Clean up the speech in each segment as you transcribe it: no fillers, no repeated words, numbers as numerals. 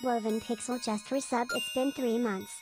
Woven Pixel just resubbed. It's been 3 months.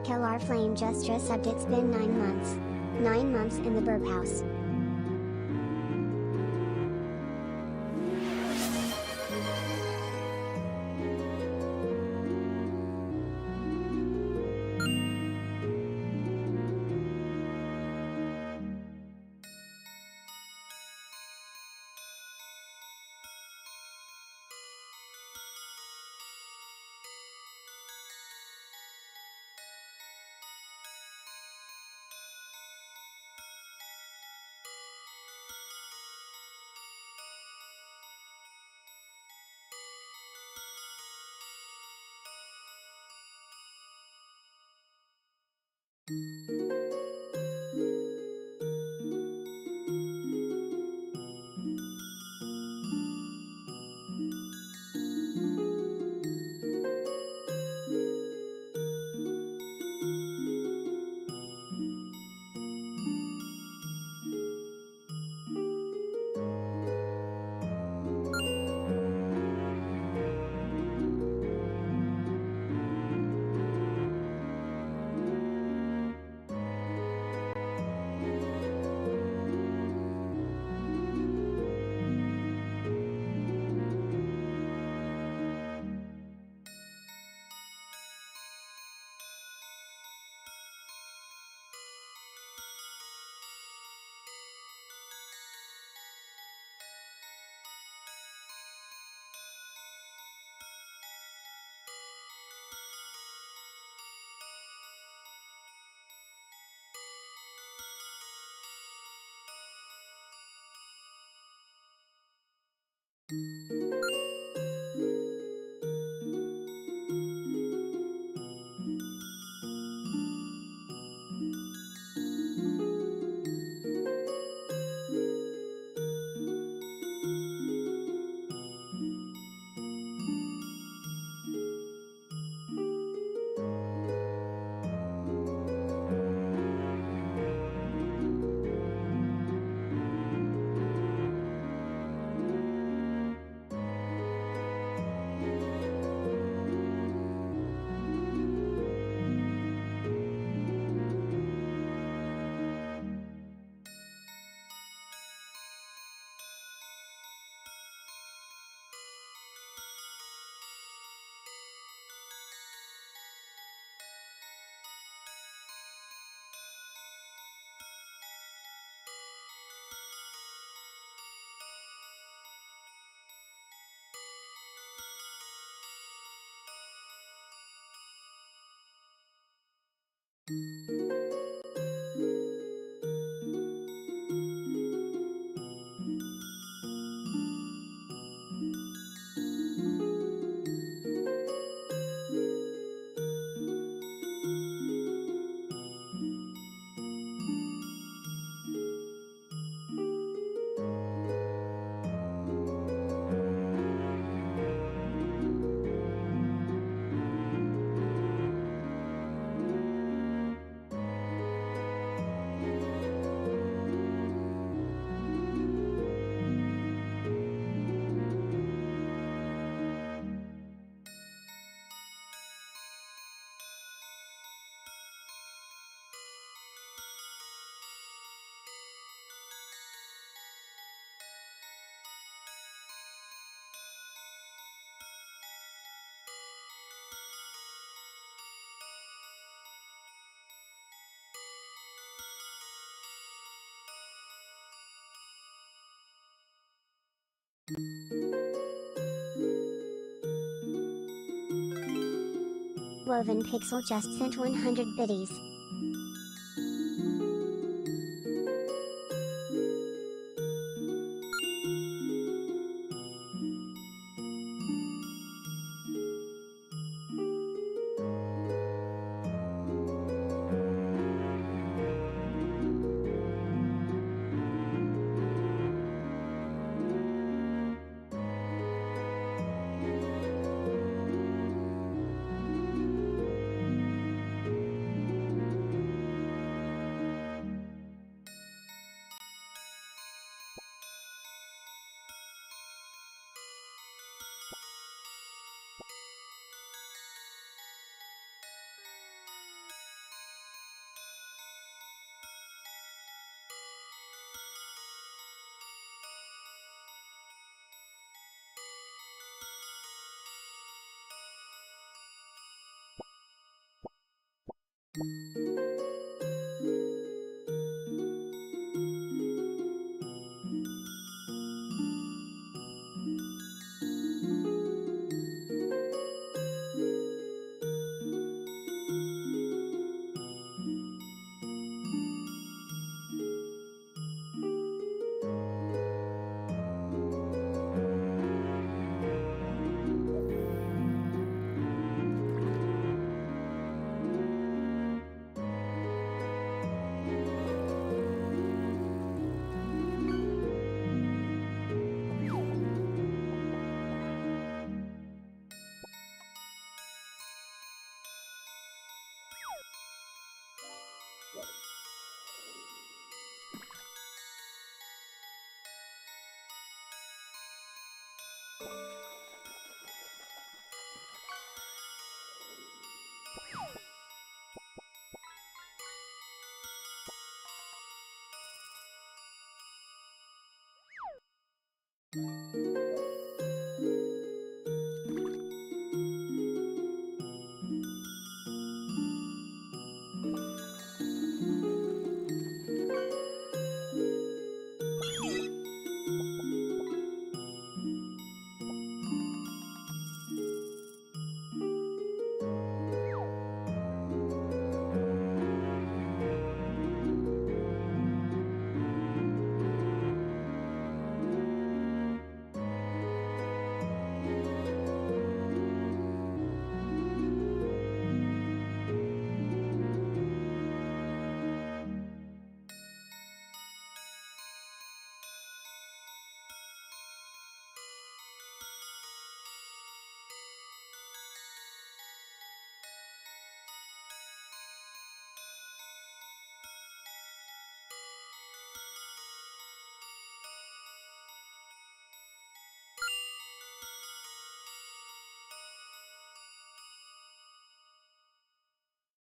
Kellar Flame just subbed. It's been 9 months. 9 months in the burp house. Woven Pixel just sent 100 biddies.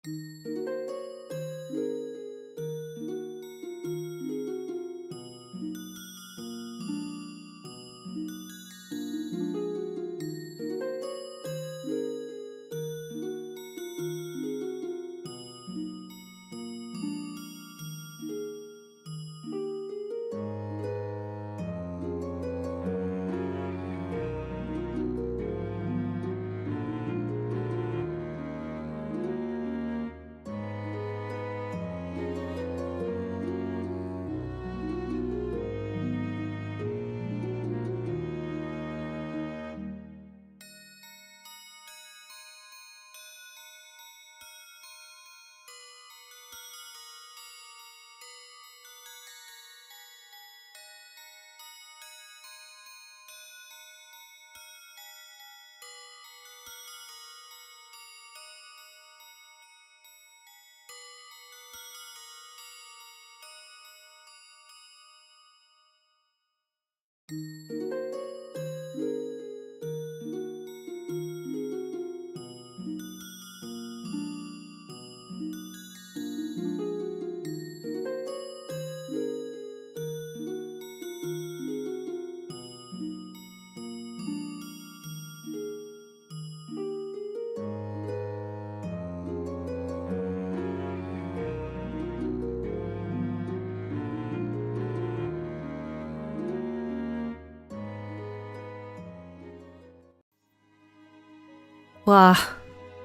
Wow.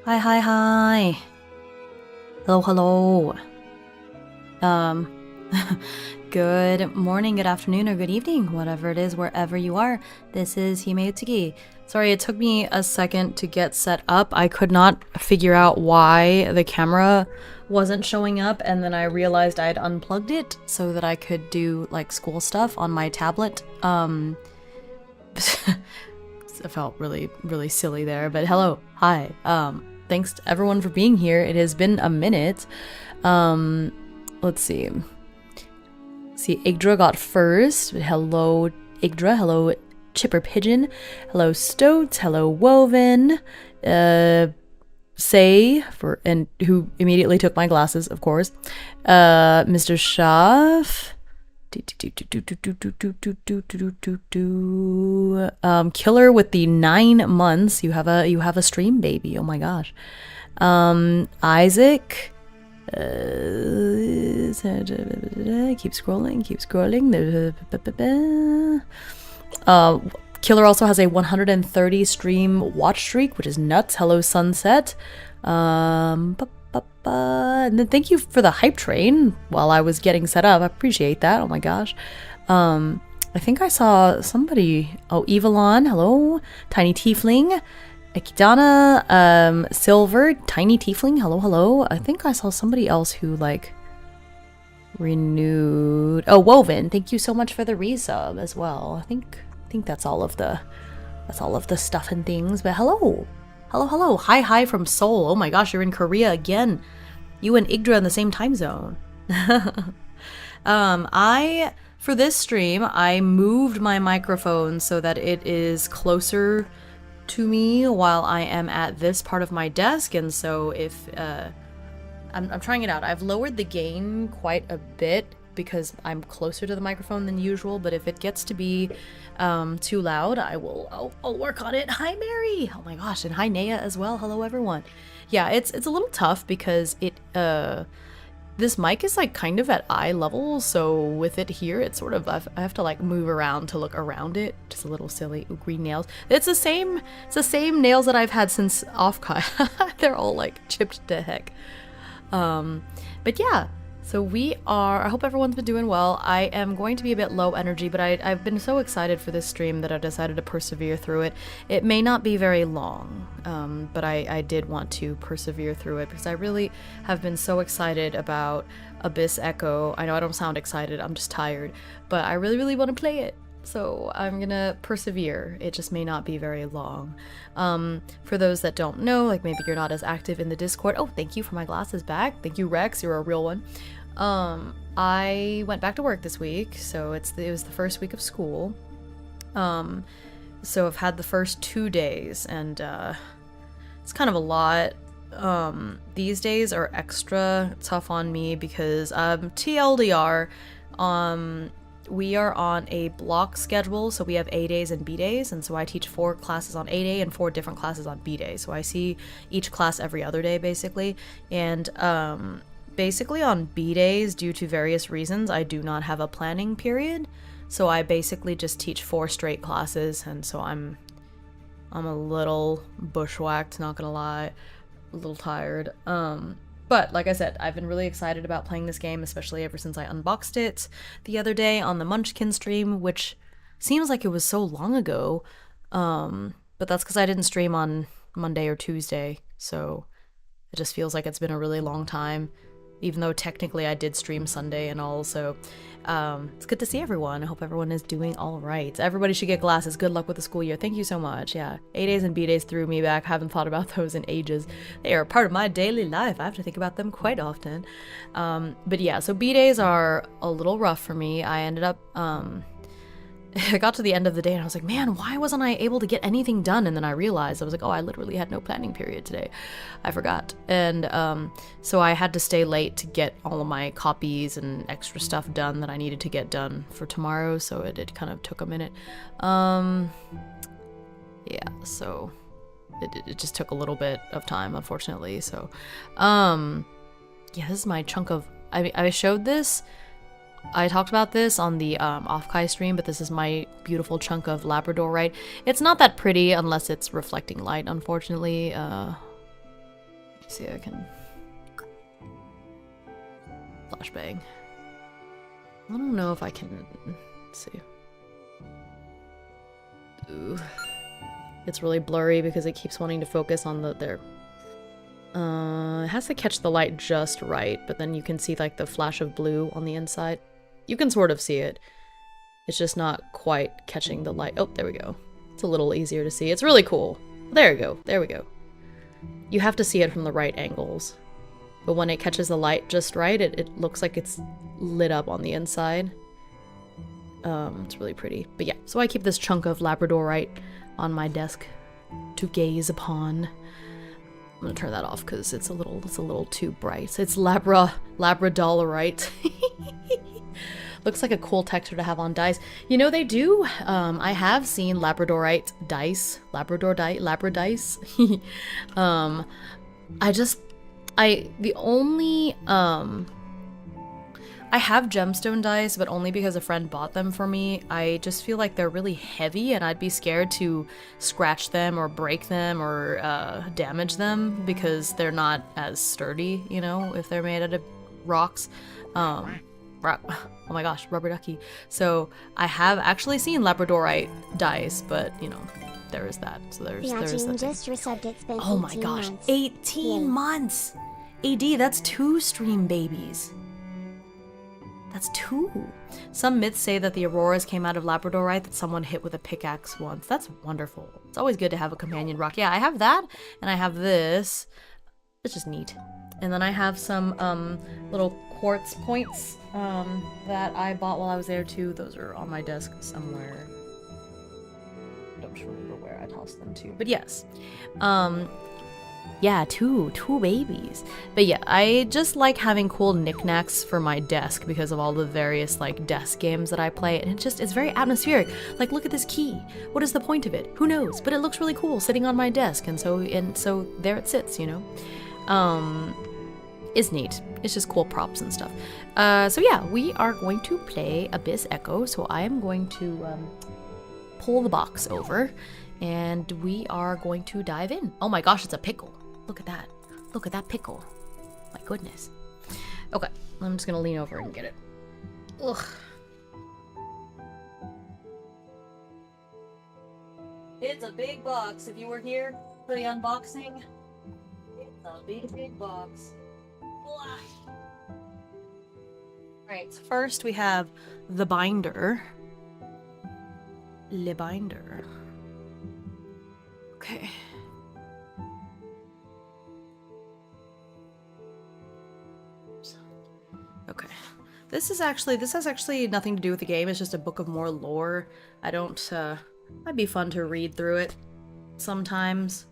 Hi. Hello. Good morning, good afternoon, or good evening, whatever it is, wherever you are. This is Himeutsugi. Sorry, it took me a second to get set up. I could not figure out why the camera wasn't showing up, and then I realized I had unplugged it so that I could do like school stuff on my tablet. It felt really silly there, but hello, hi. Thanks to everyone for being here. It has been a minute. Let's see. Yggdra got first. Hello, Yggdra. Hello, Chipper Pigeon. Hello, Stoats. Hello, Woven. Say who immediately took my glasses, of course. Mr. Schaff. Killer with the 9 months. You have a stream baby. Oh my gosh. Isaac. Keep scrolling. Killer also has a 130 stream watch streak, which is nuts. Hello, Sunset. And then thank you for the hype train while I was getting set up. I appreciate that. Oh my gosh. I think I saw somebody. Oh, Evelon. Hello. Tiny Tiefling. Ekidana. Silver. Tiny Tiefling. Hello. I think I saw somebody else who like renewed. Oh, Woven. Thank you so much for the resub as well. I think that's all of the stuff and things. But hello. Hi from Seoul. Oh my gosh, you're in Korea again. You and Yggdra in the same time zone. For this stream, I moved my microphone so that it is closer to me while I am at this part of my desk, and so if I'm trying it out. I've lowered the gain quite a bit because I'm closer to the microphone than usual, but if it gets to be too loud, I'll work on it. Hi Mary! Oh my gosh, and hi Naya as well. Hello everyone. Yeah, it's a little tough because this mic is like kind of at eye level, so with it here, it's sort of, I have to like move around to look around it. Just a little silly. Ooh, green nails. It's the same nails that I've had since off-kai. They're all like chipped to heck. But yeah. So I hope everyone's been doing well. I am going to be a bit low energy, but I've been so excited for this stream that I decided to persevere through it. It may not be very long, but I did want to persevere through it because I really have been so excited about Abyss Echo. I know I don't sound excited, I'm just tired, but I really want to play it. So I'm gonna persevere. It just may not be very long. For those that don't know, like maybe you're not as active in the Discord. Oh, thank you for my glasses back. Thank you, Rex. You're a real one. I went back to work this week, so it was the first week of school. So I've had the first 2 days, and it's kind of a lot. these days are extra tough on me because TLDR, we are on a block schedule, so we have A days and B days, and so I teach 4 classes on A day and 4 different classes on B day. So I see each class every other day basically, and basically on B days, due to various reasons, I do not have a planning period. So I basically just teach 4 straight classes, and so I'm a little bushwhacked, not gonna lie, a little tired. But like I said, I've been really excited about playing this game, especially ever since I unboxed it the other day on the Munchkin stream, which seems like it was so long ago. But that's because I didn't stream on Monday or Tuesday, so it just feels like it's been a really long time, even though technically I did stream Sunday and all. So it's good to see everyone. I hope everyone is doing all right. Everybody should get glasses. Good luck with the school year. Thank you so much. Yeah, A days and B days threw me back. Haven't thought about those in ages. They are a part of my daily life. I have to think about them quite often. But yeah, so B days are a little rough for me. I ended up I got to the end of the day and I was like, man, why wasn't I able to get anything done? And then I realized, I was like, oh, I literally had no planning period today. I forgot. And so I had to stay late to get all of my copies and extra stuff done that I needed to get done for tomorrow. So it kind of took a minute. Yeah, so it just took a little bit of time, unfortunately. So yeah, this is my chunk of, I showed this. I talked about this on the off-Kai stream, but this is my beautiful chunk of labradorite. It's not that pretty unless it's reflecting light, unfortunately. See, I can flashbang. I don't know if I can see. Ooh. It's really blurry because it keeps wanting to focus on the there. It has to catch the light just right, but then you can see like the flash of blue on the inside. You can sort of see it. It's just not quite catching the light. Oh, there we go. It's a little easier to see. It's really cool. There we go. There we go. You have to see it from the right angles. But when it catches the light just right, it looks like it's lit up on the inside. It's really pretty. But yeah, so I keep this chunk of labradorite on my desk to gaze upon. I'm gonna turn that off because it's a little too bright. It's labradolorite. Looks like a cool texture to have on dice. You know, they do. I have seen labradorite dice, labrador dice. I have gemstone dice, but only because a friend bought them for me. I just feel like they're really heavy and I'd be scared to scratch them or break them or damage them because they're not as sturdy, you know, if they're made out of rocks. Oh my gosh, rubber ducky. So I have actually seen labradorite dice, but you know, there is that. So there's that. Just resubbed. It's been oh my gosh, 18 months! AD, that's 2 stream babies. That's 2. Some myths say that the auroras came out of labradorite that someone hit with a pickaxe once. That's wonderful. It's always good to have a companion rock. Yeah, I have that, and I have this. It's just neat. And then I have some little quartz points that I bought while I was there too. Those are on my desk somewhere. I don't remember where I tossed them to, but yes. Yeah, two babies. But yeah, I just like having cool knickknacks for my desk because of all the various like desk games that I play, and it's very atmospheric. Like, look at this key. What is the point of it? Who knows? But it looks really cool sitting on my desk, and so there it sits, you know. It's neat. It's just cool props and stuff. So yeah, we are going to play Abyss Echo. So I am going to pull the box over, and we are going to dive in. Oh my gosh, it's a pickle. Look at that. Look at that pickle. My goodness. Okay, I'm just gonna lean over and get it. Ugh. It's a big box. If you were here for the unboxing, it's a big box. Alright, so first we have the binder. Le binder. Okay. Okay. This has actually nothing to do with the game. It's just a book of more lore. I don't, might be fun to read through it sometimes.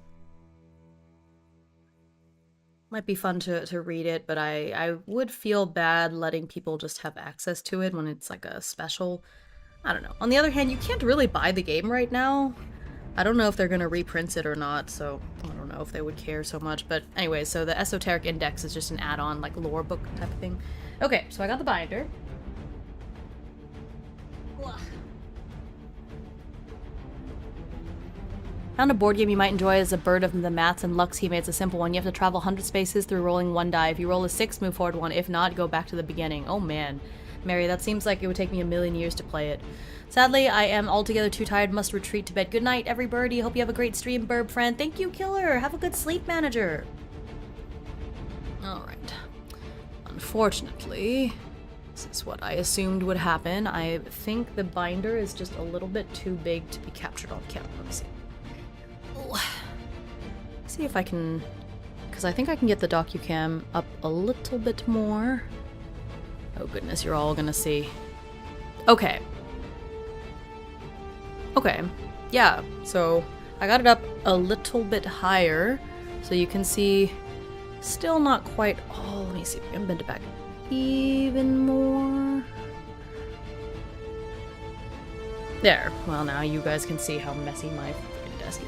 Might be fun to read it, but I would feel bad letting people just have access to it when it's like a special. I don't know. On the other hand, you can't really buy the game right now. I don't know if they're gonna reprint it or not, so I don't know if they would care so much. But anyway, so the Esoteric Index is just an add-on, like lore book type of thing. Okay, so I got the binder. Found a board game you might enjoy as a bird of the Mats and Lux Hime. It's a simple one. You have to travel 100 spaces through rolling one die. If you roll a 6, move forward 1. If not, go back to the beginning. Oh man. Mary, that seems like it would take me a million years to play it. Sadly, I am altogether too tired. Must retreat to bed. Good night, every birdie. Hope you have a great stream, burb friend. Thank you, Killer. Have a good sleep, manager. Alright. Unfortunately, this is what I assumed would happen. I think the binder is just a little bit too big to be captured on camera. Let me see. See if I can, because I think I can get the DocuCam up a little bit more. Oh goodness, you're all gonna see. Okay. Okay, yeah, so I got it up a little bit higher, so you can see, still not quite, oh, let me see if I can bend it back even more. There, well now you guys can see how messy my freaking desk is.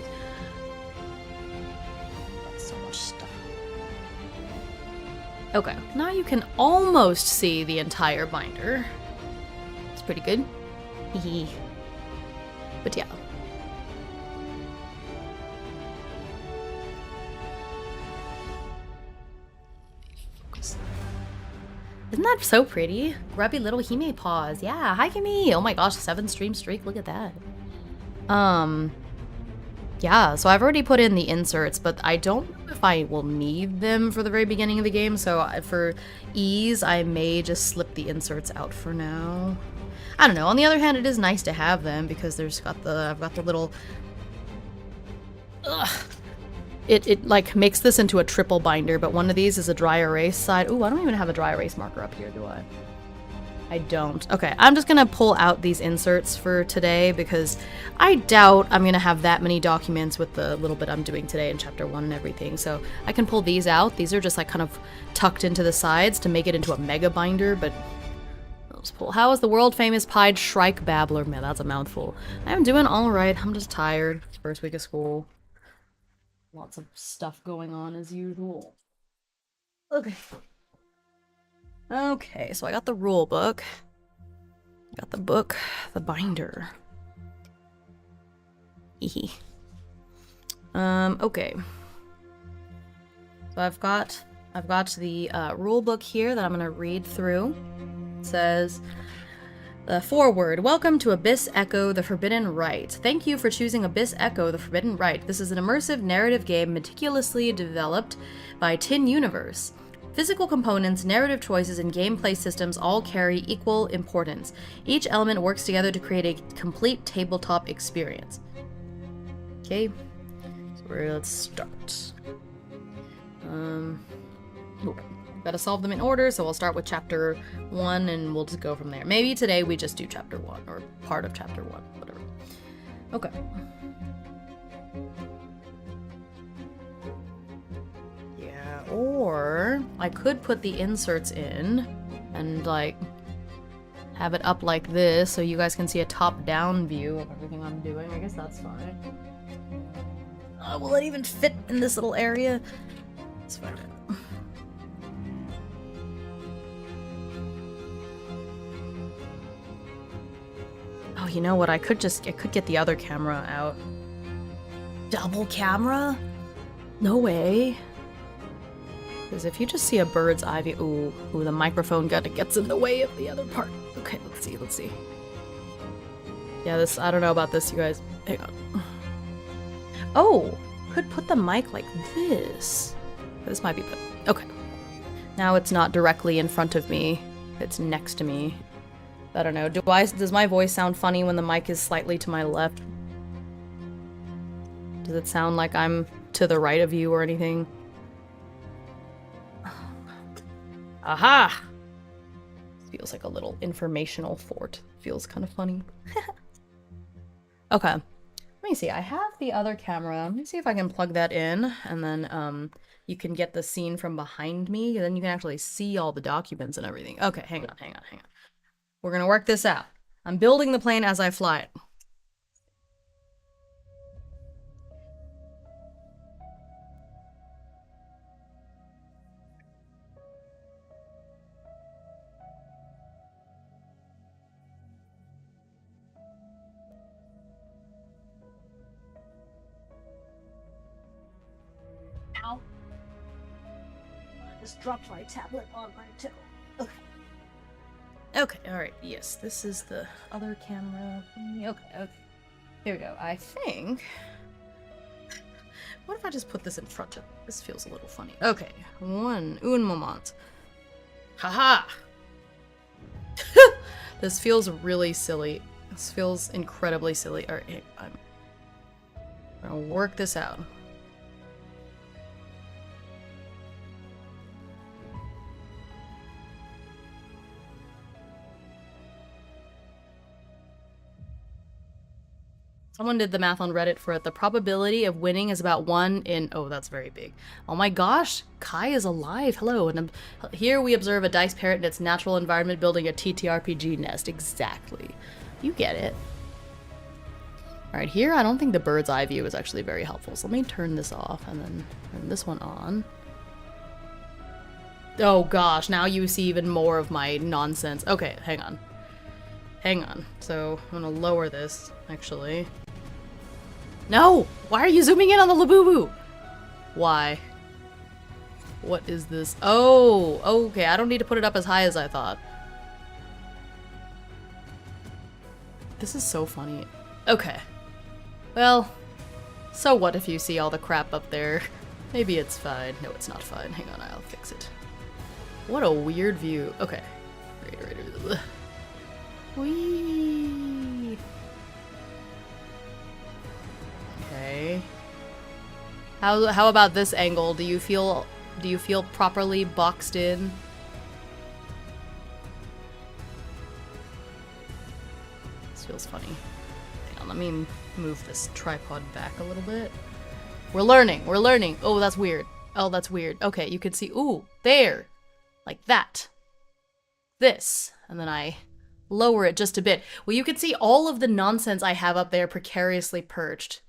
Okay, now you can almost see the entire binder. It's pretty good. Hee. But yeah. Focus. Isn't that so pretty? Grubby little Hime paws. Yeah, hi Kimi! Oh my gosh, 7 stream streak, look at that. Yeah, so I've already put in the inserts, but I don't know if I will need them for the very beginning of the game, so for ease, I may just slip the inserts out for now. I don't know, on the other hand, it is nice to have them, because I've got the little... Ugh. It like, makes this into a triple binder, but one of these is a dry erase side. Ooh, I don't even have a dry erase marker up here, do I? I don't. Okay, I'm just gonna pull out these inserts for today because I doubt I'm gonna have that many documents with the little bit I'm doing today in chapter 1 and everything, so I can pull these out. These are just like kind of tucked into the sides to make it into a mega binder, but let's pull. How is the world famous pied Shrike Babbler? Man, that's a mouthful. I'm doing alright. I'm just tired. It's first week of school. Lots of stuff going on as usual. Okay. Okay, so I got the rule book. Got the book, the binder. Hehe. Okay. So I've got the rule book here that I'm gonna read through. It says, foreword. Welcome to Abyss Echo, the Forbidden Rite. Thank you for choosing Abyss Echo, the Forbidden Rite. This is an immersive narrative game meticulously developed by Tin Universe. Physical components, narrative choices, and gameplay systems all carry equal importance. Each element works together to create a complete tabletop experience. Okay, so let's start. Gotta solve them in order, so we'll start with chapter 1 and we'll just go from there. Maybe today we just do chapter 1, or part of chapter 1, whatever. Okay. Or I could put the inserts in and like have it up like this so you guys can see a top-down view of everything I'm doing. I guess that's fine. Will it even fit in this little area? Let's find out. Oh, you know what? I could get the other camera out. Double camera? No way. Because if you just see a bird's eye view, ooh, the microphone gets in the way of the other part. Okay, let's see. Yeah, I don't know about this, you guys. Hang on. Oh, could put the mic like this. This might be good. Okay. Now it's not directly in front of me. It's next to me. I don't know. Does my voice sound funny when the mic is slightly to my left? Does it sound like I'm to the right of you or anything? Aha! Feels like a little informational fort. Feels kind of funny. Okay. Let me see. I have the other camera. Let me see if I can plug that in, and then you can get the scene from behind me, and then you can actually see all the documents and everything. Okay, hang on. We're gonna work this out. I'm building the plane as I fly it. Ow. I just dropped my tablet on my toe. Okay. Okay, alright, yes, this is the other camera. Okay. Here we go. I think... What if I just put this in front of... This feels a little funny. Okay, un moment. Haha! This feels really silly. This feels incredibly silly. Alright, I'm gonna work this out. Someone did the math on Reddit for it. The probability of winning is about 1 in... Oh, that's very big. Oh my gosh! Kai is alive! Hello! And here we observe a dice parrot in its natural environment building a TTRPG nest. Exactly. You get it. Alright, here I don't think the bird's eye view is actually very helpful. So let me turn this off and then turn this one on. Oh gosh, now you see even more of my nonsense. Okay, hang on. Hang on. So I'm gonna lower this, actually. No! Why are you zooming in on the Labubu? Why? What is this? Oh, okay. I don't need to put it up as high as I thought. This is so funny. Okay. Well, so what if you see all the crap up there? Maybe it's fine. No, it's not fine. Hang on, I'll fix it. What a weird view. Okay. Right. Whee! Okay. How about this angle? Do you feel properly boxed in? This feels funny. Hang on, let me move this tripod back a little bit. We're learning. Oh, that's weird. Okay, you can see, ooh, there. Like that. This. And then I lower it just a bit. Well, you can see all of the nonsense I have up there precariously perched.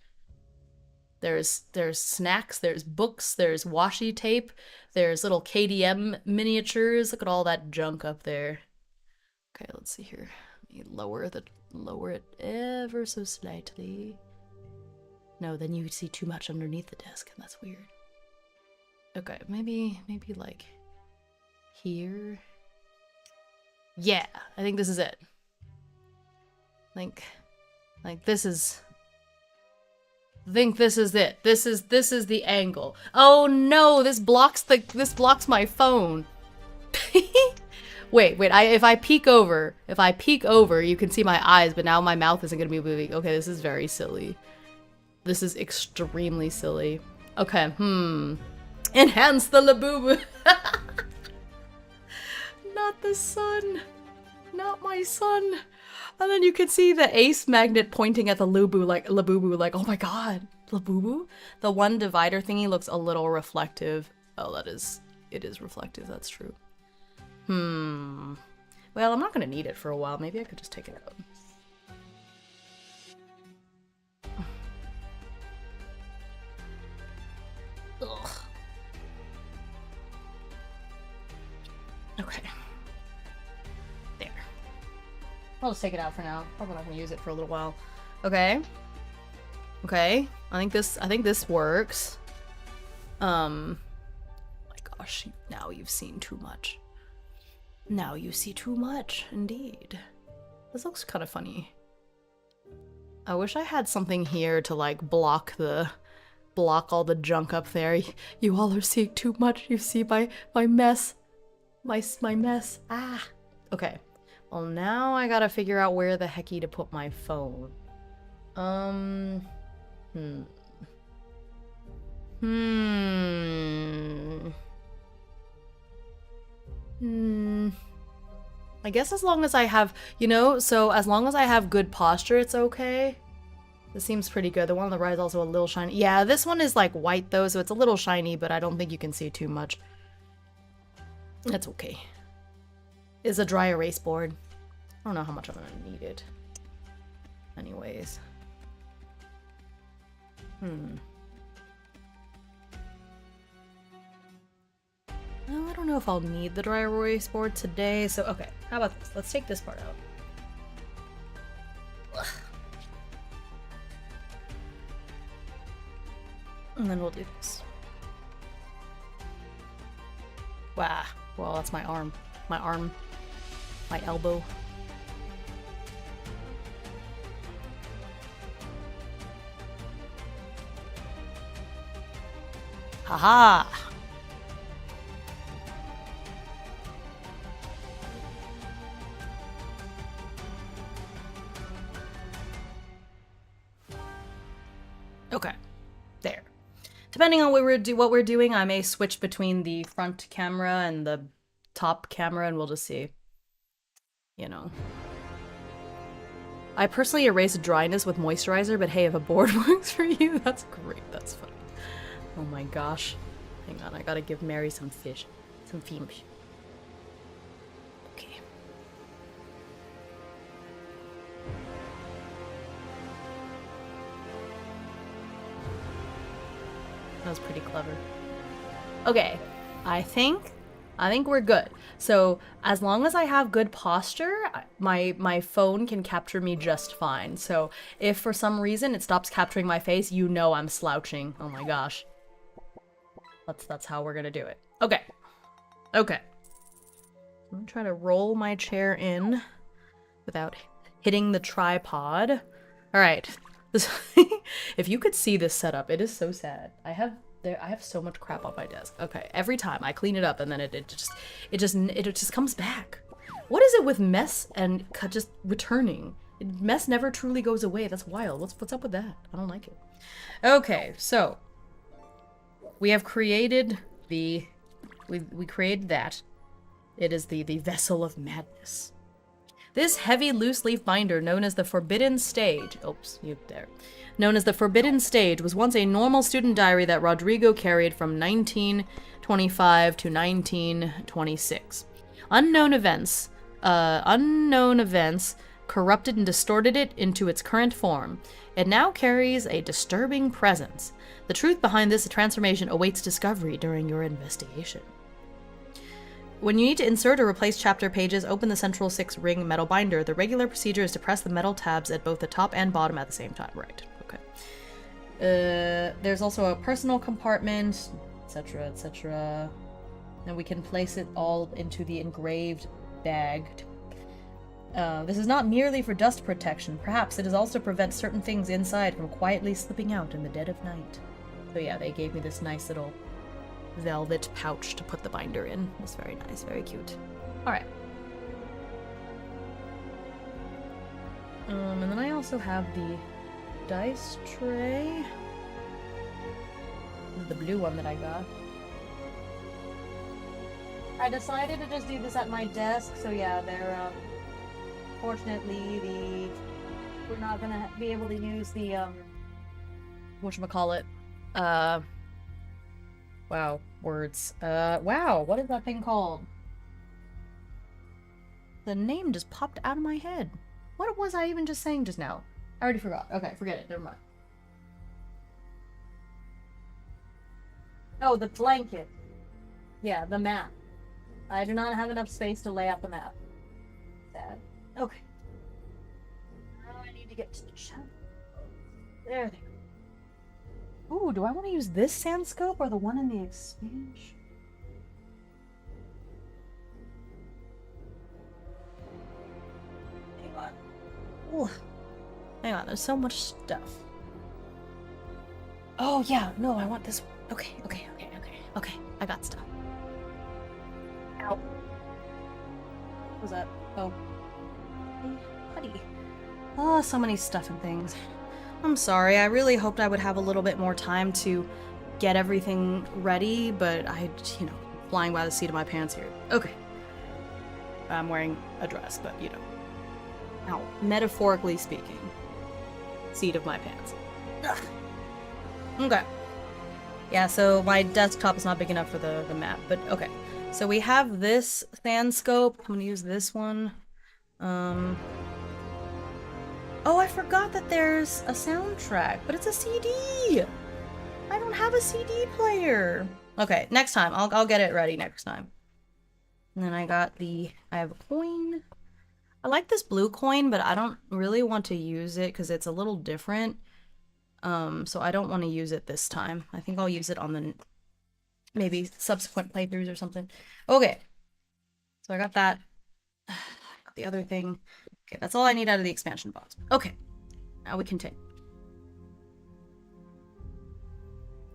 There's snacks, there's books, there's washi tape, there's little KDM miniatures. Look at all that junk up there. Okay, let's see here. Let me lower it ever so slightly. No, then you see too much underneath the desk, and that's weird. Okay, maybe like here. Yeah, I think this is it. Like this is... I think this is it. This is the angle. Oh no, this blocks my phone. Wait, if I peek over, you can see my eyes, but now my mouth isn't gonna be moving. Okay, this is very silly. This is extremely silly. Okay, enhance the Labubu. Not the sun. Not my son. And then you can see the ace magnet pointing at the Labubu like, oh my god, Labubu? The one divider thingy looks a little reflective. Oh, it is reflective, that's true. Well, I'm not gonna need it for a while. Maybe I could just take it out. Ugh. Okay. There. I'll just take it out for now. Probably not gonna use it for a little while. Okay. Okay. I think this works. My gosh, now you've seen too much. Now you see too much, indeed. This looks kind of funny. I wish I had something here to like block all the junk up there. You all are seeing too much. You see my mess. My mess. Ah. Okay. Well, now I gotta figure out where the hecky to put my phone. I guess as long as I have, so as long as I have good posture, it's okay. This seems pretty good. The one on the right is also a little shiny. Yeah, this one is like white though, so it's a little shiny, but I don't think you can see too much. That's okay. It's a dry erase board. I don't know how much I'm gonna need it. Anyways. No, I don't know if I'll need the dry erase board today, so okay. How about this? Let's take this part out. Ugh. And then we'll do this. Wow. Well, that's my arm. My arm. My elbow. Haha! Okay. There. Depending on what we're doing, I may switch between the front camera and the top camera, and we'll just see. You know. I personally erase dryness with moisturizer, but hey, if a board works for you, that's great. That's fine. Oh my gosh. Hang on, I gotta give Mary some fish. Some fish. Okay. That was pretty clever. Okay, I think we're good. So as long as I have good posture, my phone can capture me just fine. So if for some reason it stops capturing my face, you know I'm slouching. Oh my gosh. That's how we're gonna do it. Okay. Okay. I'm gonna try to roll my chair in without hitting the tripod. All right. If you could see this setup, it is so sad. I have so much crap on my desk. Okay, every time I clean it up, and then it just comes back. What is it with mess and just returning? Mess never truly goes away. That's wild. What's up with that? I don't like it. Okay, so we have created we created that. It is the vessel of madness. This heavy loose-leaf binder, known as the Forbidden Stage, known as the Forbidden Stage, was once a normal student diary that Rodrigo carried from 1925 to 1926. Unknown events corrupted and distorted it into its current form. It now carries a disturbing presence. The truth behind this transformation awaits discovery during your investigation. When you need to insert or replace chapter pages, open the central 6-ring metal binder. The regular procedure is to press the metal tabs at both the top and bottom at the same time. Right, okay. There's also a personal compartment, etc., etc. And we can place it all into the engraved bag. This is not merely for dust protection. Perhaps it is also to prevent certain things inside from quietly slipping out in the dead of night. So yeah, they gave me this nice little velvet pouch to put the binder in. It's very nice, very cute. Alright. And then I also have the dice tray. This is the blue one that I got. I decided to just do this at my desk, so yeah, they're, fortunately, we're not gonna be able to use the, whatchamacallit, wow, words. Wow, what is that thing called? The name just popped out of my head. What was I even just saying just now? I already forgot. Okay, forget it. Never mind. Oh, the blanket. Yeah, the map. I do not have enough space to lay out the map. Sad. Okay. Now I need to get to the shelf. There they go. Ooh, do I want to use this sand scope or the one in the expansion? Hang on. Ooh. Hang on, there's so much stuff. Oh, yeah, no, I want this one. Okay, I got stuff. Ow. What was that? Oh. Hey, buddy. Oh, so many stuff and things. I'm sorry, I really hoped I would have a little bit more time to get everything ready, but flying by the seat of my pants here. Okay. I'm wearing a dress, but, Now, metaphorically speaking. seat of my pants. Ugh. Okay. Yeah, so my desktop is not big enough for the map, but okay. So we have this fan scope. I'm gonna use this one. Oh, I forgot that there's a soundtrack, but it's a CD! I don't have a CD player! Okay, next time. I'll get it ready next time. And then I have a coin. I like this blue coin, but I don't really want to use it because it's a little different. So I don't want to use it this time. I think I'll use it on the maybe subsequent playthroughs or something. Okay. So I got that. Got the other thing. Okay, that's all I need out of the expansion box. Okay. Now we continue.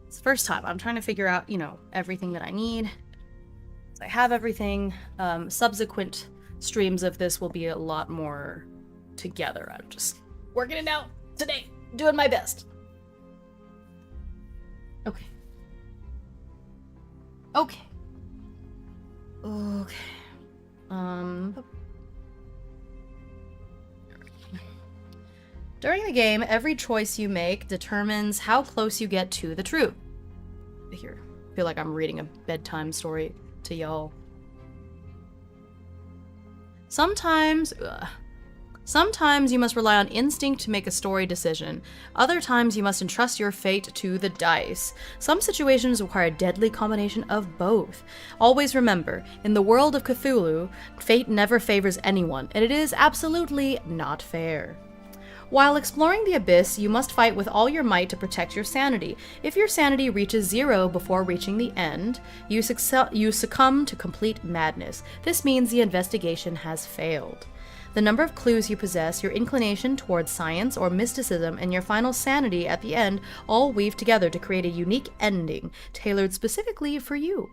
It's the first time. I'm trying to figure out, you know, everything that I need. So I have everything. Subsequent streams of this will be a lot more together. I'm just working it out today. Doing my best. Okay. Okay. Okay. During the game, every choice you make determines how close you get to the truth. Here, I feel like I'm reading a bedtime story to y'all. Sometimes you must rely on instinct to make a story decision. Other times you must entrust your fate to the dice. Some situations require a deadly combination of both. Always remember, in the world of Cthulhu, fate never favors anyone, and it is absolutely not fair. While exploring the abyss, you must fight with all your might to protect your sanity. If your sanity reaches 0 before reaching the end, you succumb to complete madness. This means the investigation has failed. The number of clues you possess, your inclination towards science or mysticism, and your final sanity at the end all weave together to create a unique ending, tailored specifically for you.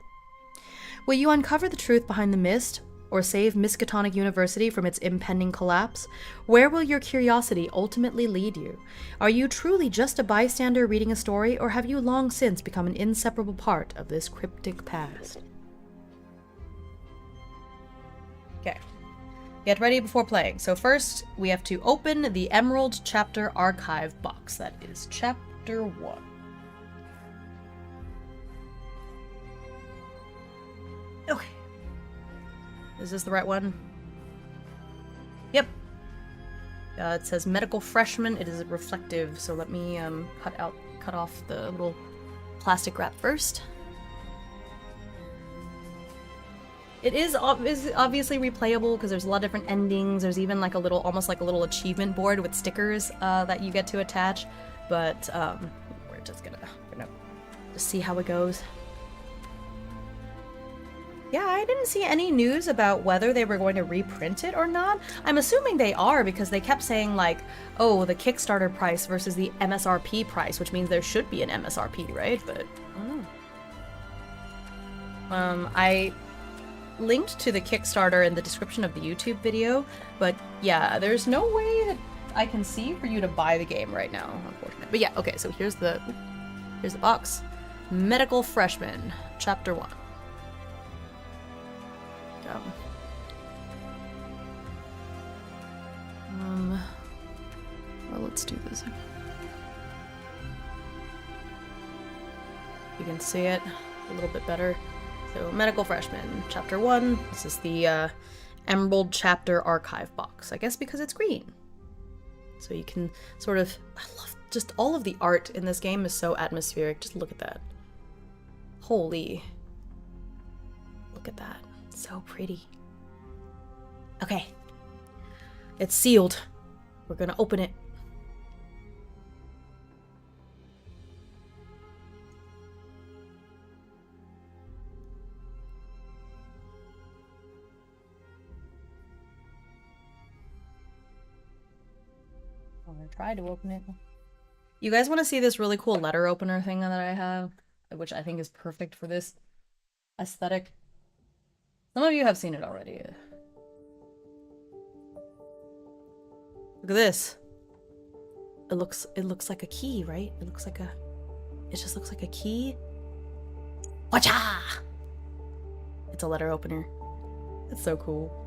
Will you uncover the truth behind the mist, or save Miskatonic University from its impending collapse? Where will your curiosity ultimately lead you? Are you truly just a bystander reading a story, or have you long since become an inseparable part of this cryptic past? Okay. Get ready before playing. So first, we have to open the Emerald Chapter Archive box. That is Chapter 1. Okay. Is this the right one? Yep. It says medical freshman. It is reflective, so let me cut off the little plastic wrap first. It is obviously replayable because there's a lot of different endings. There's even like almost like a little achievement board with stickers that you get to attach. But we're just gonna just see how it goes. Yeah, I didn't see any news about whether they were going to reprint it or not. I'm assuming they are because they kept saying like, oh, the Kickstarter price versus the MSRP price, which means there should be an MSRP, right? But I don't know. I linked to the Kickstarter in the description of the YouTube video, but yeah, there's no way that I can see for you to buy the game right now, unfortunately. But yeah, okay, so here's the box. Medical Freshman, Chapter 1. Well, let's do this. You can see it a little bit better. So, Medical Freshman, Chapter 1. This is the Emerald Chapter Archive box. I guess because it's green. So you can sort of... I love just all of the art in this game is so atmospheric. Just look at that. Holy. Look at that. It's so pretty. Okay. It's sealed. We're gonna open it. I'm gonna try to open it. You guys want to see this really cool letter opener thing that I have, which I think is perfect for this aesthetic? Some of you have seen it already. Look at this. It looks like a key, right? It just looks like a key. Wacha! It's a letter opener. It's so cool.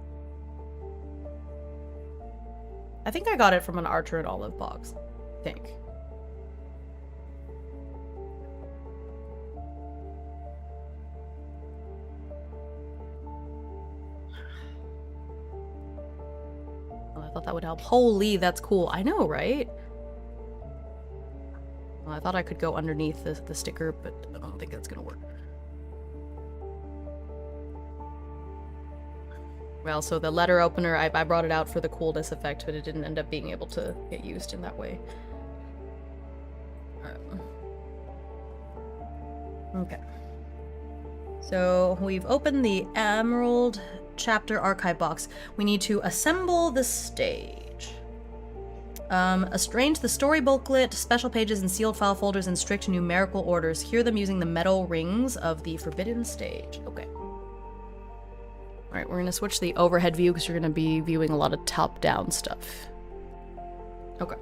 I think I got it from an Archer and Olive box. think. Oh, I thought that would help. Holy, that's cool. I know, right? Well, I thought I could go underneath the sticker, but I don't think that's gonna work. Well, so the letter opener, I brought it out for the coolness effect, but it didn't end up being able to get used in that way. Okay. So we've opened the Emerald Chapter Archive box. We need to assemble the stage. Arrange the story booklet, special pages, and sealed file folders in strict numerical orders. Hear them using the metal rings of the Forbidden Stage. Okay. Alright, we're gonna switch the overhead view because you're gonna be viewing a lot of top-down stuff. Okay.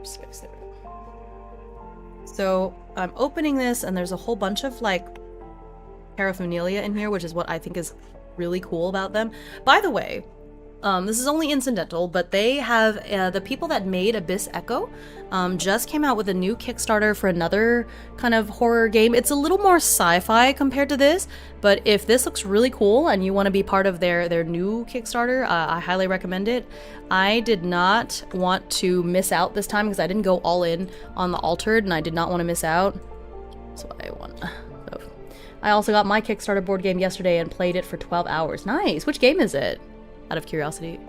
Space there. So I'm opening this and there's a whole bunch of like paraphernalia in here, which is what I think is really cool about them. By the way, this is only incidental, but they have, the people that made Abyss Echo just came out with a new Kickstarter for another kind of horror game. It's a little more sci-fi compared to this, but if this looks really cool and you want to be part of their new Kickstarter, I highly recommend it. I did not want to miss out this time because I didn't go all in on the Altered and I did not want to miss out. So I want. So I also got my Kickstarter board game yesterday and played it for 12 hours. Nice! Which game is it? Out of curiosity.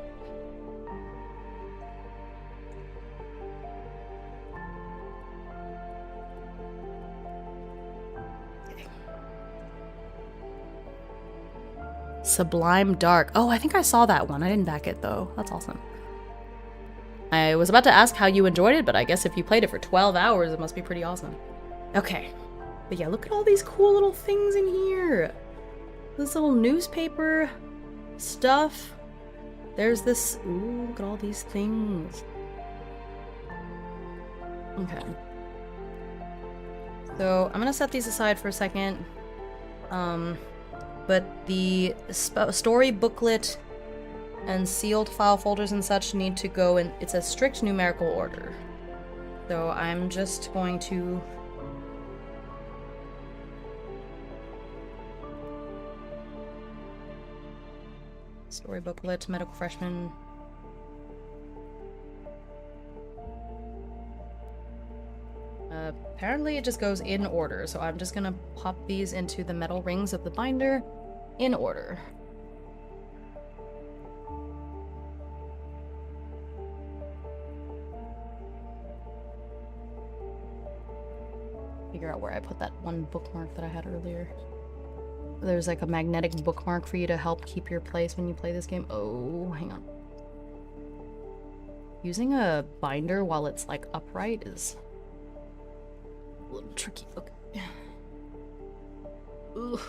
Sublime Dark. Oh, I think I saw that one. I didn't back it though. That's awesome. I was about to ask how you enjoyed it, but I guess if you played it for 12 hours, it must be pretty awesome. Okay. But yeah, look at all these cool little things in here. This little newspaper stuff. There's this, ooh, look at all these things. Okay. So I'm gonna set these aside for a second. But the story booklet and sealed file folders and such need to go in, it's a strict numerical order. So I'm just going to story booklet, medical freshman. Apparently it just goes in order, so I'm just gonna pop these into the metal rings of the binder in order. Figure out where I put that one bookmark that I had earlier. There's like a magnetic bookmark for you to help keep your place when you play this game. Oh, hang on. Using a binder while it's like upright is a little tricky. Okay. Ugh.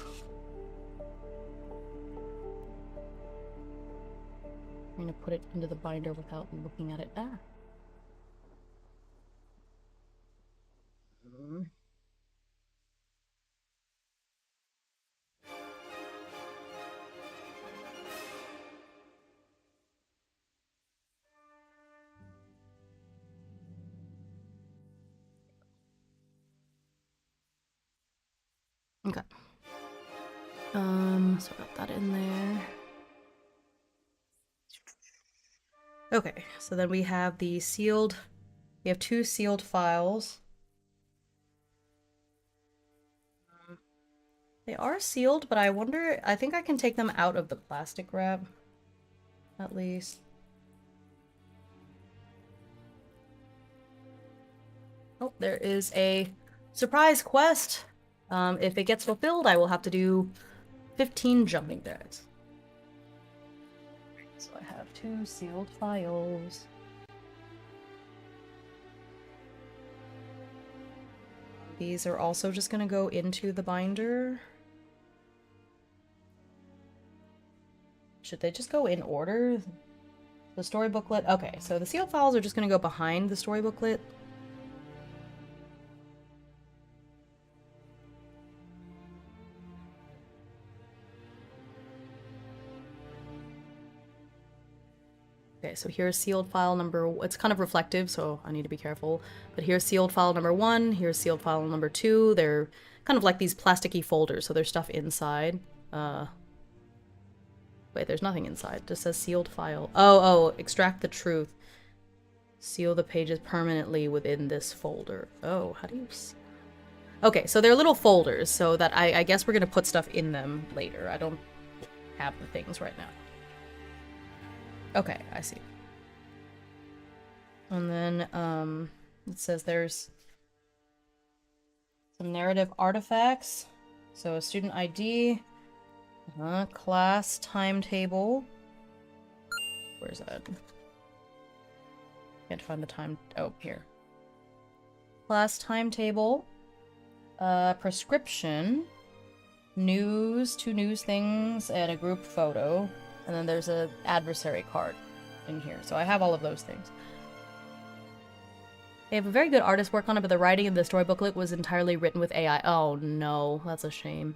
I'm gonna put it into the binder without looking at it. Ah. Okay. So got that in there. Okay, so then we have the sealed, we have two sealed files. They are sealed, but I wonder, I think I can take them out of the plastic wrap, at least. Oh, there is a surprise quest. If it gets fulfilled, I will have to do 15 jumping jacks. So I have two sealed files. These are also just gonna go into the binder. Should they just go in order? The story booklet? Okay, so the sealed files are just gonna go behind the story booklet. Okay, so here's sealed file number... It's kind of reflective, so I need to be careful. But here's sealed file number 1. Here's sealed file number 2. They're kind of like these plasticky folders, so there's stuff inside. Wait, there's nothing inside. It just says sealed file. Oh, extract the truth. Seal the pages permanently within this folder. Oh, how do you... Okay, so they're little folders, so that I guess we're gonna put stuff in them later. I don't have the things right now. Okay, I see. And then, it says there's some narrative artifacts. So a student ID, class timetable. Where's that? Can't find the time. Oh, here. Class timetable, prescription, news, 2 news things, and a group photo. And then there's an adversary card in here. So I have all of those things. They have a very good artist work on it, but the writing in the story booklet was entirely written with AI. Oh no, that's a shame.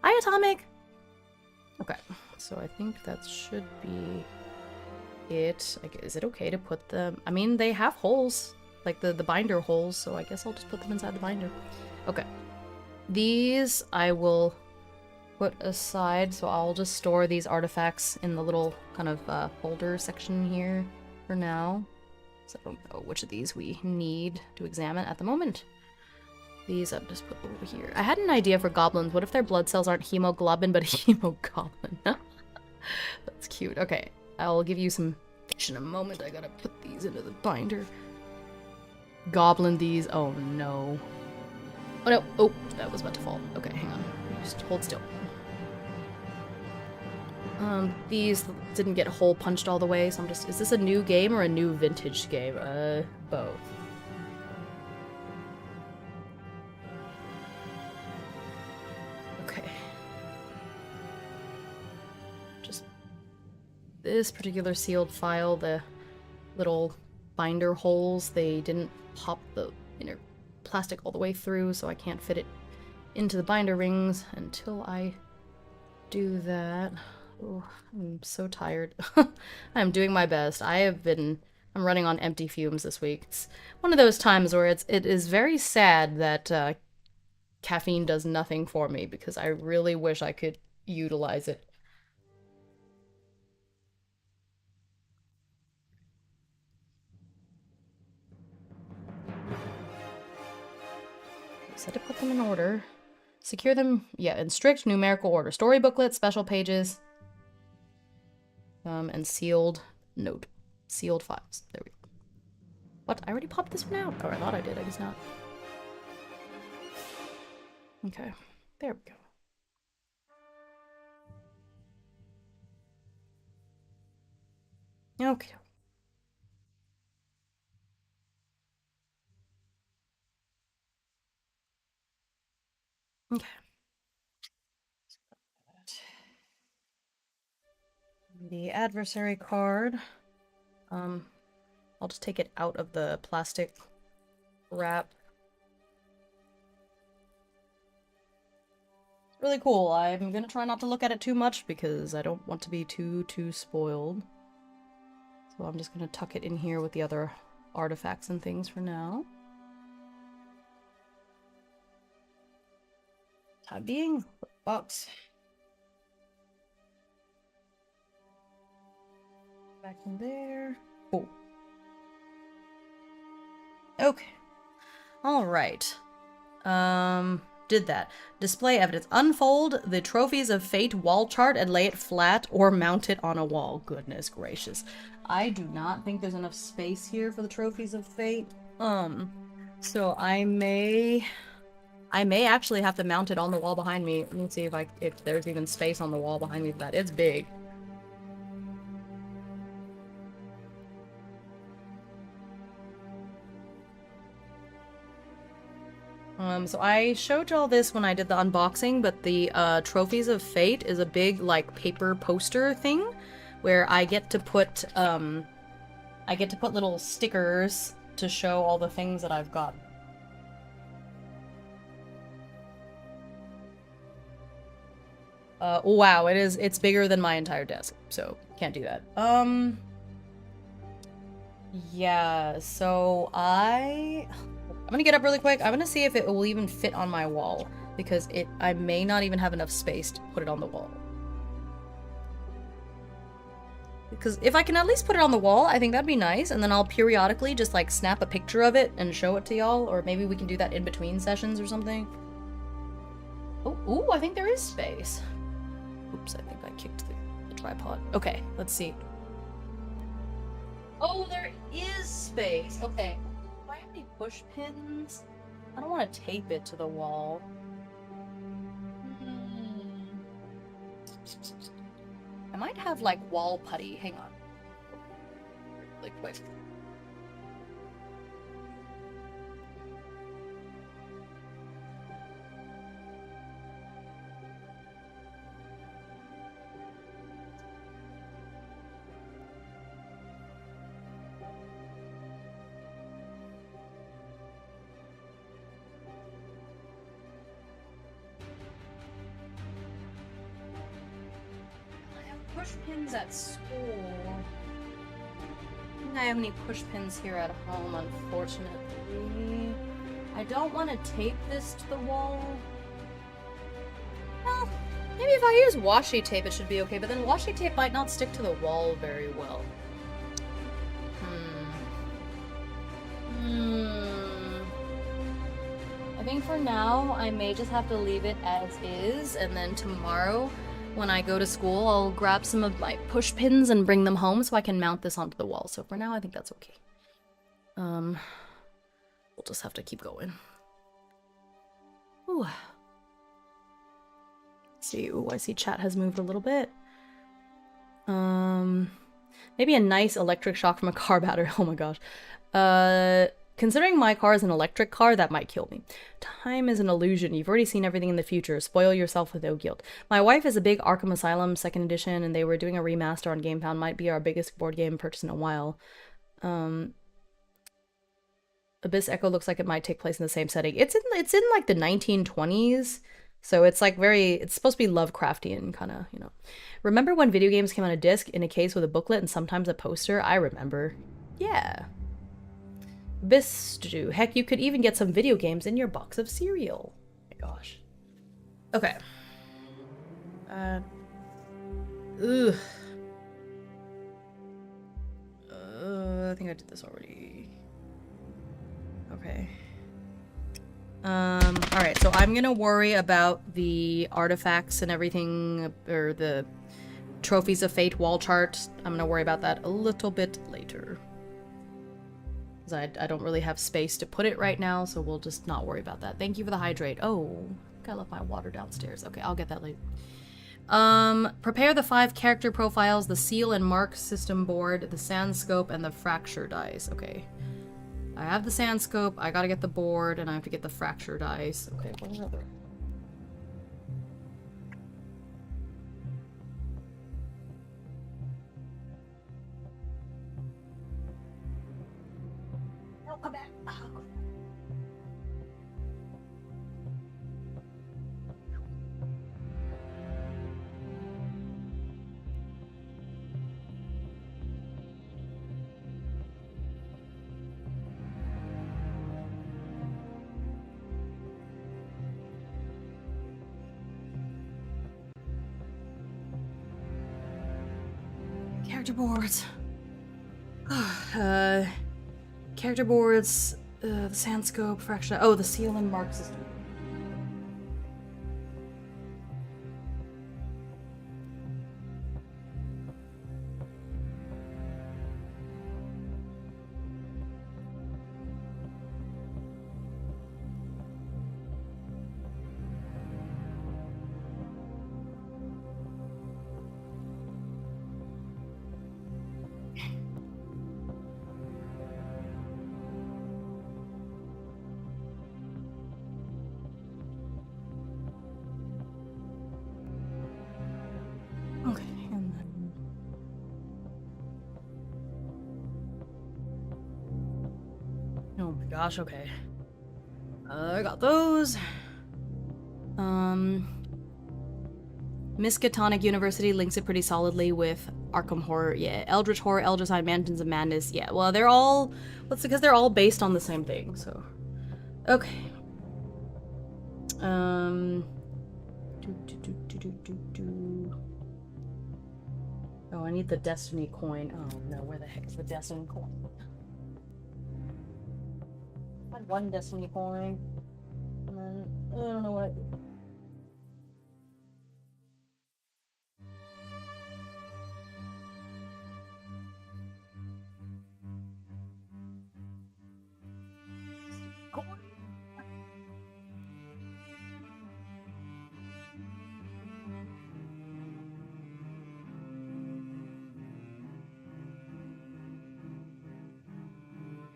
Hi, Atomic! Okay, so I think that should be it. Is it okay to put them... I mean, they have holes, like the binder holes, so I guess I'll just put them inside the binder. Okay. These I will put aside, so I'll just store these artifacts in the little kind of folder section here for now. So I don't know which of these we need to examine at the moment. These I'll just put over here. I had an idea for goblins. What if their blood cells aren't hemoglobin, but hemogoblin? That's cute. Okay, I'll give you some fish in a moment. I gotta put these into the binder. Goblin these. Oh no. Oh no. Oh, that was about to fall. Okay, hang on. Just hold still. These didn't get hole punched all the way, so I'm just... Is this a new game or a new vintage game? Both. Okay. Just... This particular sealed file, the little binder holes, they didn't pop the inner plastic all the way through, so I can't fit it into the binder rings until I do that. Oh, I'm so tired. I'm doing my best. I'm running on empty fumes this week. It's one of those times where it is very sad that caffeine does nothing for me, because I really wish I could utilize it. I said to put them in order. Secure them, yeah, in strict numerical order. Story booklet, special pages, and sealed files. There we go. What? I already popped this one out. Oh, I thought I did. I guess not. Okay. There we go. Okay. Okay. The adversary card. I'll just take it out of the plastic wrap. It's really cool. I'm gonna try not to look at it too much because I don't want to be too spoiled. So I'm just gonna tuck it in here with the other artifacts and things for now. Time being, box. Back in there. Oh. Okay. Alright. Did that. Display evidence. Unfold the Trophies of Fate wall chart and lay it flat or mount it on a wall. Goodness gracious. I do not think there's enough space here for the Trophies of Fate. So I may actually have to mount it on the wall behind me. Let me see if there's even space on the wall behind me for that. It's big. So I showed y'all this when I did the unboxing, but the Trophies of Fate is a big, like, paper poster thing where I get to put little stickers to show all the things that I've got. Wow, it's bigger than my entire desk, so can't do that. Yeah, so I'm gonna get up really quick. I'm gonna see if it will even fit on my wall, because I may not even have enough space to put it on the wall. Because if I can at least put it on the wall, I think that'd be nice, and then I'll periodically just like snap a picture of it and show it to y'all, or maybe we can do that in between sessions or something. Oh, ooh, I think there is space. Oops, I think I kicked the tripod. Okay, let's see. Oh, there is space. Okay. Do I have any push pins? I don't want to tape it to the wall. I might have like wall putty. Hang on. Really quick. Push pins at school. I don't think I have any push pins here at home, unfortunately. I don't want to tape this to the wall. Well, maybe if I use washi tape it should be okay, but then washi tape might not stick to the wall very well. I think for now, I may just have to leave it as is, and then tomorrow, when I go to school, I'll grab some of my push pins and bring them home so I can mount this onto the wall. So for now, I think that's okay. We'll just have to keep going. Ooh. See, ooh, I see chat has moved a little bit. Maybe a nice electric shock from a car battery. Oh my gosh. Considering my car is an electric car, that might kill me. Time is an illusion. You've already seen everything in the future. Spoil yourself with no guilt. My wife is a big Arkham Asylum 2nd edition, and they were doing a remaster on GameFound. Might be our biggest board game purchase in a while. Abyss Echo looks like it might take place in the same setting. It's in like the 1920s, so it's like it's supposed to be Lovecraftian kind of, you know. Remember when video games came on a disc in a case with a booklet and sometimes a poster? I remember. Yeah. Bistu. Heck, you could even get some video games in your box of cereal. Oh my gosh. Okay. Ugh. I think I did this already. Okay. Alright, so I'm gonna worry about the artifacts and everything, or the Trophies of Fate wall chart. I'm gonna worry about that a little bit later. I don't really have space to put it right now, so we'll just not worry about that. Thank you for the hydrate. Oh, I left my water downstairs. Okay, I'll get that later. Prepare the 5 character profiles, the seal and mark system board, the sand scope, and the fracture dice. Okay. I have the sand scope, I gotta get the board, and I have to get the fracture dice. Okay, what are the... Come back. Oh. Character boards. Character boards, the sand scope, fracture. Oh, the seal and mark system. Gosh, okay. I got those. Miskatonic University links it pretty solidly with Arkham Horror, yeah. Eldritch Horror, Eldritch Eye, Mansions of Madness, yeah. Well, they're all... That's because they're all based on the same thing, so... Okay. Oh, I need the Destiny coin. Oh, no, where the heck is the Destiny coin? I had one Destiny coin, and then... I don't know what I did.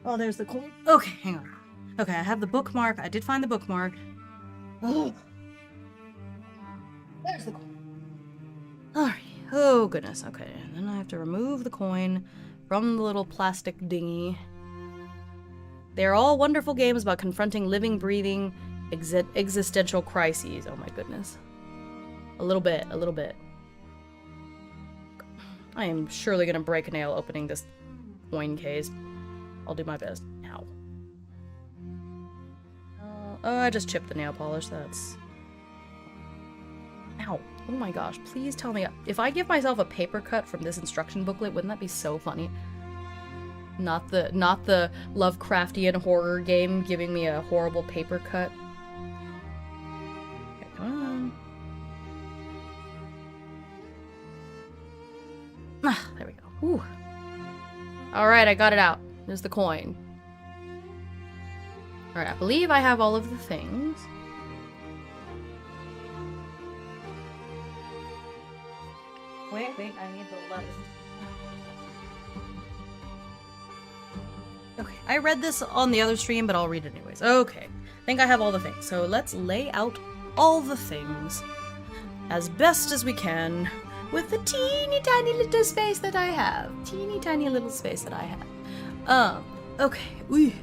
Oh, there's the coin. Okay, hang on. Okay, I have the bookmark. I did find the bookmark. Oh. There's the coin. Alright. Oh, goodness. Okay, and then I have to remove the coin from the little plastic dinghy. They're all wonderful games about confronting living, breathing, existential crises. Oh my goodness. A little bit, a little bit. I am surely gonna break a nail opening this coin case. I'll do my best. Ow. Oh, I just chipped the nail polish. That's... Ow. Oh my gosh. Please tell me... If I give myself a paper cut from this instruction booklet, wouldn't that be so funny? Not the Lovecraftian horror game giving me a horrible paper cut. Okay, come on. Ah, there we go. Whew. Alright, I got it out. There's the coin. Alright, I believe I have all of the things. Wait, I need the letter. Okay, I read this on the other stream, but I'll read it anyways. Okay, I think I have all the things. So let's lay out all the things as best as we can with the teeny tiny little space that I have. Teeny tiny little space that I have. Okay. Wee.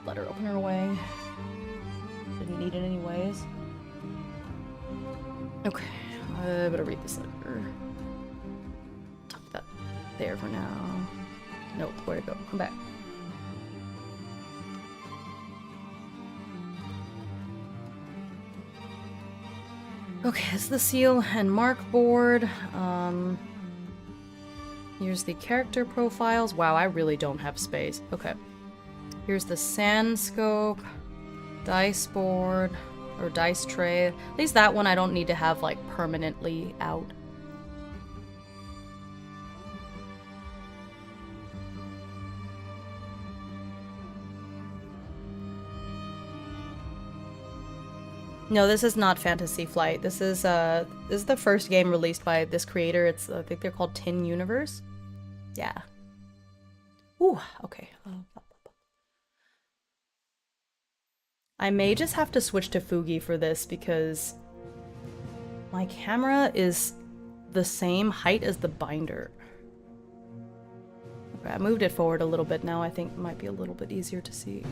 Letter opener away. Didn't need it anyways. Okay. I better read this letter. Tuck that there for now. Nope, where'd it go? Come back. Okay, it's the seal and mark board. Here's the character profiles. Wow, I really don't have space. Okay. Here's the sand scope, dice board, or dice tray. At least that one I don't need to have, like, permanently out. No, this is not Fantasy Flight. This is the first game released by this creator. It's, I think they're called Tin Universe. Yeah. Ooh, okay. I may just have to switch to Fugi for this because my camera is the same height as the binder. Okay, I moved it forward a little bit now. I think it might be a little bit easier to see.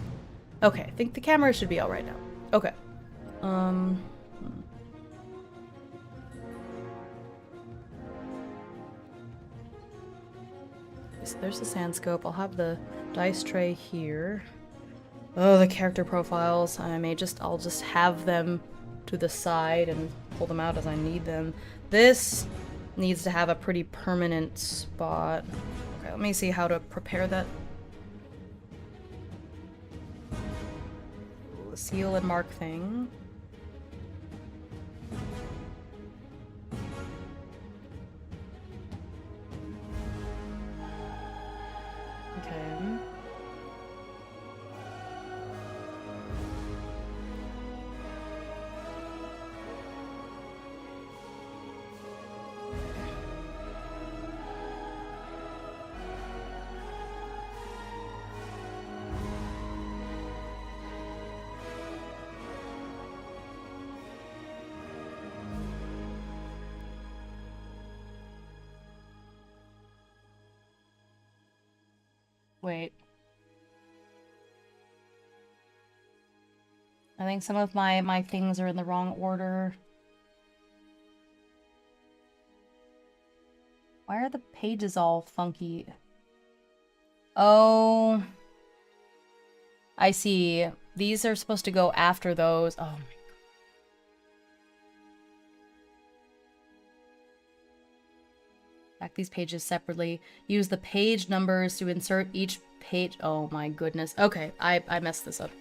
Okay, I think the camera should be all right now. Okay. So there's the sand scope. I'll have the dice tray here. Oh, the character profiles. I'll just have them to the side and pull them out as I need them. This needs to have a pretty permanent spot. Okay, let me see how to prepare that. The seal and mark thing. Okay. Wait. I think some of my things are in the wrong order. Why are the pages all funky? Oh, I see. These are supposed to go after those. Oh my God. Back these pages separately. Use the page numbers to insert each page. Oh my goodness. Okay, I messed this up.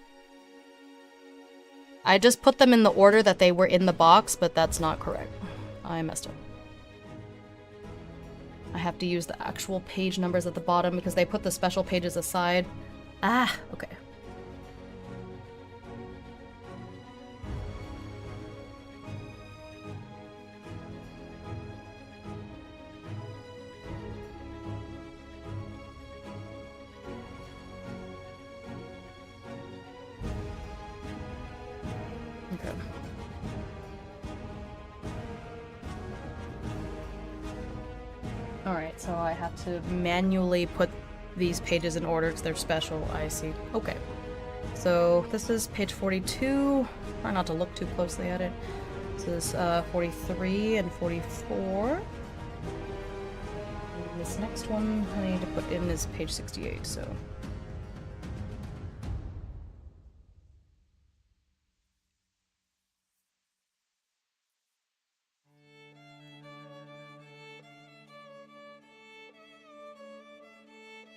I just put them in the order that they were in the box, but that's not correct. I messed up. I have to use the actual page numbers at the bottom because they put the special pages aside. Ah, okay. Okay. Alright, so I have to manually put these pages in order because they're special. I see. Okay. So this is page 42. Try not to look too closely at it. This is 43 and 44. And this next one I need to put in is page 68, so...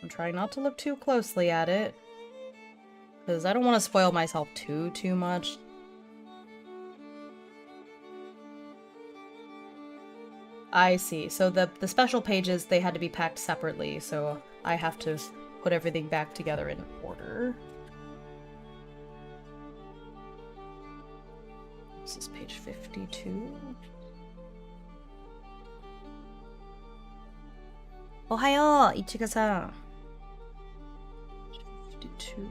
I'm trying not to look too closely at it, because I don't want to spoil myself too much. I see. So the special pages, they had to be packed separately, so I have to put everything back together in order. This is page 52. Ohayo, Ichigo-san. 52.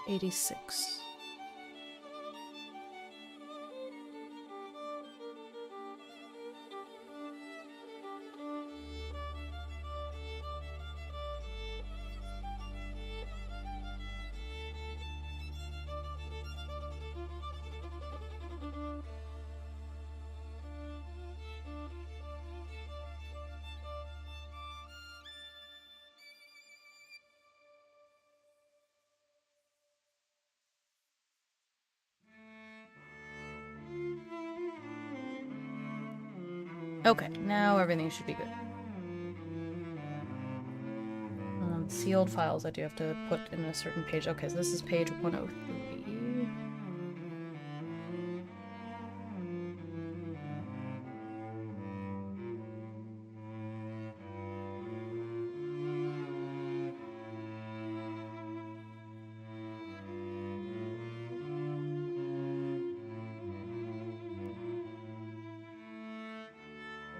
Page 86. Okay, now everything should be good. Sealed files I do have to put in a certain page. Okay, so this is page 103.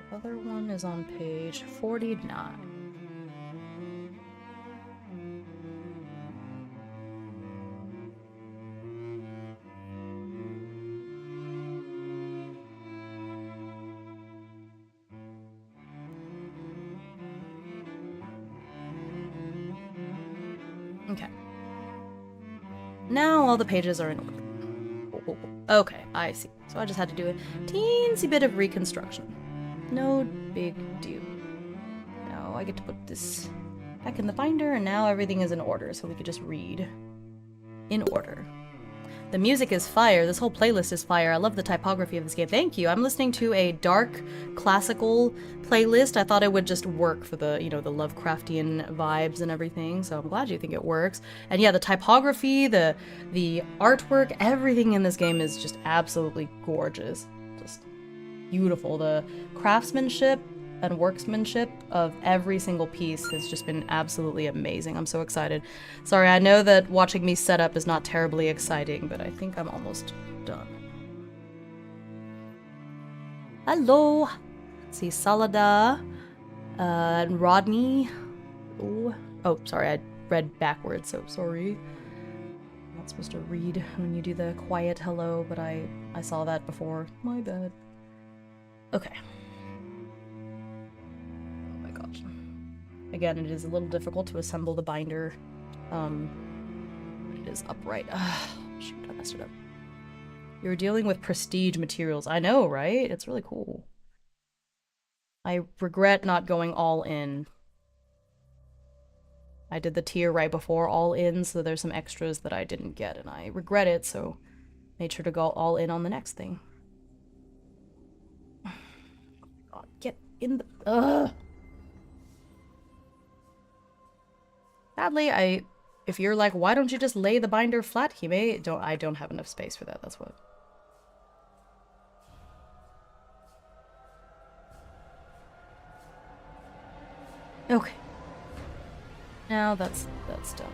The other one is on page 49. Okay. Now all the pages are in order. Okay, I see. So I just had to do a teensy bit of reconstruction. No big deal. Now I get to put this back in the binder, and now everything is in order, so we could just read in order. The music is fire. This whole playlist is fire. I love the typography of this game. Thank you. I'm listening to a dark classical playlist. I thought it would just work for the, you know, the Lovecraftian vibes and everything. So I'm glad you think it works. And yeah, the typography, the artwork, everything in this game is just absolutely gorgeous. Just beautiful. The craftsmanship and workmanship of every single piece has just been absolutely amazing. I'm so excited. Sorry, I know that watching me set up is not terribly exciting, but I think I'm almost done. Hello. Let's see, Salada, and Rodney. Oh, sorry, I read backwards, so sorry. I'm not supposed to read when you do the quiet hello, but I saw that before. My bad. Okay. Oh my gosh. Again, it is a little difficult to assemble the binder. It is upright. Shoot, I messed it up. You're dealing with prestige materials. I know, right? It's really cool. I regret not going all in. I did the tier right before all in, so there's some extras that I didn't get, and I regret it, so made sure to go all in on the next thing. God, get in the... Ugh! Sadly, if you're like, why don't you just lay the binder flat, Hime? I don't have enough space for that, that's what. Okay. Now that's done.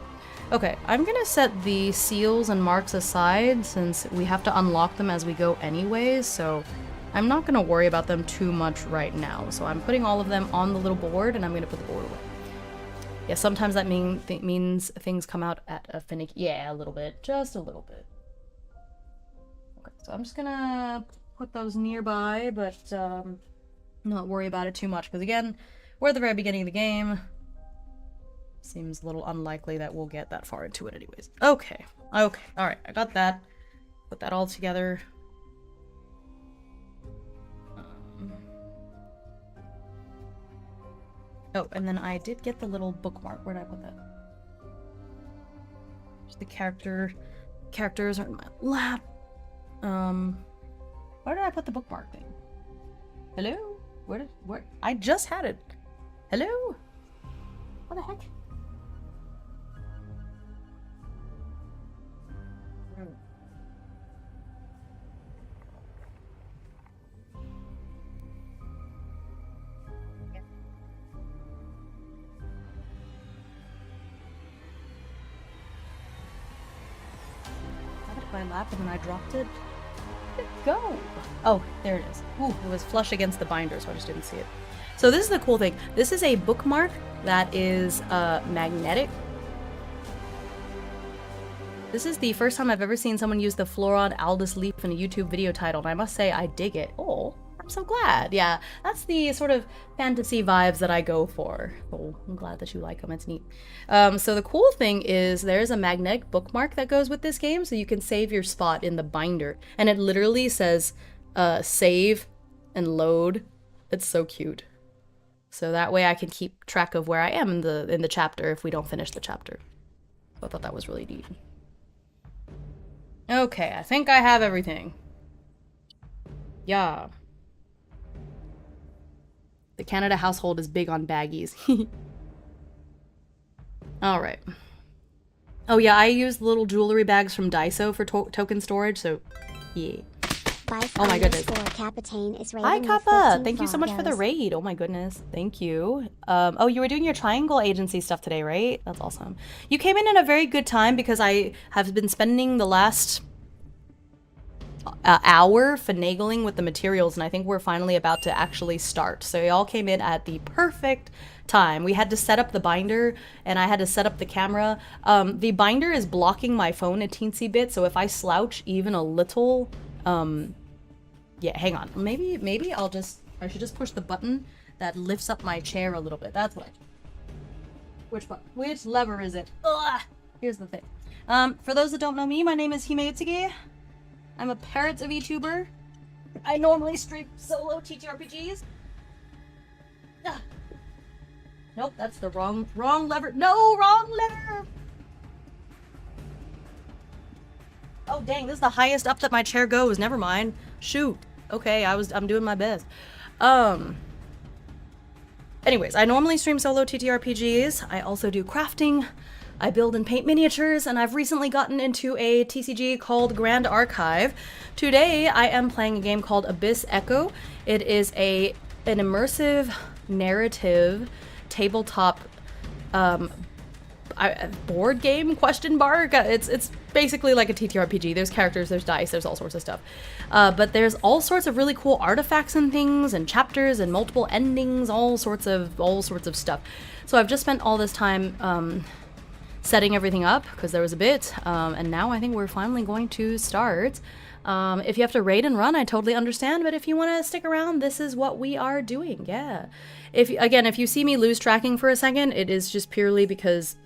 Okay, I'm gonna set the seals and marks aside since we have to unlock them as we go anyways, so I'm not gonna worry about them too much right now. So I'm putting all of them on the little board and I'm gonna put the board away. Yeah, sometimes that means things come out at a finicky... Yeah, a little bit. Just a little bit. Okay, so I'm just gonna put those nearby, but not worry about it too much, because again, we're at the very beginning of the game. Seems a little unlikely that we'll get that far into it anyways. Okay. Okay. Alright, I got that. Put that all together. Oh, and then I did get the little bookmark. Where did I put that? Just the characters are in my lap. Where did I put the bookmark thing? Hello? Where? I just had it. Hello? What the heck? My lap and then I dropped it. Where'd it go? Oh, there it is. Ooh, it was flush against the binder, so I just didn't see it. So this is the cool thing. This is a bookmark that is magnetic. This is the first time I've ever seen someone use the Floron Aldous Leaf in a YouTube video title, and I must say I dig it. Oh, I'm so glad. Yeah, that's the sort of fantasy vibes that I go for. Oh, I'm glad that you like them. It's neat. So the cool thing is there's a magnetic bookmark that goes with this game, so you can save your spot in the binder. And it literally says save and load. It's so cute. So that way I can keep track of where I am in the chapter if we don't finish the chapter. So I thought that was really neat. Okay, I think I have everything. Yeah. The Canada household is big on baggies. Alright. Oh yeah, I use little jewelry bags from Daiso for token storage, so yeah. Oh my goodness. Hi Kappa! Thank you so much for the raid. Oh my goodness. Thank you. Oh, you were doing your triangle agency stuff today, right? That's awesome. You came in a very good time because I have been spending the last hour finagling with the materials, and I think we're finally about to actually start. So y'all came in at the perfect time. We had to set up the binder and I had to set up the camera. The binder is blocking my phone a teensy bit, so if I slouch even a little, yeah, hang on. Maybe I should just push the button that lifts up my chair a little bit. That's what I do. Which button? Which lever is it? Ugh! Here's the thing. For those that don't know me, my name is Himeutsugi. I'm a Parrots of VTuber. I normally stream solo TTRPGs. Ugh. Nope, that's the wrong lever. No, wrong lever! Oh dang, this is the highest up that my chair goes. Never mind. Shoot. Okay, I'm doing my best. Anyways, I normally stream solo TTRPGs. I also do crafting. I build and paint miniatures, and I've recently gotten into a TCG called Grand Archive. Today, I am playing a game called Abyss Echo. It is an immersive narrative tabletop board game question mark. It's basically like a TTRPG. There's characters, there's dice, there's all sorts of stuff. But there's all sorts of really cool artifacts and things and chapters and multiple endings, all sorts of stuff. So I've just spent all this time setting everything up because there was a bit, and now I think we're finally going to start. If you have to raid and run, I totally understand, but if you want to stick around, this is what we are doing. Yeah. If you see me lose tracking for a second, it is just purely because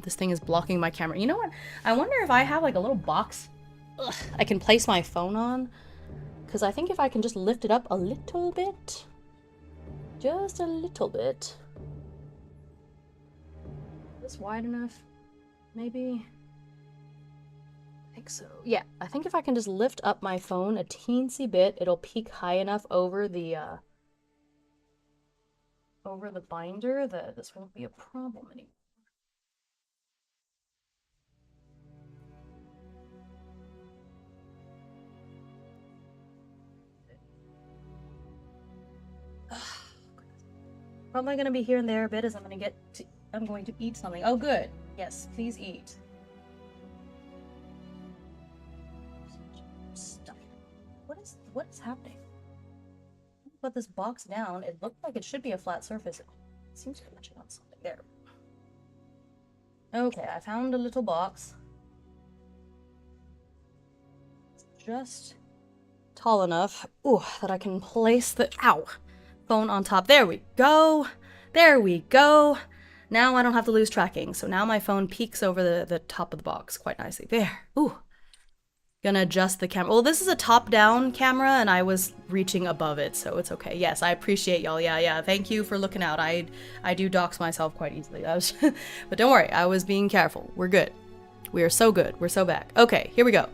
this thing is blocking my camera. You know what? I wonder if I have like a little box I can place my phone on, because I think if I can just lift it up a little bit, just a little bit. Is this wide enough? Maybe. I think so. Yeah, I think if I can just lift up my phone a teensy bit, it'll peak high enough over the binder that this won't be a problem anymore. Probably gonna be here and there a bit as I'm going to eat something. Oh, good. Yes, please eat. Stuff. What is happening? Put this box down. It looked like it should be a flat surface. It seems to be touching on something there. Okay, I found a little box. It's just tall enough that I can place the phone on top. There we go. There we go. Now I don't have to lose tracking. So now my phone peeks over the top of the box quite nicely. There. Ooh. Gonna adjust the camera. Well, this is a top-down camera, and I was reaching above it, so it's okay. Yes, I appreciate y'all. Yeah. Thank you for looking out. I do dox myself quite easily. But don't worry, I was being careful. We're good. We are so good. We're so back. Okay, here we go.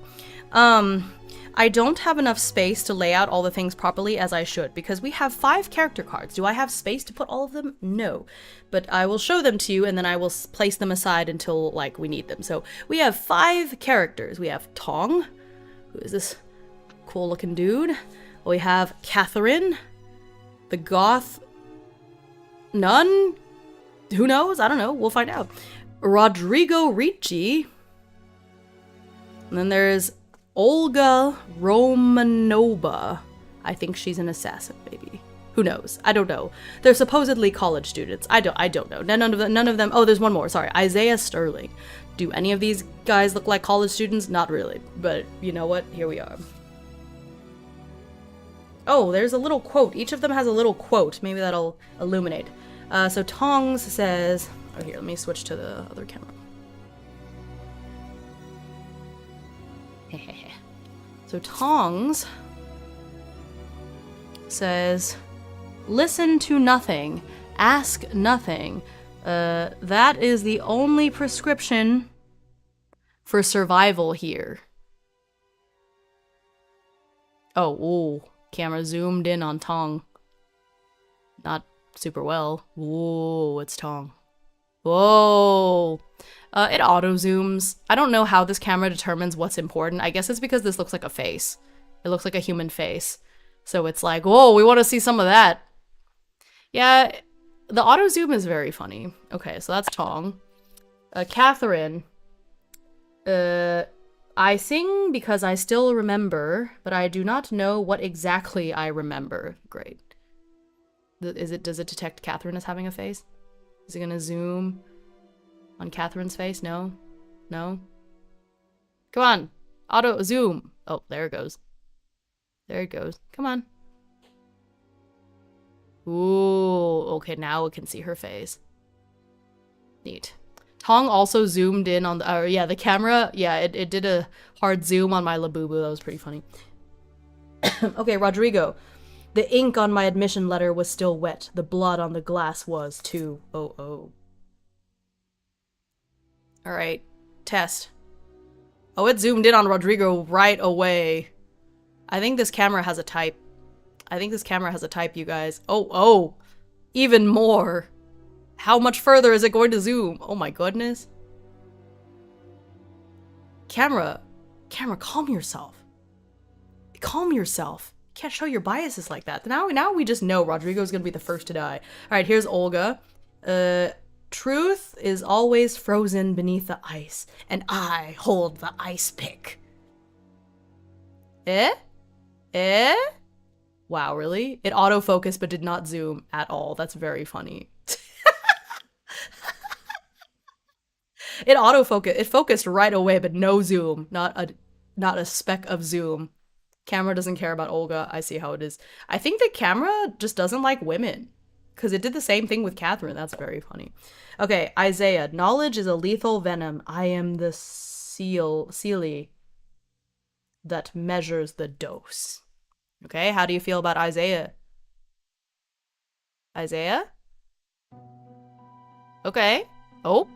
I don't have enough space to lay out all the things properly as I should, because we have 5 character cards. Do I have space to put all of them? No. But I will show them to you, and then I will place them aside until, like, we need them. So we have 5 characters. We have Tong, who is this cool-looking dude. We have Catherine, the goth nun. Who knows? I don't know. We'll find out. Rodrigo Ricci. And then there's Olga Romanova. I think she's an assassin, maybe. Who knows? I don't know. They're supposedly college students. I don't know. None of them. Oh, there's one more. Sorry. Isaiah Sterling. Do any of these guys look like college students? Not really. But you know what? Here we are. Oh, there's a little quote. Each of them has a little quote. Maybe that'll illuminate. So Tongs says... Oh, here. Let me switch to the other camera. So Tongs says, listen to nothing, ask nothing. That is the only prescription for survival here. Oh, camera zoomed in on Tong. Not super well. Whoa, it's Tong. Whoa. It auto-zooms. I don't know how this camera determines what's important. I guess it's because this looks like a face. It looks like a human face. So it's like, whoa, we want to see some of that. Yeah, the auto-zoom is very funny. Okay, so that's Tong. Catherine. I sing because I still remember, but I do not know what exactly I remember. Great. Does it detect Catherine as having a face? Is it gonna zoom on Catherine's face? No? No? Come on! Auto zoom! Oh, there it goes. There it goes. Come on. Ooh, okay, now it can see her face. Neat. Tong also zoomed in on the, yeah, the camera, yeah, it did a hard zoom on my Labubu. That was pretty funny. Okay, Rodrigo. The ink on my admission letter was still wet. The blood on the glass was too. Oh. Alright, test. Oh, it zoomed in on Rodrigo right away. I think this camera has a type. You guys. Oh, even more. How much further is it going to zoom? Oh my goodness. Camera, calm yourself. Calm yourself. You can't show your biases like that. Now we just know Rodrigo's gonna be the first to die. Alright, here's Olga. Truth is always frozen beneath the ice, and I hold the ice pick. Eh? Eh? Wow, really? It autofocused but did not zoom at all. That's very funny. It autofocused. It focused right away, but no zoom. Not a speck of zoom. Camera doesn't care about Olga. I see how it is. I think the camera just doesn't like women. Because it did the same thing with Catherine. That's very funny. Okay, Isaiah. Knowledge is a lethal venom. I am the Sealy that measures the dose. Okay, how do you feel about Isaiah? Isaiah? Okay. Oh.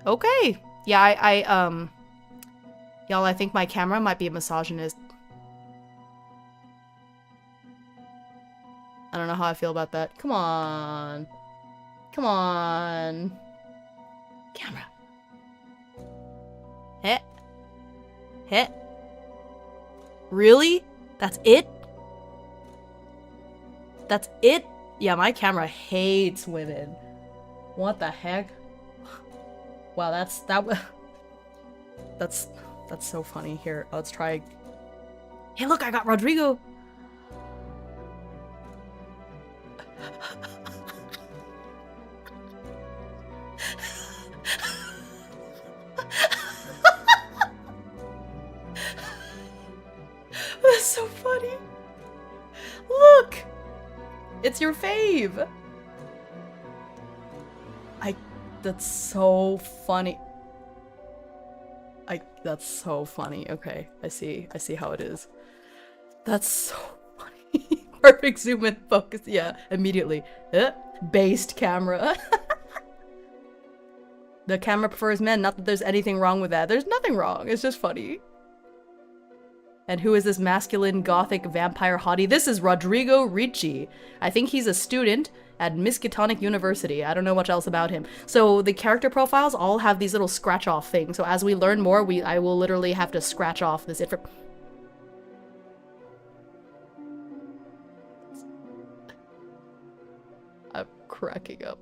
Okay. Yeah, y'all, I think my camera might be a misogynist. I don't know how I feel about that. Come on. Come on. Camera. Heh. Heh. Really? That's it? That's it? Yeah, my camera hates women. What the heck? Wow, that's so funny. Here, let's try. Hey, look, I got Rodrigo. That's so funny. Look, it's your fave. That's so funny. That's so funny. Okay, I see how it is. That's so funny. Perfect zoom and focus. Yeah, immediately. Based camera. The camera prefers men. Not that there's anything wrong with that. There's nothing wrong. It's just funny. And who is this masculine gothic vampire hottie? This is Rodrigo Ricci. I think he's a student at Miskatonic University. I don't know much else about him. So the character profiles all have these little scratch off things. So as we learn more, I will literally have to scratch off this info. I'm cracking up.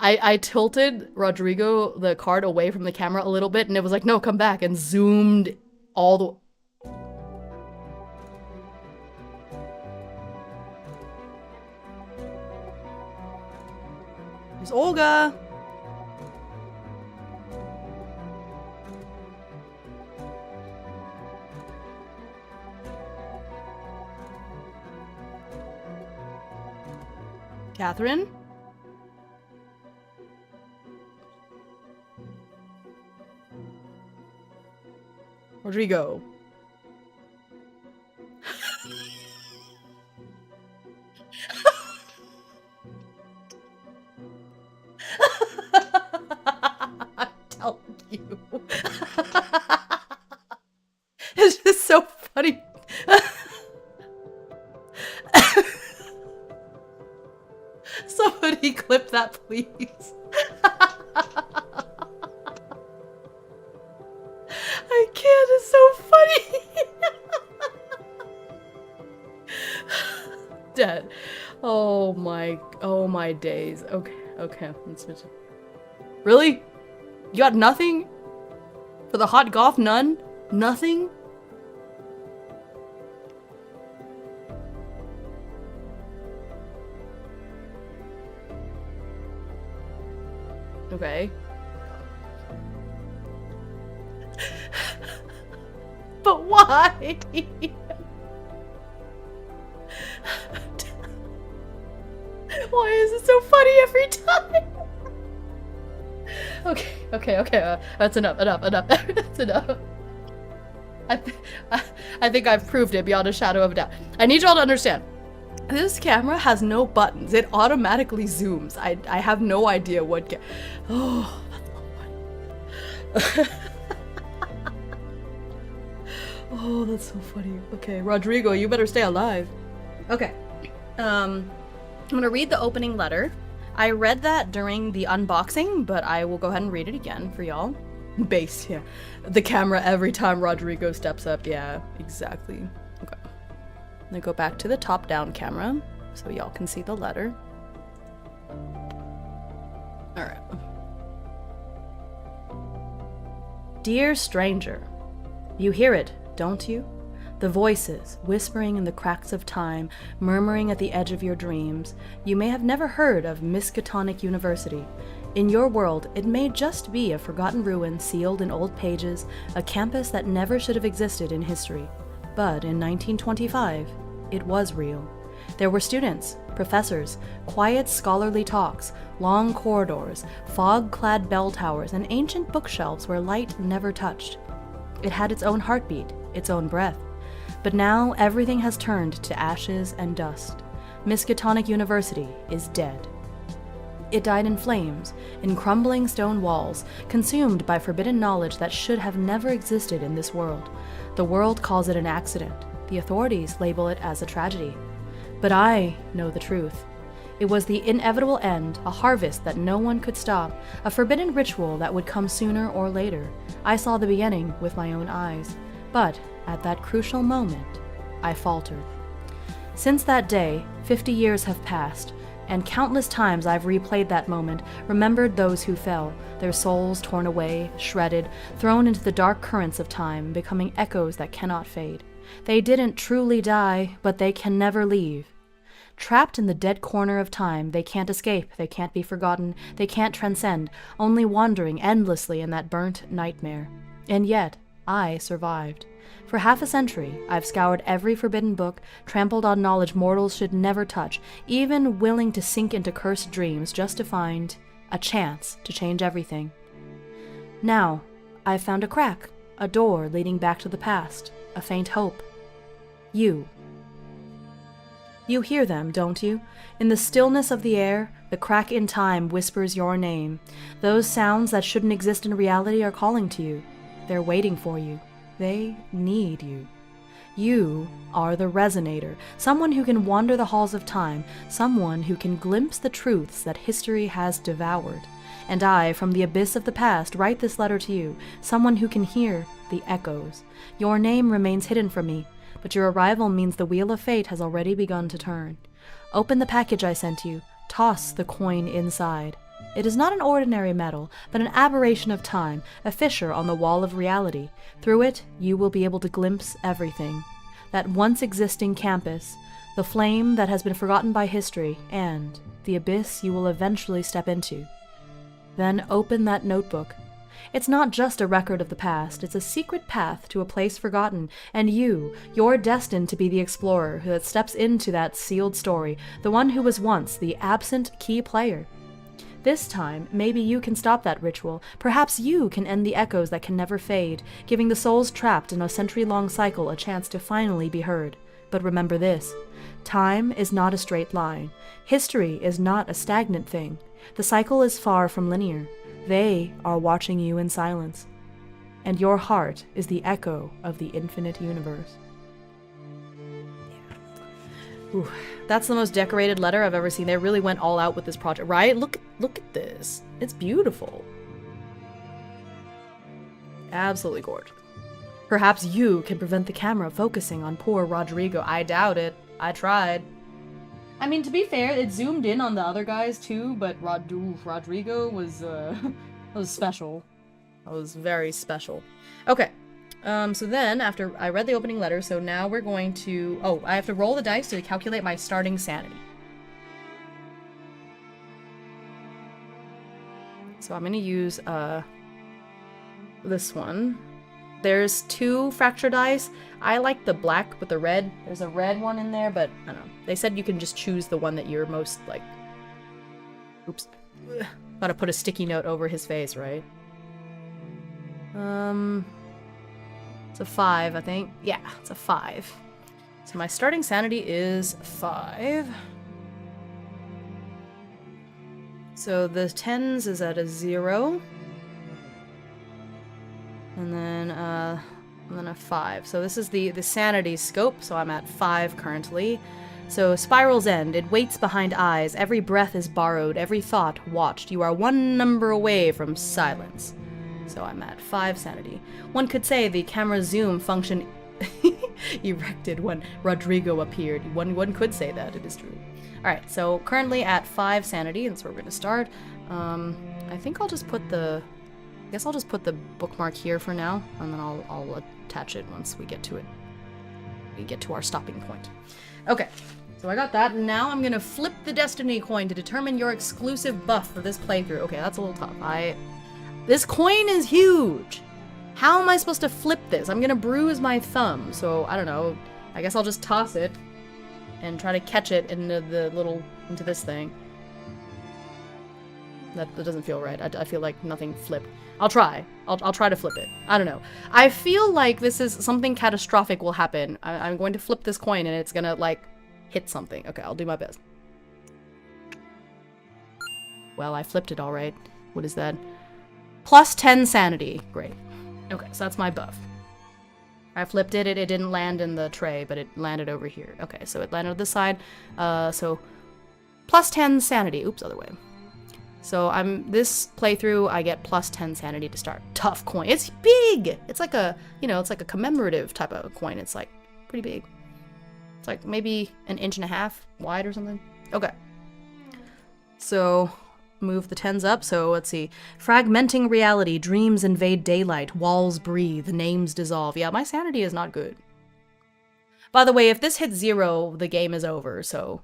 I tilted Rodrigo, the card, away from the camera a little bit, and it was like, no, come back, and zoomed all the... There's Olga! Catherine? Rodrigo. I'm telling you. It's just so funny. Somebody clip that, please. I can't, it's so funny. Dead. Oh my days. Okay, let's switch it. Really? You got nothing? For the hot goth nun? Nothing? Okay. But why? Why is it so funny every time? Okay. That's enough. That's enough. I think I've proved it beyond a shadow of a doubt. I need y'all to understand. This camera has no buttons. It automatically zooms. I have no idea what oh, that's so funny. Oh, that's so funny. Okay, Rodrigo, you better stay alive. Okay. I'm gonna read the opening letter. I read that during the unboxing, but I will go ahead and read it again for y'all. Base, yeah. The camera every time Rodrigo steps up. Yeah, exactly. Okay. gonna go back to the top-down camera so y'all can see the letter. Alright. Dear stranger, you hear it, don't you? The voices, whispering in the cracks of time, murmuring at the edge of your dreams. You may have never heard of Miskatonic University. In your world, it may just be a forgotten ruin sealed in old pages, a campus that never should have existed in history. But in 1925, it was real. There were students, professors, quiet scholarly talks, long corridors, fog-clad bell towers, and ancient bookshelves where light never touched. It had its own heartbeat, its own breath. But now everything has turned to ashes and dust. Miskatonic University is dead. It died in flames, in crumbling stone walls, consumed by forbidden knowledge that should have never existed in this world. The world calls it an accident. The authorities label it as a tragedy. But I know the truth. It was the inevitable end, a harvest that no one could stop, a forbidden ritual that would come sooner or later. I saw the beginning with my own eyes. But at that crucial moment, I faltered. Since that day, 50 years have passed, and countless times I've replayed that moment, remembered those who fell, their souls torn away, shredded, thrown into the dark currents of time, becoming echoes that cannot fade. They didn't truly die, but they can never leave. Trapped in the dead corner of time, they can't escape, they can't be forgotten, they can't transcend, only wandering endlessly in that burnt nightmare. And yet, I survived. For half a century, I've scoured every forbidden book, trampled on knowledge mortals should never touch, even willing to sink into cursed dreams just to find a chance to change everything. Now, I've found a crack, a door leading back to the past, a faint hope. You. You hear them, don't you? In the stillness of the air, the crack in time whispers your name. Those sounds that shouldn't exist in reality are calling to you. They're waiting for you. They need you. You are the resonator, someone who can wander the halls of time, someone who can glimpse the truths that history has devoured. And I, from the abyss of the past, write this letter to you, someone who can hear the echoes. Your name remains hidden from me, but your arrival means the wheel of fate has already begun to turn. Open the package I sent you. Toss the coin inside. It is not an ordinary metal, but an aberration of time, a fissure on the wall of reality. Through it, you will be able to glimpse everything. That once existing campus, the flame that has been forgotten by history, and the abyss you will eventually step into. Then open that notebook. It's not just a record of the past, it's a secret path to a place forgotten, and you're destined to be the explorer who steps into that sealed story, the one who was once the absent key player. This time, maybe you can stop that ritual. Perhaps you can end the echoes that can never fade, giving the souls trapped in a century-long cycle a chance to finally be heard. But remember this. Time is not a straight line. History is not a stagnant thing. The cycle is far from linear. They are watching you in silence. And your heart is the echo of the infinite universe. Ooh, that's the most decorated letter I've ever seen. They really went all out with this project, right? Look at this. It's beautiful. Absolutely gorgeous. Perhaps you can prevent the camera focusing on poor Rodrigo. I doubt it. I tried. I mean, to be fair, it zoomed in on the other guys too, but Rodrigo was was special. That was very special. Okay. So then, after I read the opening letter, so now we're going to... Oh, I have to roll the dice to calculate my starting sanity. So I'm going to use this one. There's 2 fracture dice. I like the black with the red. There's a red one in there, but I don't know. They said you can just choose the one that you're most, like... Oops. Gotta put a sticky note over his face, right? It's a 5, I think. Yeah, it's a 5. So my starting sanity is 5. So the 10s is at a 0. And then a 5. So this is the sanity scope, so I'm at 5 currently. So spiral's end, it waits behind eyes, every breath is borrowed, every thought watched. You are 1 number away from silence. So I'm at 5 sanity. One could say the camera zoom function erected when Rodrigo appeared. One could say that, it is true. Alright, so currently at 5 sanity, and so we're gonna start. I think I'll just put the... I guess I'll just put the bookmark here for now, and then I'll attach it once we get to it. We get to our stopping point. Okay, so I got that, and now I'm gonna flip the destiny coin to determine your exclusive buff for this playthrough. Okay, that's a little tough. This coin is huge! How am I supposed to flip this? I'm gonna bruise my thumb, so I don't know. I guess I'll just toss it and try to catch it into this thing. That doesn't feel right. I feel like nothing flipped. I'll try. I'll try to flip it. I don't know. I feel like this is something catastrophic will happen. I'm going to flip this coin and it's gonna, like, hit something. Okay, I'll do my best. Well, I flipped it all right. What is that? Plus 10 sanity. Great. Okay, so that's my buff. I flipped it. It didn't land in the tray, but it landed over here. Okay, so it landed on this side. So plus 10 sanity. Oops, other way. So this playthrough, I get plus 10 sanity to start. Tough coin. It's big! It's like a, it's like a commemorative type of coin. It's like pretty big. It's like maybe 1.5 inches wide or something. Okay. So move the 10s up. So let's see. Fragmenting reality. Dreams invade daylight. Walls breathe. Names dissolve. Yeah, my sanity is not good. By the way, if this hits 0, the game is over. So,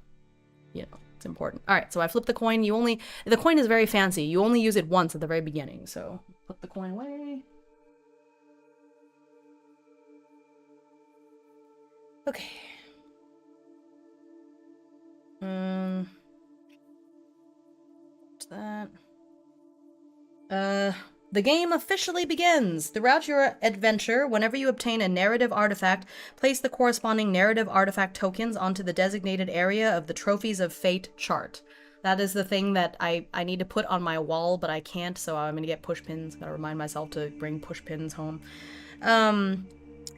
it's important. Alright, so I flipped the coin. The coin is very fancy. You only use it once at the very beginning. So put the coin away. Okay. What's that? The game officially begins. Throughout your adventure, whenever you obtain a narrative artifact, place the corresponding narrative artifact tokens onto the designated area of the Trophies of Fate chart. That is the thing that I need to put on my wall, but I can't, so I'm gonna get push pins. Gotta remind myself to bring push pins home.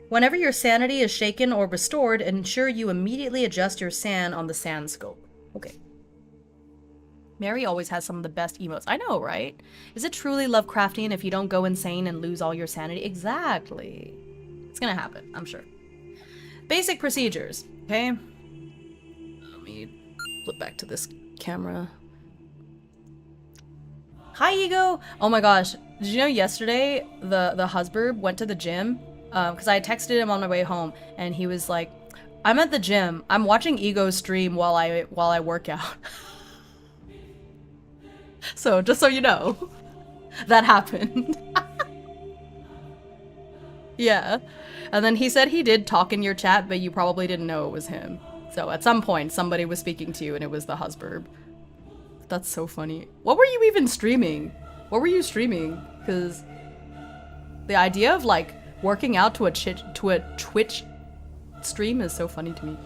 Whenever your sanity is shaken or restored, ensure you immediately adjust your san on the san scope. Okay. Mary always has some of the best emotes. I know, right? Is it truly Lovecraftian if you don't go insane and lose all your sanity? Exactly. It's gonna happen, I'm sure. Basic procedures, okay? Let me flip back to this camera. Hi, Ego! Oh my gosh, did you know yesterday the husband went to the gym? Because I texted him on my way home, and he was like, I'm at the gym. I'm watching Ego stream while I work out. So, just so you know, that happened. Yeah. And then he said he did talk in your chat, but you probably didn't know it was him. So at some point, somebody was speaking to you and it was the husband. That's so funny. What were you even streaming? What were you streaming? Because the idea of, like, working out to a Twitch stream is so funny to me.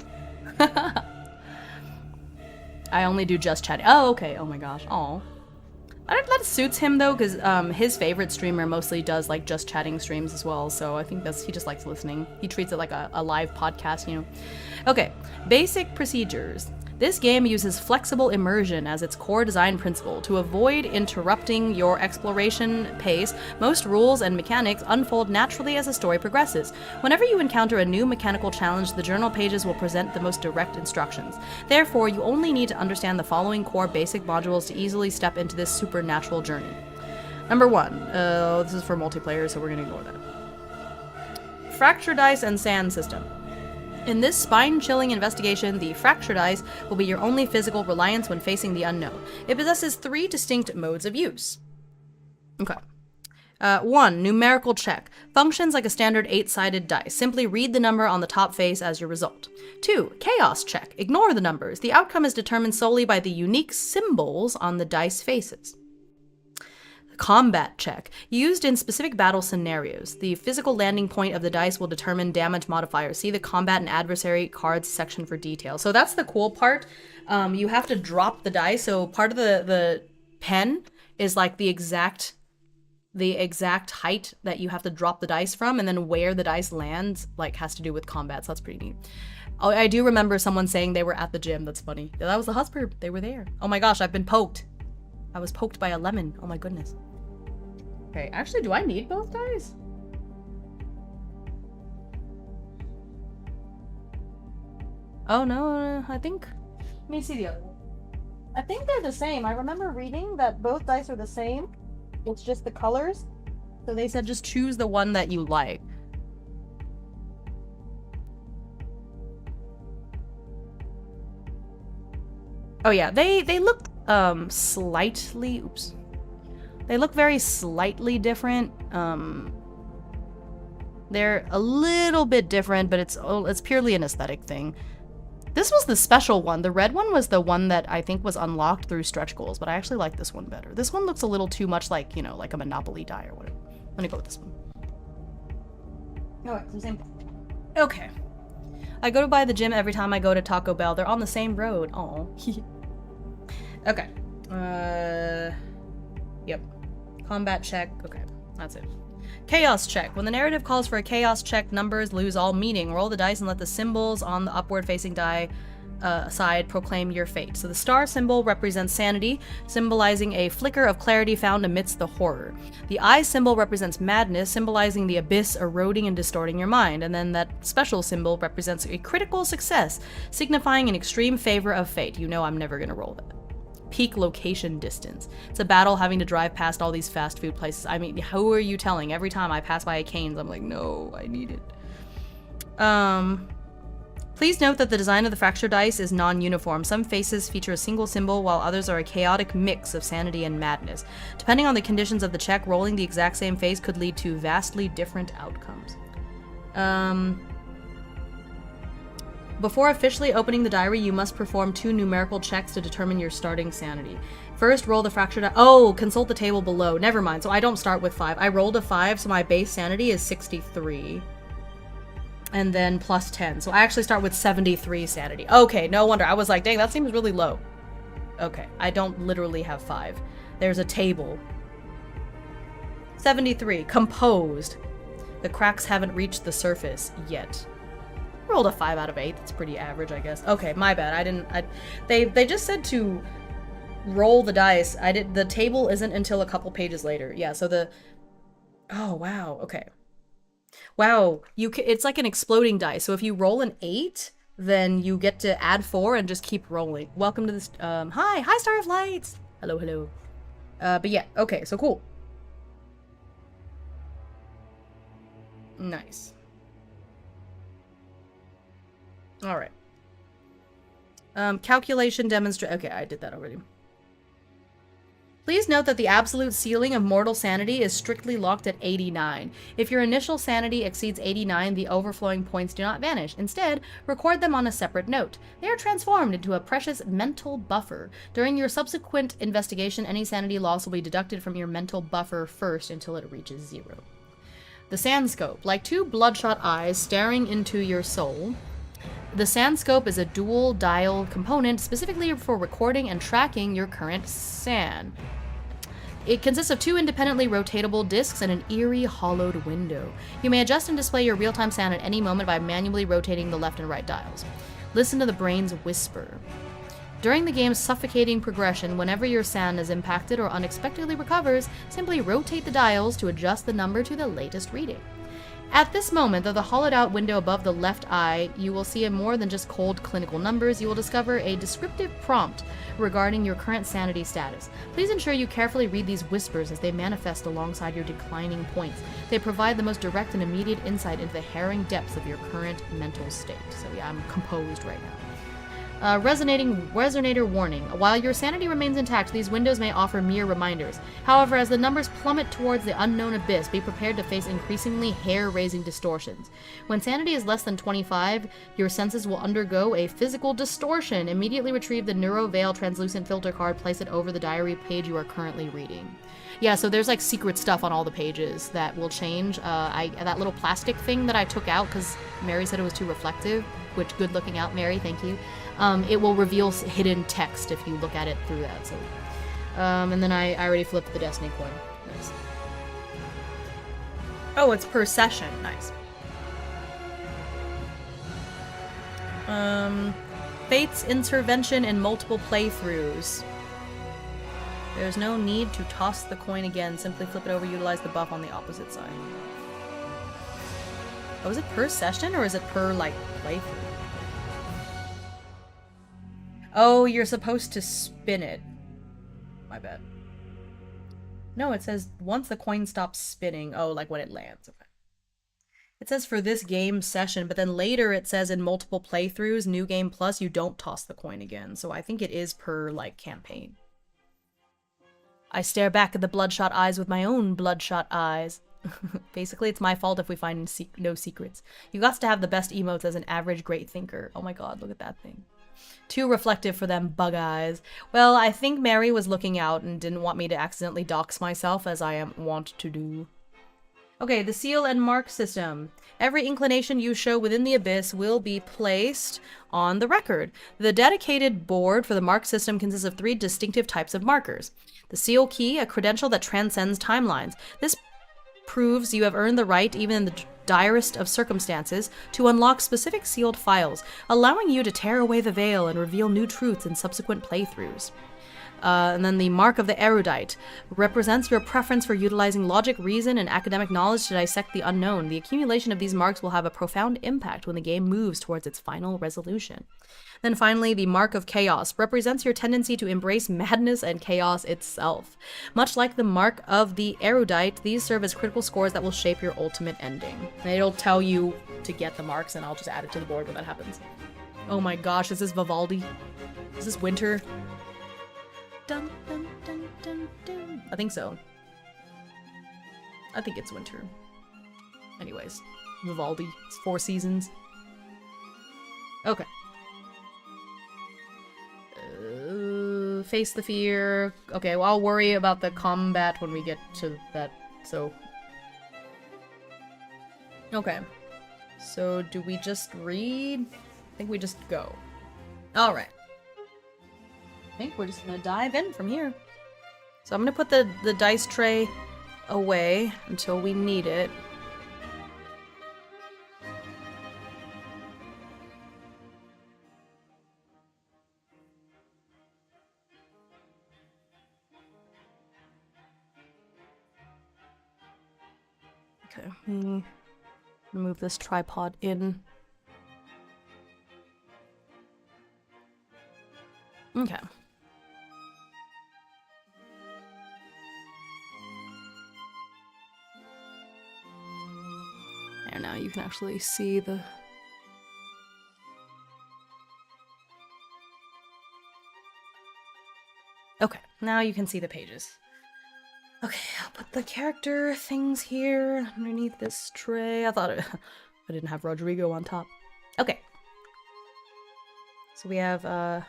I only do just chatting. Oh, okay. Oh my gosh. Aw. I don't know if that suits him though, because his favorite streamer mostly does like just chatting streams as well, so I think he just likes listening. He treats it like a live podcast, Okay, basic procedures. This game uses flexible immersion as its core design principle. To avoid interrupting your exploration pace, most rules and mechanics unfold naturally as the story progresses. Whenever you encounter a new mechanical challenge, the journal pages will present the most direct instructions. Therefore, you only need to understand the following core basic modules to easily step into this supernatural journey. Number 1. This is for multiplayer, so we're gonna ignore that. Fracture dice and sand system. In this spine-chilling investigation, the fracture dice will be your only physical reliance when facing the unknown. It possesses 3 distinct modes of use. Okay. 1. Numerical check. Functions like a standard 8-sided dice. Simply read the number on the top face as your result. 2. Chaos check. Ignore the numbers. The outcome is determined solely by the unique symbols on the dice faces. Combat check. Used in specific battle scenarios. The physical landing point of the dice will determine damage modifiers. See the combat and adversary cards section for details. So that's the cool part. You have to drop the dice. So part of the pen is like the exact height that you have to drop the dice from, and then where the dice lands like has to do with combat. So that's pretty neat. Oh, I do remember someone saying they were at the gym. That's funny. That was the husband. They were there. Oh my gosh, I've been poked. I was poked by a lemon. Oh my goodness. Okay, actually, do I need both dice? Oh no, I think... Let me see the other one. I think they're the same. I remember reading that both dice are the same. It's just the colors. So they said just choose the one that you like. Oh yeah, they look slightly, oops. They look very slightly different. They're a little bit different, but it's purely an aesthetic thing. This was the special one. The red one was the one that I think was unlocked through stretch goals, but I actually like this one better. This one looks a little too much like, you know, like a Monopoly die or whatever. I'm gonna go with this one. Alright, so same thing. Okay. I go to buy the gym every time I go to Taco Bell. They're on the same road. Oh. Okay. Yep. Combat check. Okay, that's it. Chaos check. When the narrative calls for a chaos check, numbers lose all meaning. Roll the dice and let the symbols on the upward-facing die side proclaim your fate. So the star symbol represents sanity, symbolizing a flicker of clarity found amidst the horror. The eye symbol represents madness, symbolizing the abyss eroding and distorting your mind. And then that special symbol represents a critical success, signifying an extreme favor of fate. You know I'm never going to roll that. Peak location distance. It's a battle having to drive past all these fast food places. I mean, who are you telling? Every time I pass by a Cane's, I'm like, no, I need it. Please note that the design of the fracture dice is non-uniform. Some faces feature a single symbol, while others are a chaotic mix of sanity and madness. Depending on the conditions of the check, rolling the exact same face could lead to vastly different outcomes. Before officially opening the diary, you must perform 2 numerical checks to determine your starting sanity. First, roll the fracture die. Oh, consult the table below. Never mind. So I don't start with 5. I rolled a 5, so my base sanity is 63. And then plus 10. So I actually start with 73 sanity. Okay, no wonder. I was like, dang, that seems really low. Okay, I don't literally have 5. There's a table. 73. Composed. The cracks haven't reached the surface yet. Rolled a 5 out of 8. That's pretty average, I guess. Okay, my bad. They just said to roll the dice. The table isn't until a couple pages later. Yeah, so the... Oh, wow. Okay. Wow. It's like an exploding dice. So if you roll an 8, then you get to add 4 and just keep rolling. Welcome to this... Hi, Star of Lights! Hello, hello. But yeah, okay, so cool. Nice. All right. Calculation demonstrate. Okay, I did that already. Please note that the absolute ceiling of mortal sanity is strictly locked at 89. If your initial sanity exceeds 89, the overflowing points do not vanish. Instead, record them on a separate note. They are transformed into a precious mental buffer. During your subsequent investigation, any sanity loss will be deducted from your mental buffer first until it reaches 0. The Sandscope. Like 2 bloodshot eyes staring into your soul, the Sandscope is a dual dial component specifically for recording and tracking your current san. It consists of 2 independently rotatable discs and an eerie hollowed window. You may adjust and display your real-time san at any moment by manually rotating the left and right dials. Listen to the brain's whisper. During the game's suffocating progression, whenever your san is impacted or unexpectedly recovers, simply rotate the dials to adjust the number to the latest reading. At this moment, though the hollowed-out window above the left eye, you will see more than just cold clinical numbers. You will discover a descriptive prompt regarding your current sanity status. Please ensure you carefully read these whispers as they manifest alongside your declining points. They provide the most direct and immediate insight into the harrowing depths of your current mental state. So yeah, I'm composed right now. Resonator warning. While your sanity remains intact, these windows may offer mere reminders. However, as the numbers plummet towards the unknown abyss, be prepared to face increasingly hair-raising distortions. When sanity is less than 25, your senses will undergo a physical distortion. Immediately retrieve the NeuroVeil translucent filter card, place it over the diary page you are currently reading. Yeah, so there's like secret stuff on all the pages that will change. That little plastic thing that I took out because Mary said it was too reflective, which good looking out, Mary, thank you. It will reveal hidden text if you look at it through that. So, and then I already flipped the Destiny coin. Nice. Oh, it's per session. Nice. Fate's intervention in multiple playthroughs. There's no need to toss the coin again. Simply flip it over, utilize the buff on the opposite side. Oh, is it per session or is it per, like, playthrough? Oh, you're supposed to spin it. My bad. No, it says once the coin stops spinning. Oh, like when it lands. Okay. It says for this game session, but then later it says in multiple playthroughs, New Game Plus, you don't toss the coin again. So I think it is per, like, campaign. I stare back at the bloodshot eyes with my own bloodshot eyes. Basically, it's my fault if we find no secrets. You got to have the best emotes as an average great thinker. Oh my god, look at that thing. Too reflective for them bug eyes. Well, I think Mary was looking out and didn't want me to accidentally dox myself, as I am wont to do. Okay, the seal and mark system. Every inclination you show within the abyss will be placed on the record. The dedicated board for the mark system consists of 3 distinctive types of markers. The seal key, a credential that transcends timelines. This proves you have earned the right, even in the direst of circumstances, to unlock specific sealed files, allowing you to tear away the veil and reveal new truths in subsequent playthroughs. And then the mark of the erudite represents your preference for utilizing logic, reason, and academic knowledge to dissect the unknown. The accumulation of these marks will have a profound impact when the game moves towards its final resolution. Then finally, the mark of chaos represents your tendency to embrace madness and chaos itself. Much like the mark of the erudite, these serve as critical scores that will shape your ultimate ending. And it'll tell you to get the marks, and I'll just add it to the board when that happens. Oh my gosh, is this Vivaldi? Is this winter? Dun, dun, dun, dun, dun. I think so. I think it's winter. Anyways, Vivaldi. It's 4 seasons. Okay. Face the fear. Okay, well, I'll worry about the combat when we get to that, so... Okay. So, do we just read? I think we just go. Alright. I think we're just gonna dive in from here. So I'm gonna put the dice tray away until we need it. Okay, move this tripod in. Okay. There, now you can actually see the... Okay, now you can see the pages. Okay, I'll put the character things here underneath this tray. I thought I didn't have Rodrigo on top. Okay. So we have,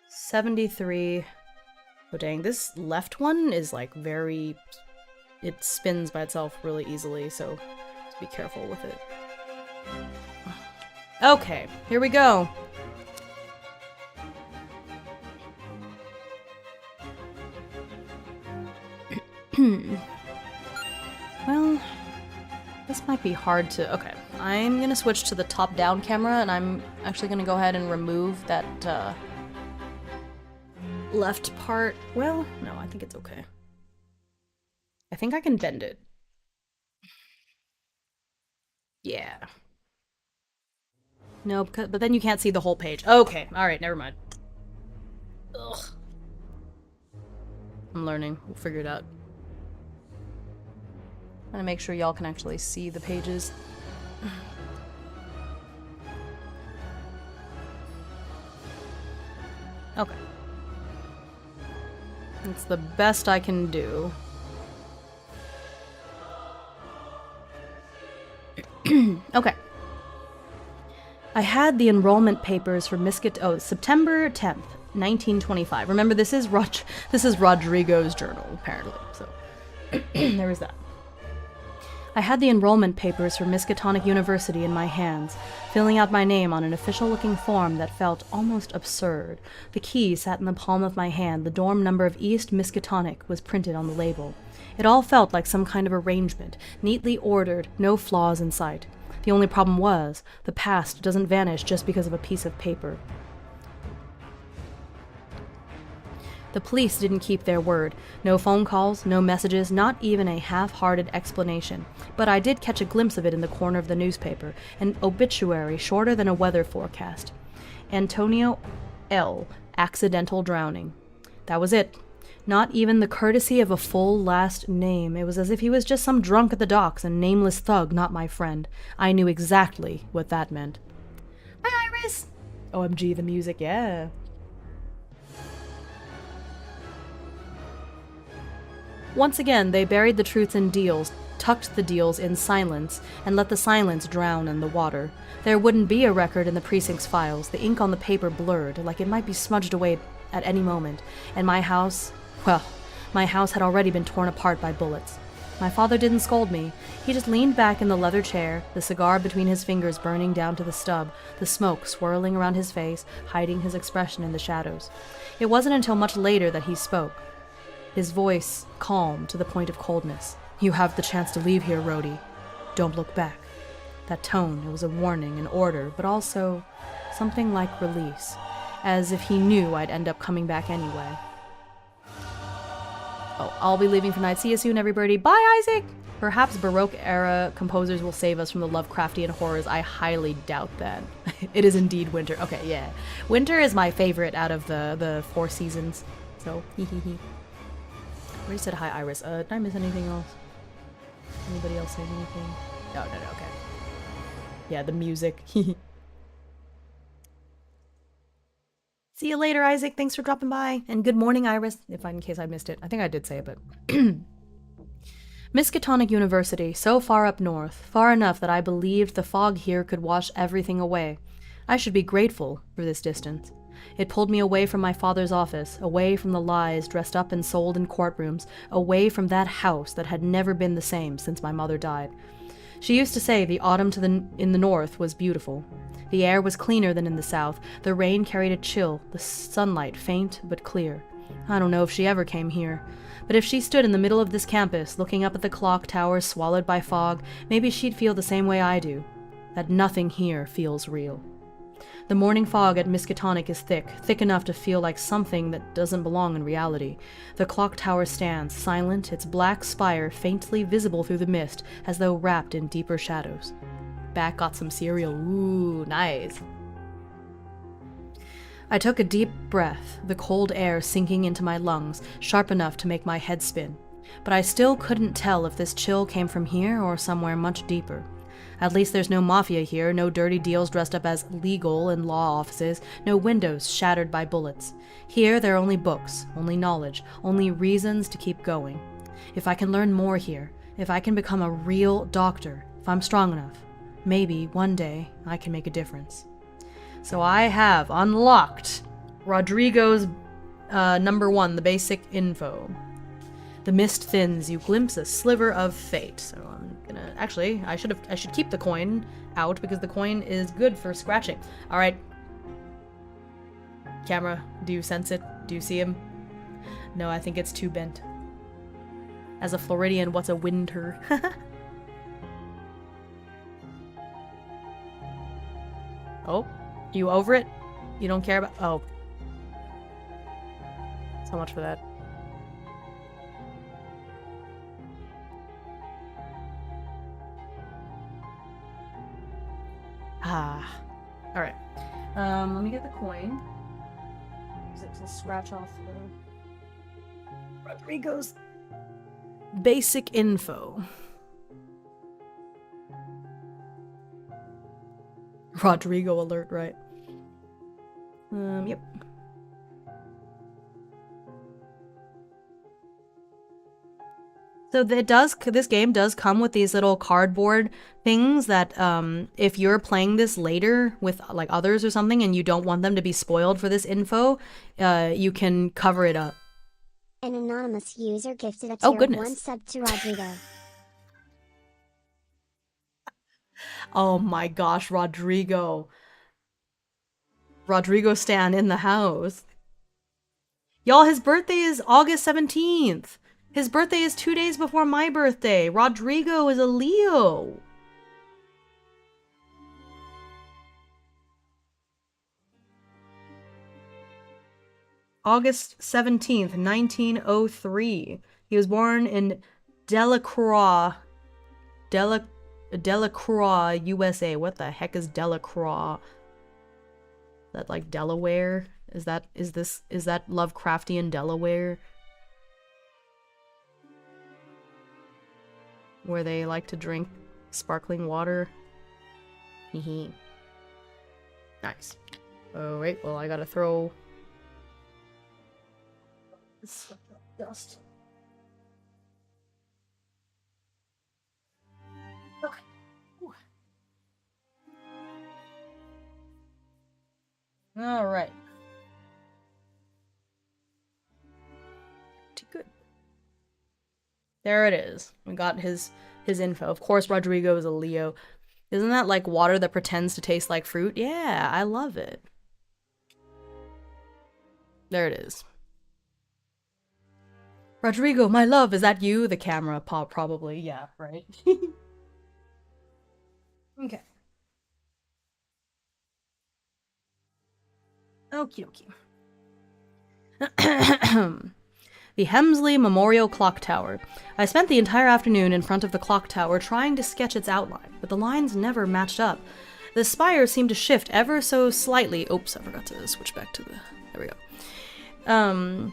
73. Oh dang, this left one is like very... It spins by itself really easily, so just be careful with it. Okay, here we go. Well, this might be hard to... Okay, I'm gonna switch to the top-down camera, and I'm actually gonna go ahead and remove that, left part. Well, no, I think it's okay. I think I can bend it. Yeah. No, but then you can't see the whole page. Okay, alright, never mind. Ugh. I'm learning. We'll figure it out. I'm gonna make sure y'all can actually see the pages. Okay. It's the best I can do. Okay. I had the enrollment papers for September 10th, 1925. Remember, this is Rodrigo's journal, apparently, so there was that. I had the enrollment papers for Miskatonic University in my hands, filling out my name on an official-looking form that felt almost absurd. The key sat in the palm of my hand. The dorm number of East Miskatonic was printed on the label. It all felt like some kind of arrangement, neatly ordered, no flaws in sight. The only problem was, the past doesn't vanish just because of a piece of paper. The police didn't keep their word. No phone calls, no messages, not even a half-hearted explanation. But I did catch a glimpse of it in the corner of the newspaper, an obituary shorter than a weather forecast. Antonio L. Accidental drowning. That was it. Not even the courtesy of a full last name. It was as if he was just some drunk at the docks, a nameless thug, not my friend. I knew exactly what that meant. Hi, Iris! OMG, the music, yeah. Once again, they buried the truth in deals, tucked the deals in silence, and let the silence drown in the water. There wouldn't be a record in the precinct's files. The ink on the paper blurred, like it might be smudged away at any moment. And my house, well, my house had already been torn apart by bullets. My father didn't scold me. He just leaned back in the leather chair, the cigar between his fingers burning down to the stub, the smoke swirling around his face, hiding his expression in the shadows. It wasn't until much later that he spoke. His voice calm to the point of coldness. You have the chance to leave here, Rhodey. Don't look back. That tone, it was a warning, an order, but also something like release, as if he knew I'd end up coming back anyway. Oh, I'll be leaving for night. See you soon, everybody. Bye, Isaac! Perhaps Baroque-era composers will save us from the Lovecraftian horrors. I highly doubt that. It is indeed winter. Okay, yeah. Winter is my favorite out of the 4 seasons. So, hee hee hee. Already said hi, Iris. Did I miss anything else? Anybody else say anything? No, okay. Yeah, the music. See you later, Isaac. Thanks for dropping by. And good morning, Iris, in case I missed it. I think I did say it, but... Miskatonic University, so far up north, far enough that I believed the fog here could wash everything away. I should be grateful for this distance. It pulled me away from my father's office, away from the lies dressed up and sold in courtrooms, away from that house that had never been the same since my mother died. She used to say the autumn in the north was beautiful. The air was cleaner than in the south, the rain carried a chill, the sunlight faint but clear. I don't know if she ever came here, but if she stood in the middle of this campus, looking up at the clock tower swallowed by fog, maybe she'd feel the same way I do, that nothing here feels real. The morning fog at Miskatonic is thick enough to feel like something that doesn't belong in reality. The clock tower stands, silent, its black spire faintly visible through the mist, as though wrapped in deeper shadows. Back got some cereal. Ooh, nice. I took a deep breath, the cold air sinking into my lungs, sharp enough to make my head spin. But I still couldn't tell if this chill came from here or somewhere much deeper. At least there's no mafia here, no dirty deals dressed up as legal in law offices, no windows shattered by bullets. Here there are only books, only knowledge, only reasons to keep going. If I can learn more here, if I can become a real doctor, if I'm strong enough, maybe one day I can make a difference. So I have unlocked Rodrigo's number 1, the basic info. The mist thins, you glimpse a sliver of fate. So I'm gonna... Actually, I should keep the coin out because the coin is good for scratching. Alright. Camera, do you sense it? Do you see him? No, I think it's too bent. As a Floridian, what's a winter? Oh, you over it? You don't care about... Oh. So much for that. Ah. Alright. Let me get the coin. Use it to scratch off the... Rodrigo's basic info. Rodrigo alert, right? Yep. So this game does come with these little cardboard things that, if you're playing this later with like others or something and you don't want them to be spoiled for this info, you can cover it up. An anonymous user gifted a tier 1 sub to Rodrigo. Oh my gosh, Rodrigo. Rodrigo stan in the house. Y'all, his birthday is August 17th. His birthday is 2 days before my birthday. Rodrigo is a Leo. August 17th, 1903. He was born in Delacroix, USA. What the heck is Delacroix? That like Delaware? Is that Lovecraftian Delaware? Where they like to drink sparkling water? Hehe. Nice. Oh wait, well I gotta throw this dust. Okay. Ooh. All right. Too good. There it is. We got his info. Of course, Rodrigo is a Leo. Isn't that like water that pretends to taste like fruit? Yeah, I love it. There it is. Rodrigo, my love, is that you? The camera probably. Yeah, right. Okay. Okie dokie. The Hemsley Memorial Clock Tower. I spent the entire afternoon in front of the clock tower trying to sketch its outline, but the lines never matched up. The spire seemed to shift ever so slightly. Oops, I forgot to switch back to the... There we go.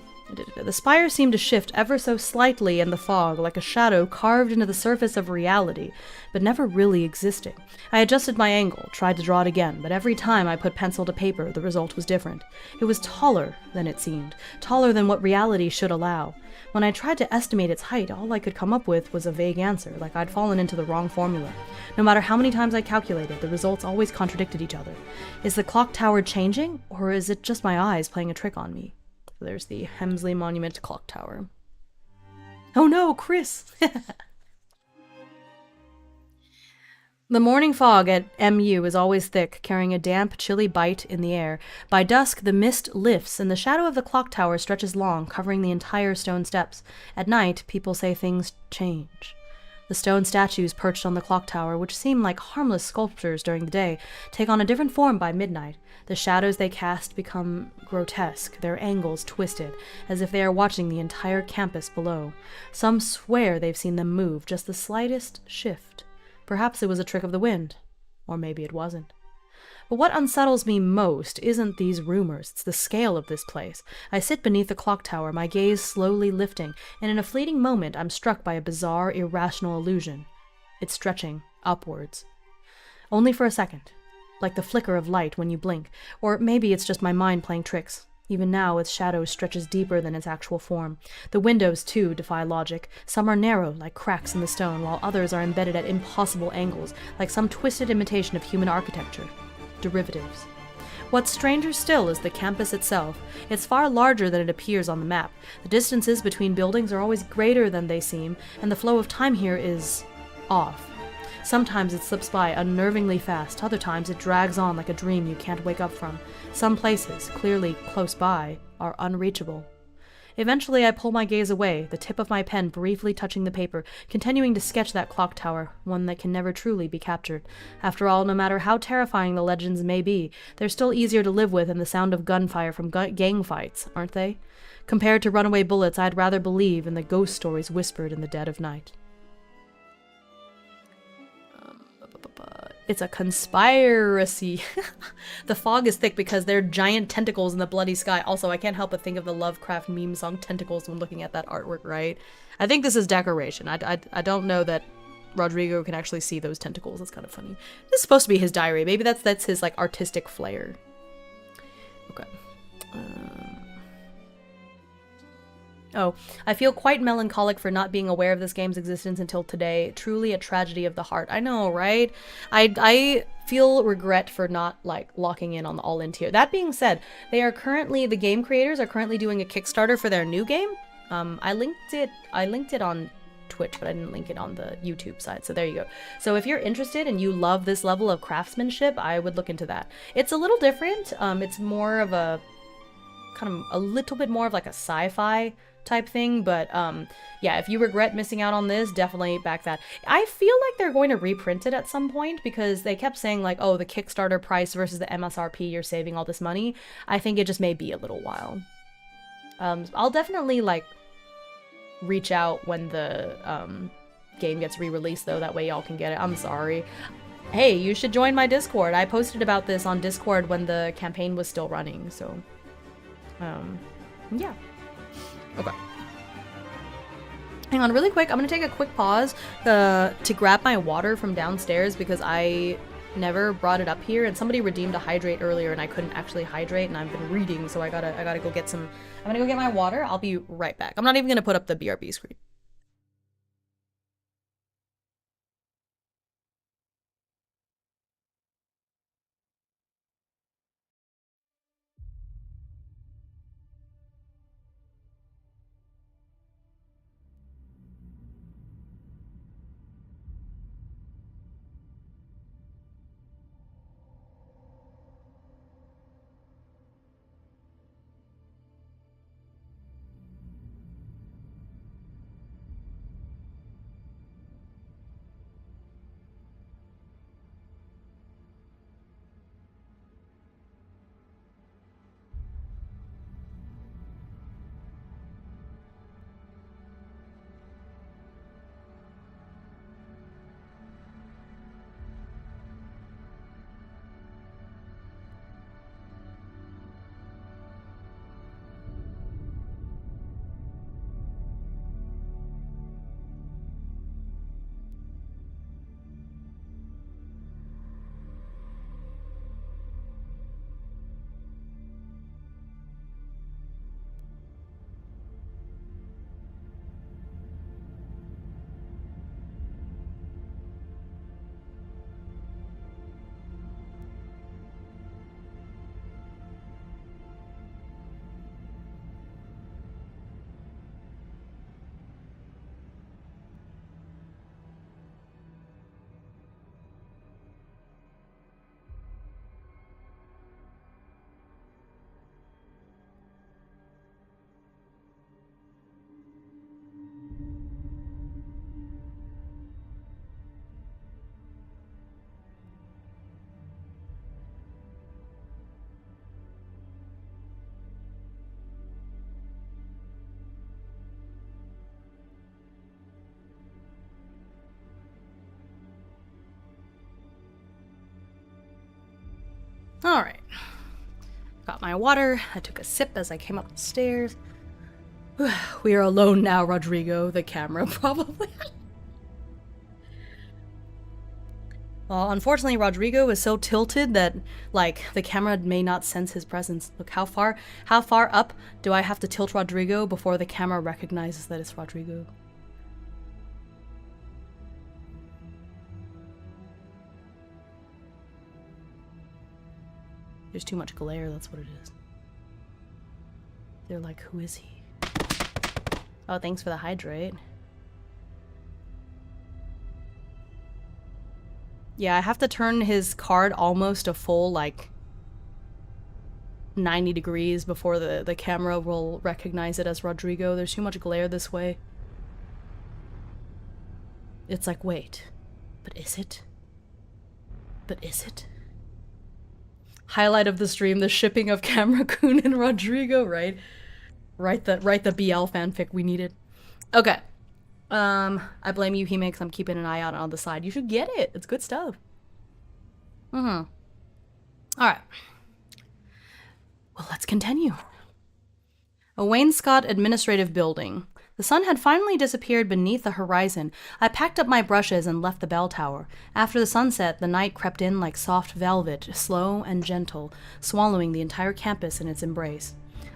The spire seemed to shift ever so slightly in the fog, like a shadow carved into the surface of reality, but never really existing. I adjusted my angle, tried to draw it again, but every time I put pencil to paper, the result was different. It was taller than it seemed, taller than what reality should allow. When I tried to estimate its height, all I could come up with was a vague answer, like I'd fallen into the wrong formula. No matter how many times I calculated, the results always contradicted each other. Is the clock tower changing, or is it just my eyes playing a trick on me? There's the Hemsley Monument Clock Tower. Oh no, Chris! The morning fog at MU is always thick, carrying a damp, chilly bite in the air. By dusk, the mist lifts, and the shadow of the clock tower stretches long, covering the entire stone steps. At night, people say things change. The stone statues perched on the clock tower, which seem like harmless sculptures during the day, take on a different form by midnight. The shadows they cast become grotesque, their angles twisted, as if they are watching the entire campus below. Some swear they've seen them move, just the slightest shift. Perhaps it was a trick of the wind. Or maybe it wasn't. But what unsettles me most isn't these rumors, it's the scale of this place. I sit beneath the clock tower, my gaze slowly lifting, and in a fleeting moment I'm struck by a bizarre, irrational illusion. It's stretching upwards. Only for a second. Like the flicker of light when you blink. Or maybe it's just my mind playing tricks. Even now, its shadow stretches deeper than its actual form. The windows, too, defy logic. Some are narrow, like cracks in the stone, while others are embedded at impossible angles, like some twisted imitation of human architecture. Derivatives. What's stranger still is the campus itself. It's far larger than it appears on the map. The distances between buildings are always greater than they seem, and the flow of time here is off. Sometimes it slips by unnervingly fast, other times it drags on like a dream you can't wake up from. Some places, clearly close by, are unreachable. Eventually I pull my gaze away, the tip of my pen briefly touching the paper, continuing to sketch that clock tower, one that can never truly be captured. After all, no matter how terrifying the legends may be, they're still easier to live with than the sound of gunfire from gang fights, aren't they? Compared to runaway bullets, I'd rather believe in the ghost stories whispered in the dead of night. It's a conspiracy. The fog is thick because there are giant tentacles in the bloody sky. Also, I can't help but think of the Lovecraft meme song Tentacles when looking at that artwork, right? I think this is decoration. I don't know that Rodrigo can actually see those tentacles. That's kind of funny. This is supposed to be his diary. Maybe that's his, like, artistic flair. Okay. Oh, I feel quite melancholic for not being aware of this game's existence until today. Truly a tragedy of the heart. I know, right? I feel regret for not, like, locking in on the all-in tier. That being said, the game creators are currently doing a Kickstarter for their new game. I linked it on Twitch, but I didn't link it on the YouTube side, so there you go. So if you're interested and you love this level of craftsmanship, I would look into that. It's a little different. It's more of a little bit more of like a sci-fi type thing, but yeah, if you regret missing out on this, definitely back that. I feel like they're going to reprint it at some point because they kept saying like, oh, the Kickstarter price versus the MSRP, you're saving all this money. I think it just may be a little while. I'll definitely like reach out when the game gets re-released though, that way y'all can get it. I'm sorry. Hey, you should join my Discord. I posted about this on Discord when the campaign was still running, so... yeah. Okay. Hang on really quick, I'm gonna take a quick pause to grab my water from downstairs because I never brought it up here and somebody redeemed a hydrate earlier and I couldn't actually hydrate and I've been reading, so I gotta go get some... I'm gonna go get my water. I'll be right back. I'm not even gonna put up the BRB screen. Alright. Got my water. I took a sip as I came up the stairs. We are alone now, Rodrigo. The camera, probably. Well, unfortunately, Rodrigo is so tilted that, like, the camera may not sense his presence. Look, how far up do I have to tilt Rodrigo before the camera recognizes that it's Rodrigo? There's too much glare, that's what it is. They're like, who is he? Oh, thanks for the hydrate. Yeah, I have to turn his card almost a full, like, 90 degrees before the camera will recognize it as Rodrigo. There's too much glare this way. It's like, wait, but is it? But is it? Highlight of the stream, the shipping of Camera-kun and Rodrigo, right? Write the BL fanfic we needed. Okay. I blame you, Hime, because I'm keeping an eye out on the side. You should get it. It's good stuff. Alright. Well, let's continue. A wainscot administrative building. The sun had finally disappeared beneath the horizon. I packed up my brushes and left the bell tower. After the sunset, the night crept in like soft velvet, slow and gentle, swallowing the entire campus in its embrace.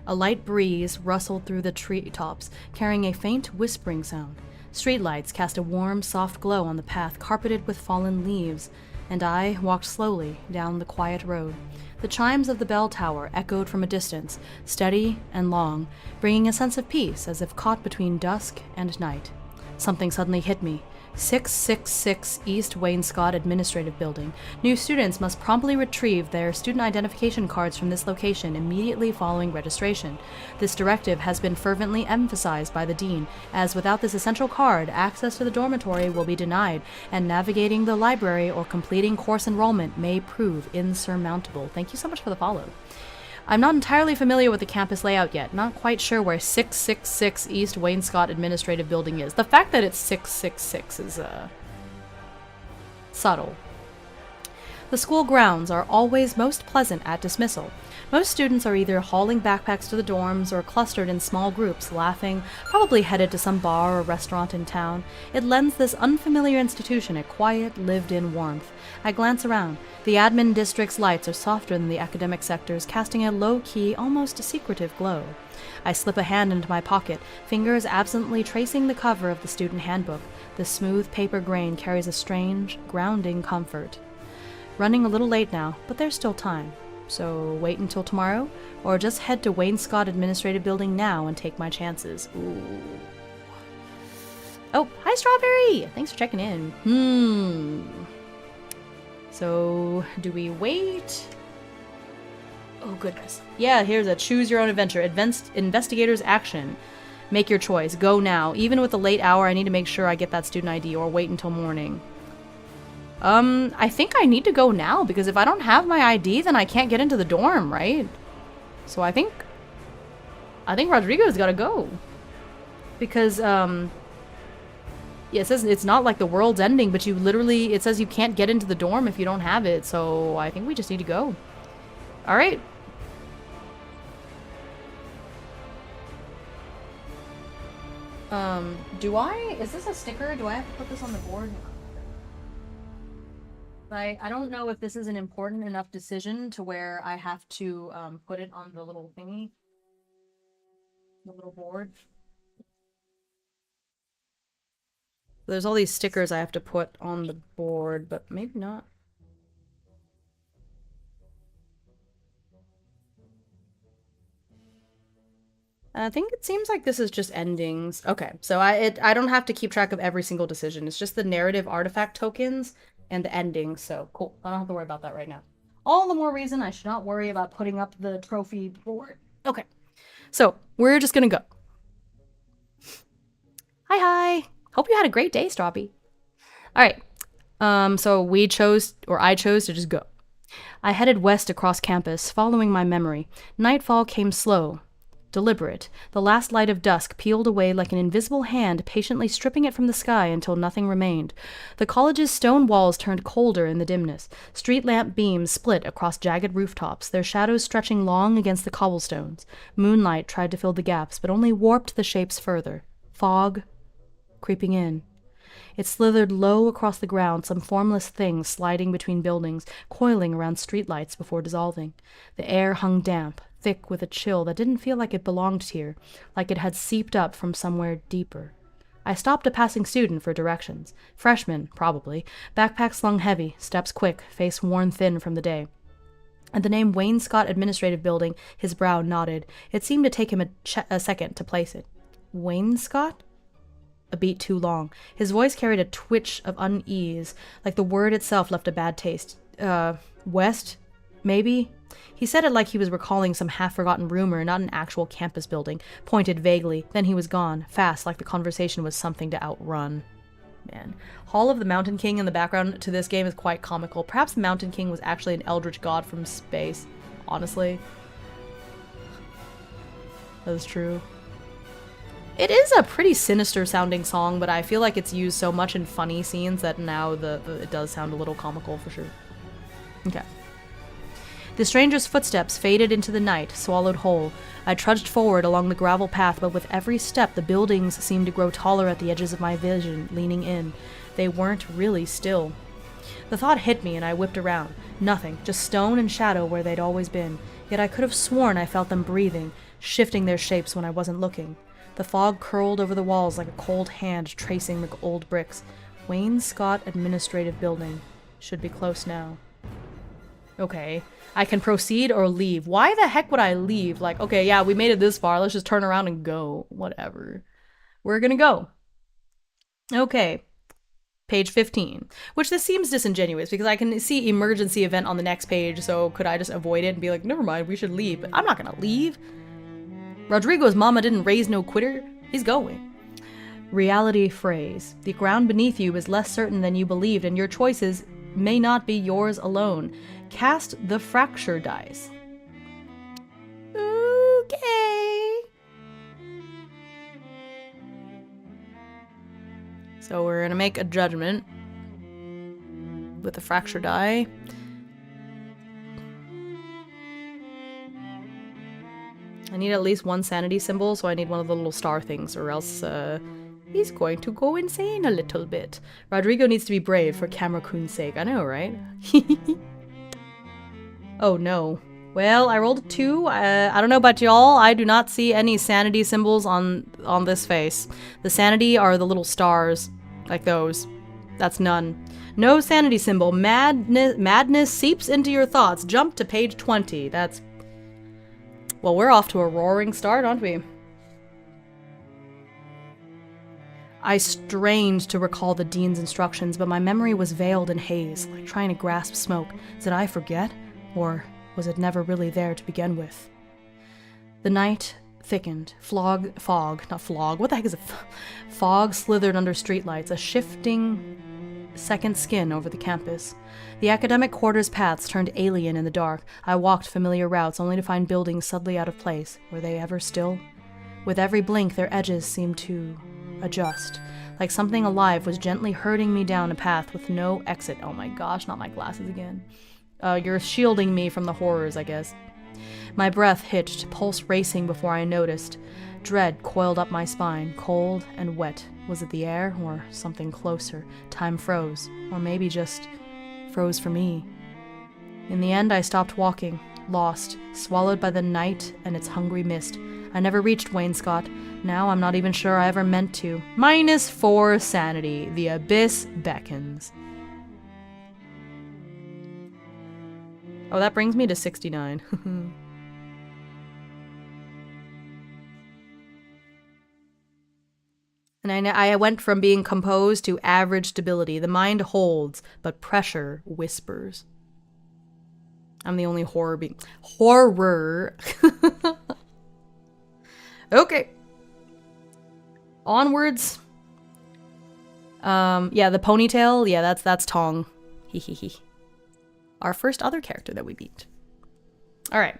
A light breeze rustled through the treetops, carrying a faint whispering sound. Streetlights cast a warm, soft glow on the path carpeted with fallen leaves, and I walked slowly down the quiet road. The chimes of the bell tower echoed from a distance, steady and long, bringing a sense of peace as if caught between dusk and night. Something suddenly hit me. 666 East Wainscot Administrative Building. New students must promptly retrieve their student identification cards from this location immediately following registration. This directive has been fervently emphasized by the dean, as without this essential card, access to the dormitory will be denied, and navigating the library or completing course enrollment may prove insurmountable. Thank you so much for the follow. I'm not entirely familiar with the campus layout yet, not quite sure where 666 East Wainscot Administrative Building is. The fact that it's 666 is, subtle. The school grounds are always most pleasant at dismissal. Most students are either hauling backpacks to the dorms or clustered in small groups, laughing, probably headed to some bar or restaurant in town. It lends this unfamiliar institution a quiet, lived-in warmth. I glance around. The admin district's lights are softer than the academic sector's, casting a low-key, almost secretive glow. I slip a hand into my pocket, fingers absently tracing the cover of the student handbook. The smooth paper grain carries a strange, grounding comfort. Running a little late now, but there's still time. So wait until tomorrow, or just head to Wainscott Administrative Building now and take my chances. Ooh. Oh, hi Strawberry! Thanks for checking in. So, do we wait? Oh goodness. Yeah, here's a choose your own adventure. Investigator's action. Make your choice. Go now. Even with the late hour, I need to make sure I get that student ID or wait until morning. I think I need to go now, because if I don't have my ID, then I can't get into the dorm, right? So I think Rodrigo's gotta go. Because, yeah, it says it's not like the world's ending, but you literally, it says you can't get into the dorm if you don't have it, so I think we just need to go. Alright. Is this a sticker? Do I have to put this on the board? I don't know if this is an important enough decision to where I have to put it on the little thingy. The little board. There's all these stickers I have to put on the board, but maybe not. I think it seems like this is just endings. Okay, so I don't have to keep track of every single decision. It's just the narrative artifact tokens and the endings, so cool. I don't have to worry about that right now. All the more reason I should not worry about putting up the trophy board. Okay, so we're just gonna go. Hi. Hope you had a great day, Strawby. Alright, so I chose to just go. I headed west across campus, following my memory. Nightfall came slow. Deliberate, the last light of dusk peeled away like an invisible hand patiently stripping it from the sky until nothing remained. The college's stone walls turned colder in the dimness. Street lamp beams split across jagged rooftops, their shadows stretching long against the cobblestones. Moonlight tried to fill the gaps, but only warped the shapes further. Fog creeping in. It slithered low across the ground, some formless thing sliding between buildings, coiling around streetlights before dissolving. The air hung damp, thick with a chill that didn't feel like it belonged here, like it had seeped up from somewhere deeper. I stopped a passing student for directions. Freshman, probably. Backpack slung heavy, steps quick, face worn thin from the day. At the name Wainscott Administrative Building, his brow nodded. It seemed to take him a second to place it. Wainscott? A beat too long. His voice carried a twitch of unease, like the word itself left a bad taste. West? Maybe? He said it like he was recalling some half-forgotten rumor, not an actual campus building, pointed vaguely, then he was gone, fast, like the conversation was something to outrun. Man. Hall of the Mountain King in the background to this game is quite comical. Perhaps the Mountain King was actually an eldritch god from space. Honestly. That is true. It is a pretty sinister sounding song, but I feel like it's used so much in funny scenes that now it does sound a little comical for sure. Okay. The stranger's footsteps faded into the night, swallowed whole. I trudged forward along the gravel path, but with every step the buildings seemed to grow taller at the edges of my vision, leaning in. They weren't really still. The thought hit me and I whipped around. Nothing, just stone and shadow where they'd always been. Yet I could have sworn I felt them breathing, shifting their shapes when I wasn't looking. The fog curled over the walls like a cold hand tracing the old bricks. Wainscott Administrative Building. Should be close now. Okay. I can proceed or leave. Why the heck would I leave? Like, okay, yeah, we made it this far. Let's just turn around and go. Whatever. We're gonna go. Okay. Page 15. Which this seems disingenuous because I can see emergency event on the next page, so could I just avoid it and be like, never mind, we should leave. But I'm not gonna leave. Rodrigo's mama didn't raise no quitter. He's going. Reality phrase. The ground beneath you is less certain than you believed, and your choices may not be yours alone. Cast the fracture dice. Okay. So we're gonna make a judgment with the fracture die. I need at least one sanity symbol, so I need one of the little star things, or else, he's going to go insane a little bit. Rodrigo needs to be brave for Camera-kun's sake. I know, right? Oh, no. Well, I rolled a 2. I don't know about y'all. I do not see any sanity symbols on this face. The sanity are the little stars. Like those. That's none. No sanity symbol. Madness seeps into your thoughts. Jump to page 20. That's... Well, we're off to a roaring start, aren't we? I strained to recall the dean's instructions, but my memory was veiled in haze, like trying to grasp smoke. Did I forget? Or was it never really there to begin with? The night thickened. Fog slithered under streetlights, a shifting second skin over the campus. The academic quarters paths turned alien in the dark. I walked familiar routes, only to find buildings suddenly out of place. Were they ever still? With every blink, their edges seemed to adjust, like something alive was gently herding me down a path with no exit. Oh my gosh, not my glasses again. You're shielding me from the horrors, I guess. My breath hitched, pulse racing before I noticed. Dread coiled up my spine, cold and wet. Was it the air, or something closer? Time froze, or maybe just froze for me. In the end, I stopped walking, lost, swallowed by the night and its hungry mist. I never reached Wainscot. Now I'm not even sure I ever meant to. -4 sanity. The abyss beckons. Oh, that brings me to 69. And I went from being composed to average stability. The mind holds, but pressure whispers. I'm the only horror. Okay. Onwards. Yeah, the ponytail. Yeah, that's Tong. Hehehe. Our first other character that we beat. All right.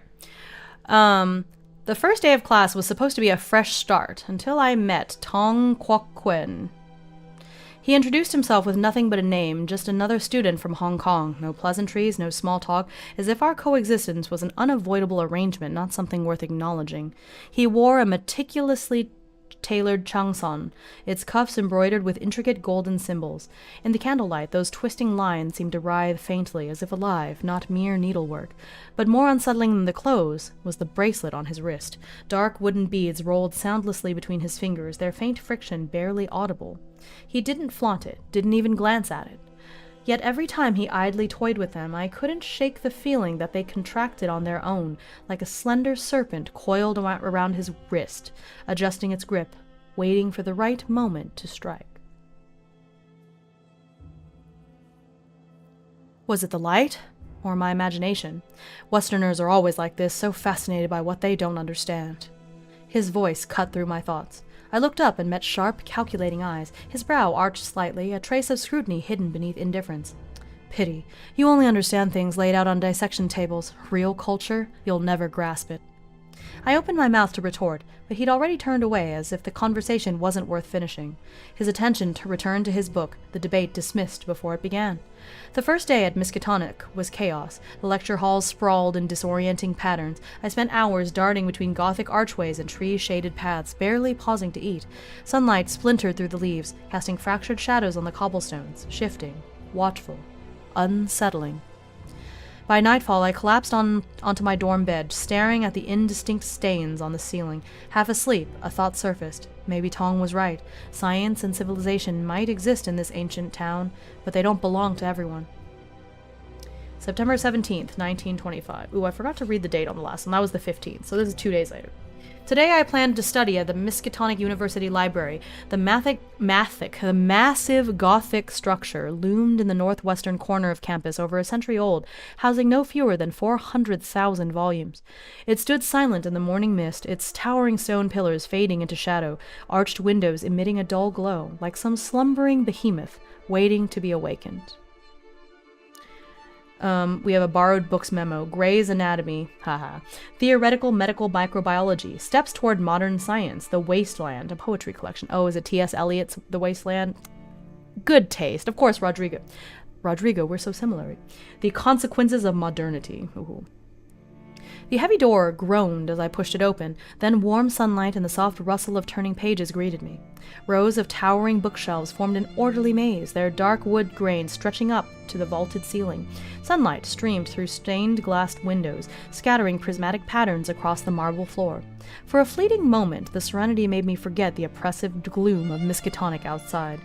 The first day of class was supposed to be a fresh start until I met Tong Kwok Kuen. He introduced himself with nothing but a name, just another student from Hong Kong. No pleasantries, no small talk, as if our coexistence was an unavoidable arrangement, not something worth acknowledging. He wore a meticulously tailored changson, its cuffs embroidered with intricate golden symbols. In the candlelight, those twisting lines seemed to writhe faintly, as if alive, not mere needlework. But more unsettling than the clothes was the bracelet on his wrist. Dark wooden beads rolled soundlessly between his fingers, their faint friction barely audible. He didn't flaunt it, didn't even glance at it. Yet every time he idly toyed with them, I couldn't shake the feeling that they contracted on their own, like a slender serpent coiled around his wrist, adjusting its grip, waiting for the right moment to strike. Was it the light? Or my imagination? Westerners are always like this, so fascinated by what they don't understand. His voice cut through my thoughts. I looked up and met sharp, calculating eyes. His brow arched slightly, a trace of scrutiny hidden beneath indifference. Pity. You only understand things laid out on dissection tables. Real culture? You'll never grasp it. I opened my mouth to retort, but he'd already turned away as if the conversation wasn't worth finishing. His attention returned to his book, the debate dismissed before it began. The first day at Miskatonic was chaos. The lecture halls sprawled in disorienting patterns. I spent hours darting between Gothic archways and tree-shaded paths, barely pausing to eat. Sunlight splintered through the leaves, casting fractured shadows on the cobblestones, shifting, watchful, unsettling. By nightfall, I collapsed onto my dorm bed, staring at the indistinct stains on the ceiling. Half asleep, a thought surfaced. Maybe Tong was right. Science and civilization might exist in this ancient town, but they don't belong to everyone. September 17th, 1925. Ooh, I forgot to read the date on the last one. That was the 15th, so this is 2 days later. Today I planned to study at the Miskatonic University Library. The massive Gothic structure loomed in the northwestern corner of campus, over a century old, housing no fewer than 400,000 volumes. It stood silent in the morning mist, its towering stone pillars fading into shadow, arched windows emitting a dull glow, like some slumbering behemoth waiting to be awakened. We have a borrowed books memo. Gray's Anatomy. Haha. Theoretical Medical Microbiology. Steps Toward Modern Science. The Wasteland. A poetry collection. Oh, is it T.S. Eliot's The Wasteland? Good taste. Of course, Rodrigo. Rodrigo, we're so similar. The Consequences of Modernity. Ooh. The heavy door groaned as I pushed it open, then warm sunlight and the soft rustle of turning pages greeted me. Rows of towering bookshelves formed an orderly maze, their dark wood grain stretching up to the vaulted ceiling. Sunlight streamed through stained glass windows, scattering prismatic patterns across the marble floor. For a fleeting moment, the serenity made me forget the oppressive gloom of Miskatonic outside.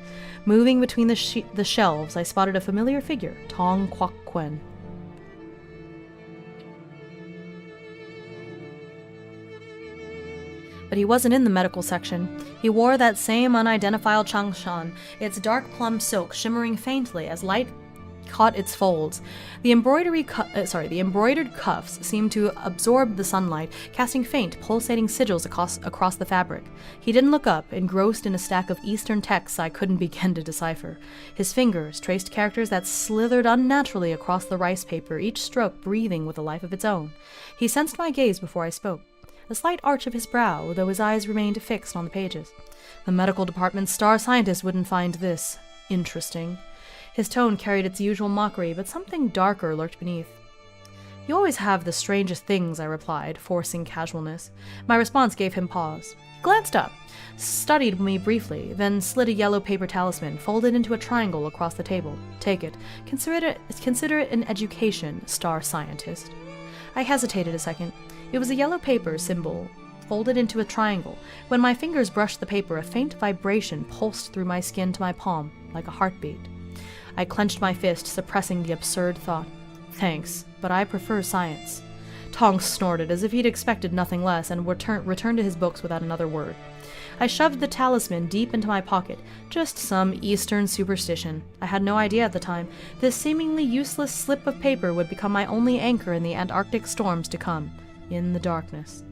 Moving between the shelves, I spotted a familiar figure, Tong Kwok Kwen. But he wasn't in the medical section. He wore that same unidentified changshan, its dark plum silk shimmering faintly as light caught its folds. The embroidered cuffs seemed to absorb the sunlight, casting faint, pulsating sigils across the fabric. He didn't look up, engrossed in a stack of Eastern texts I couldn't begin to decipher. His fingers traced characters that slithered unnaturally across the rice paper, each stroke breathing with a life of its own. He sensed my gaze before I spoke. A slight arch of his brow, though his eyes remained fixed on the pages. The medical department's star scientist wouldn't find this interesting. His tone carried its usual mockery, but something darker lurked beneath. You always have the strangest things, I replied, forcing casualness. My response gave him pause. He glanced up, studied me briefly, then slid a yellow paper talisman, folded into a triangle across the table. Take it. Consider it an education, star scientist. I hesitated a second. It was a yellow paper symbol, folded into a triangle. When my fingers brushed the paper, a faint vibration pulsed through my skin to my palm, like a heartbeat. I clenched my fist, suppressing the absurd thought. Thanks, but I prefer science. Tong snorted, as if he'd expected nothing less, and returned to his books without another word. I shoved the talisman deep into my pocket. Just some Eastern superstition. I had no idea at the time. This seemingly useless slip of paper would become my only anchor in the Antarctic storms to come. In the darkness.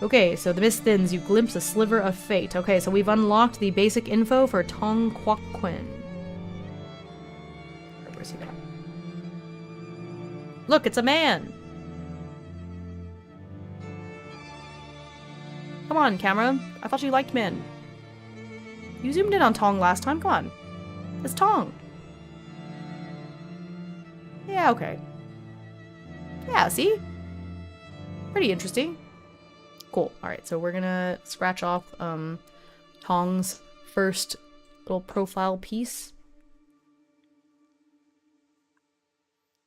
Okay, so the mist thins, you glimpse a sliver of fate. Okay, so we've unlocked the basic info for Tong Kwok Kwen. Where's he at? Look, it's a man! Come on, camera. I thought you liked men. You zoomed in on Tong last time, come on. It's Tong. Yeah, okay. Yeah, see? Pretty interesting. Cool. Alright, so we're gonna scratch off Tong's first little profile piece.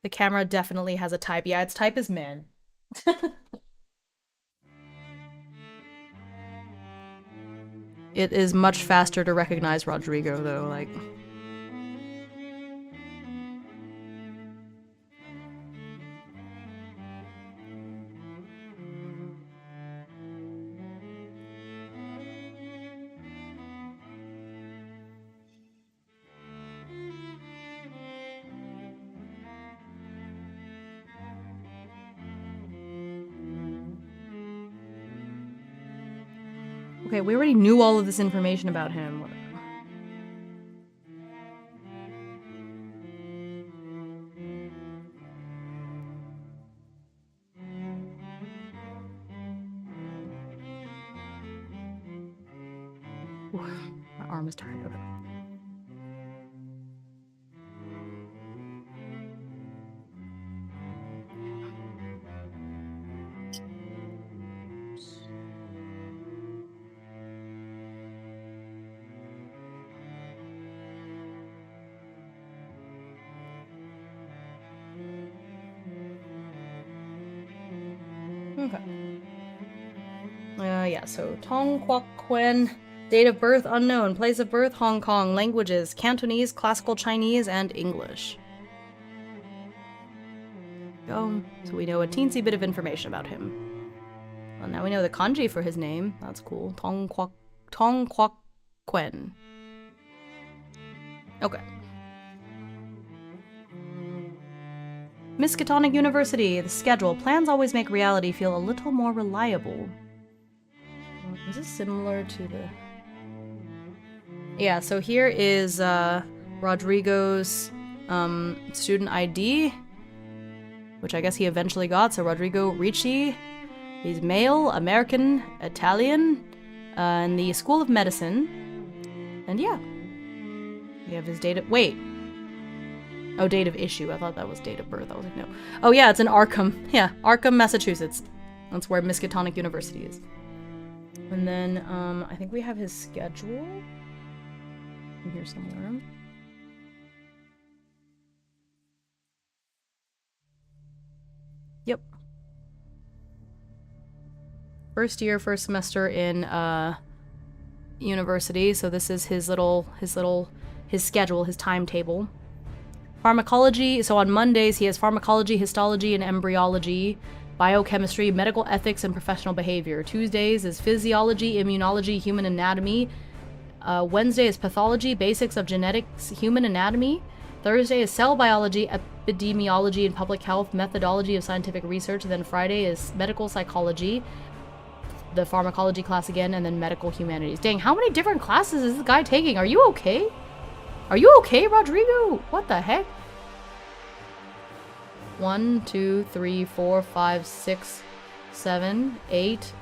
The camera definitely has a type. Yeah, its type is man. It is much faster to recognize Rodrigo, though, like... Okay, we already knew all of this information about him. Oof, my arm is tired of it. Okay. Yeah, so Tong Kwok Kwen, date of birth unknown, place of birth Hong Kong, languages Cantonese, Classical Chinese, and English. So we know a teensy bit of information about him. Well, now we know the kanji for his name. That's cool. Tong Kwok Kwen. Okay. Miskatonic University, the schedule. Plans always make reality feel a little more reliable. Is this similar to the... Yeah, so here is Rodrigo's student ID, which I guess he eventually got. So Rodrigo Ricci, he's male, American, Italian, in the School of Medicine. And yeah, we have his data. Wait. Oh, date of issue. I thought that was date of birth. I was like, no. Oh yeah, it's in Arkham. Yeah, Arkham, Massachusetts. That's where Miskatonic University is. And then, I think we have his schedule in here somewhere. Yep. First year, first semester in, university. So this is his schedule, his timetable. Pharmacology. So on Mondays, he has pharmacology, histology, and embryology. Biochemistry, medical ethics, and professional behavior. Tuesdays is physiology, immunology, human anatomy. Wednesday is pathology, basics of genetics, human anatomy. Thursday is cell biology, epidemiology, and public health, methodology of scientific research. And then Friday is medical psychology, the pharmacology class again, and then medical humanities. Dang, how many different classes is this guy taking? Are you okay? Are you okay, Rodrigo? What the heck? 1, 2, 3, 4, 5, 6, 7, 8,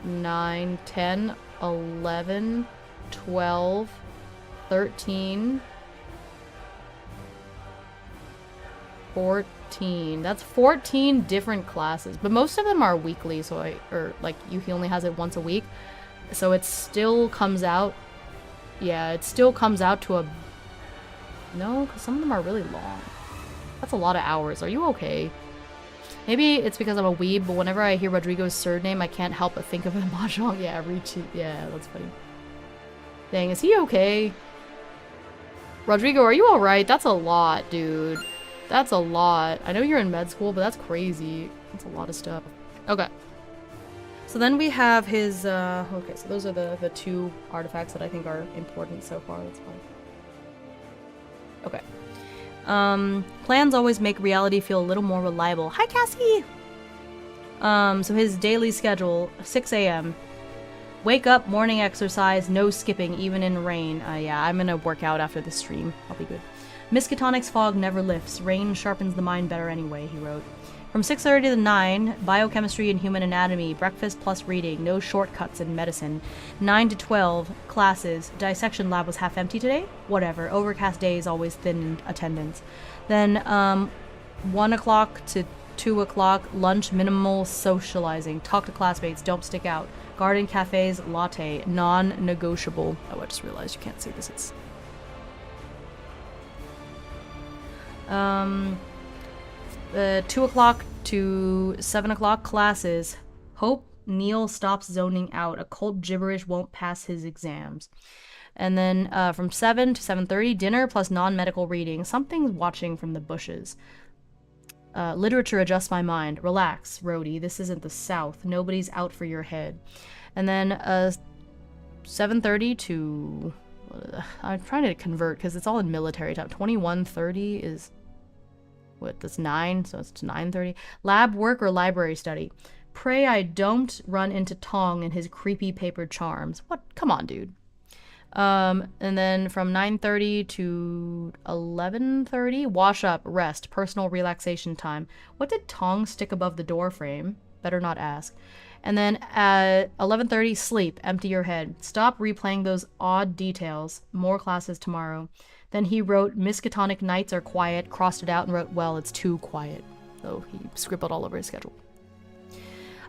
9, 10, 11, 12, 13, 14. That's 14 different classes, but most of them are weekly, so he only has it once a week. So it still comes out, yeah, it still comes out to no, because some of them are really long. That's a lot of hours. Are you okay? Maybe it's because I'm a weeb, but whenever I hear Rodrigo's surname, I can't help but think of him. Mahjong. Yeah, Richie. Yeah, that's funny. Dang, is he okay? Rodrigo, are you alright? That's a lot, dude. That's a lot. I know you're in med school, but that's crazy. That's a lot of stuff. Okay. So then we have his, okay, so those are the two artifacts that I think are important so far. That's fine. Okay. Plans always make reality feel a little more reliable. Hi, Cassie! So his daily schedule, 6 a.m. Wake up, morning exercise, no skipping, even in rain. Yeah, I'm gonna work out after the stream. I'll be good. Miskatonic's fog never lifts. Rain sharpens the mind better anyway, he wrote. From 6:30 to 9, biochemistry and human anatomy, breakfast plus reading, no shortcuts in medicine. 9 to 12, classes. Dissection lab was half empty today? Whatever, overcast days always thin in attendance. Then 1 o'clock to 2 o'clock, lunch, minimal socializing. Talk to classmates, don't stick out. Garden cafes, latte, non-negotiable. Oh, I just realized you can't see this. It's 2 o'clock to 7 o'clock, classes. Hope Neil stops zoning out. Occult gibberish won't pass his exams. And then from 7 to 7:30, dinner plus non-medical reading. Something's watching from the bushes. Literature adjusts my mind. Relax, Rhodey. This isn't the South. Nobody's out for your head. And then 7:30 to... I'm trying to convert because it's all in military time. 21:30 is... What, that's 9, so it's 9:30. Lab work or library study. Pray I don't run into Tong and his creepy paper charms. What? Come on, dude. And then from 9:30 to 11:30, wash up, rest, personal relaxation time. What did Tong stick above the door frame? Better not ask. And then at 11:30, sleep, empty your head. Stop replaying those odd details. More classes tomorrow. Then he wrote, Miskatonic nights are quiet, crossed it out and wrote, well, it's too quiet. So he scribbled all over his schedule.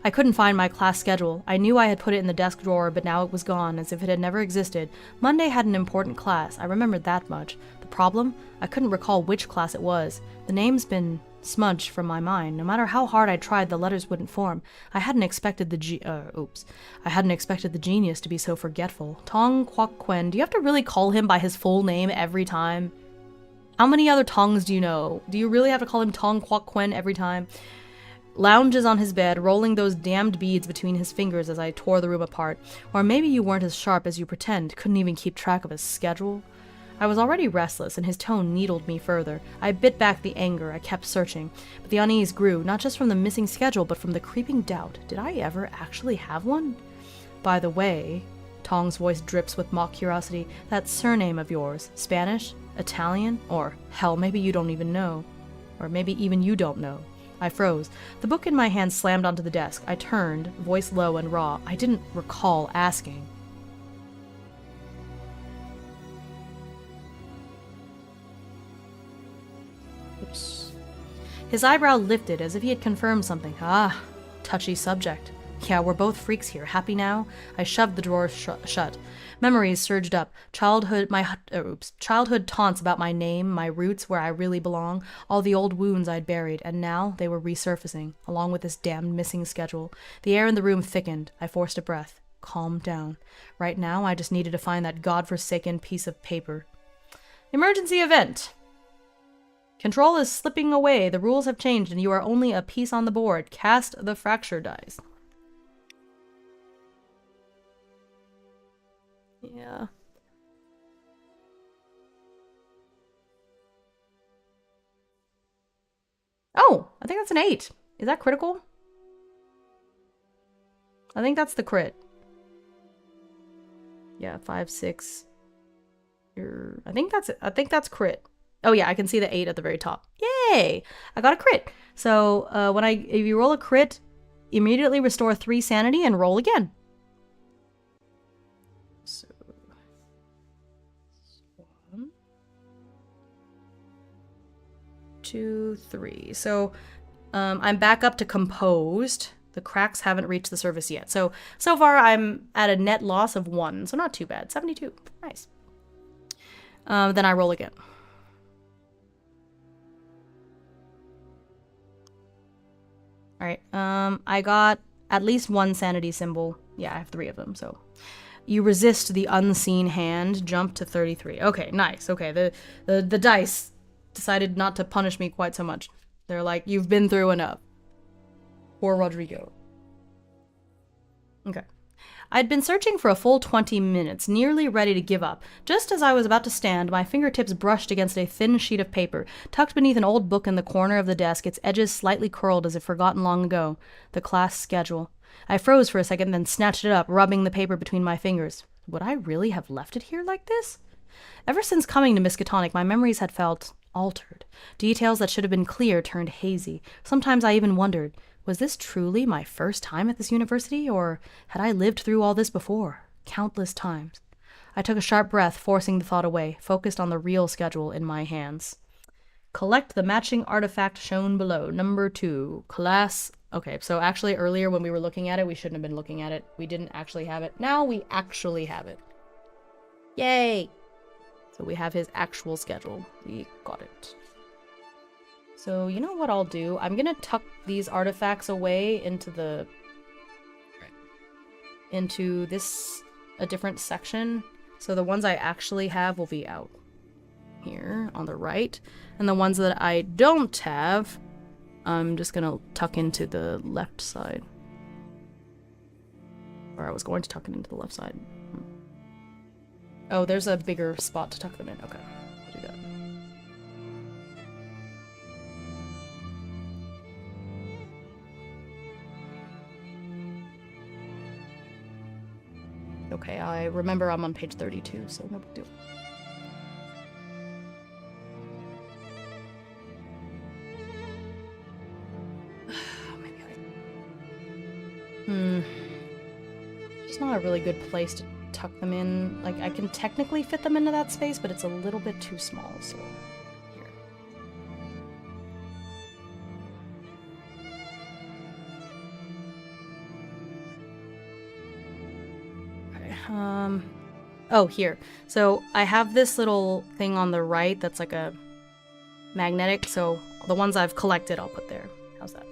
I couldn't find my class schedule. I knew I had put it in the desk drawer, but now it was gone, as if it had never existed. Monday had an important class. I remembered that much. The problem? I couldn't recall which class it was. The name's been smudged from my mind. No matter how hard I tried, the letters wouldn't form. I hadn't expected the genius to be so forgetful. Tong Kwok Quen. Do you have to really call him by his full name every time? How many other Tongs do you know? Do you really have to call him Tong Kwok Quen every time? Lounges on his bed, rolling those damned beads between his fingers as I tore the room apart. Or maybe you weren't as sharp as you pretend, couldn't even keep track of his schedule. I was already restless, and his tone needled me further. I bit back the anger. I kept searching. But the unease grew, not just from the missing schedule, but from the creeping doubt. Did I ever actually have one? By the way, Tong's voice drips with mock curiosity, that surname of yours, Spanish? Italian? Or, hell, maybe you don't even know. Or maybe even you don't know. I froze. The book in my hand slammed onto the desk. I turned, voice low and raw. I didn't recall asking. His eyebrow lifted as if he had confirmed something. Ah, touchy subject. Yeah, we're both freaks here. Happy now? I shoved the drawer shut. Memories surged up. Childhood taunts about my name, my roots, where I really belong, all the old wounds I'd buried, and now they were resurfacing, along with this damned missing schedule. The air in the room thickened. I forced a breath. Calmed down. Right now, I just needed to find that godforsaken piece of paper. Emergency event! Control is slipping away. The rules have changed, and you are only a piece on the board. Cast the fracture dice. Yeah. Oh, I think that's an 8. Is that critical? I think that's the crit. Yeah, 5, 6. I think that's crit. Oh yeah, I can see the 8 at the very top. Yay! I got a crit. So if you roll a crit, immediately restore 3 sanity and roll again. So 1, 2, 3. So I'm back up to composed. The cracks haven't reached the surface yet. So far I'm at a net loss of 1. So not too bad. 72. Nice. Then I roll again. Alright. I got at least 1 sanity symbol. Yeah, I have 3 of them, so. You resist the unseen hand. Jump to 33. Okay, nice. Okay, the dice decided not to punish me quite so much. They're like, you've been through enough. Poor Rodrigo. Okay. I'd been searching for a full 20 minutes, nearly ready to give up. Just as I was about to stand, my fingertips brushed against a thin sheet of paper, tucked beneath an old book in the corner of the desk, its edges slightly curled as if forgotten long ago. The class schedule. I froze for a second, then snatched it up, rubbing the paper between my fingers. Would I really have left it here like this? Ever since coming to Miskatonic, my memories had felt altered. Details that should have been clear turned hazy. Sometimes I even wondered, was this truly my first time at this university, or had I lived through all this before? Countless times. I took a sharp breath, forcing the thought away, focused on the real schedule in my hands. Collect the matching artifact shown below. Number 2. Class... Okay, so actually earlier when we were looking at it, we shouldn't have been looking at it. We didn't actually have it. Now we actually have it. Yay! So we have his actual schedule. We got it. So you know what I'll do? I'm gonna tuck these artifacts away into a different section. So the ones I actually have will be out here on the right. And the ones that I don't have, I'm just gonna tuck into the left side. Or I was going to tuck it into the left side. Oh, there's a bigger spot to tuck them in. Okay, I'll do that. Okay, I remember I'm on page 32, so no big deal. It's not a really good place to tuck them in. Like, I can technically fit them into that space, but it's a little bit too small, so here. Okay, oh, here. So I have this little thing on the right that's like a magnetic, so the ones I've collected I'll put there. How's that?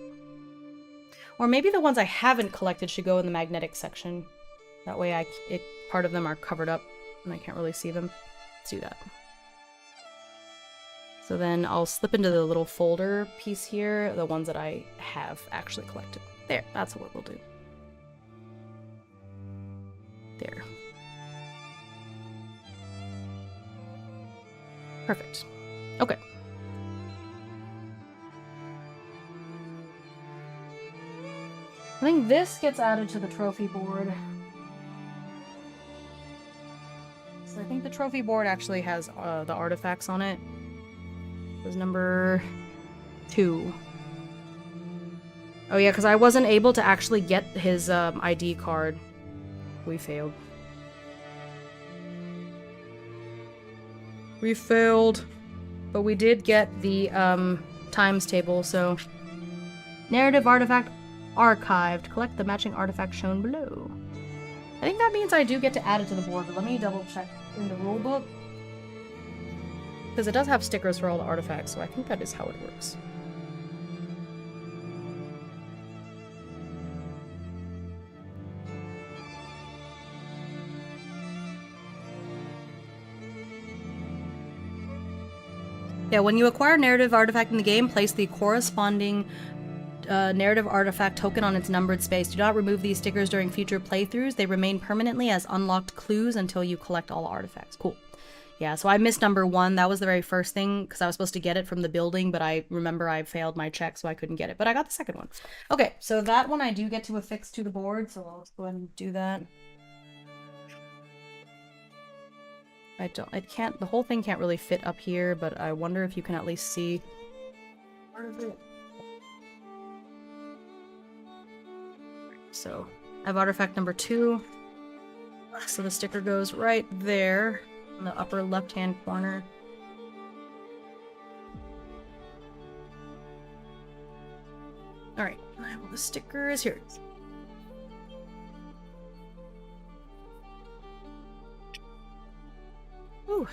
Or maybe the ones I haven't collected should go in the magnetic section. That way part of them are covered up and I can't really see them. Let's do that. So then I'll slip into the little folder piece here, the ones that I have actually collected. There, that's what we'll do. There. Perfect. Okay. I think this gets added to the trophy board. So I think the trophy board actually has the artifacts on it. It was number 2. Oh yeah, because I wasn't able to actually get his ID card. We failed. We failed. But we did get the times table, so... Narrative artifact archived. Collect the matching artifact shown below. I think that means I do get to add it to the board, but let me double check in the rulebook. Because it does have stickers for all the artifacts, so I think that is how it works. Yeah, when you acquire a narrative artifact in the game, place the corresponding narrative artifact token on its numbered space. Do not remove these stickers during future playthroughs. They remain permanently as unlocked clues until you collect all artifacts. Cool. Yeah, so I missed number 1. That was the very first thing, because I was supposed to get it from the building, but I remember I failed my check, so I couldn't get it. But I got the second one. Okay, so that one I do get to affix to the board, so I'll go ahead and do that. The whole thing can't really fit up here, but I wonder if you can at least see part of it. So, I have artifact number 2. So the sticker goes right there in the upper left-hand corner. Alright, well, the sticker is here. Ooh.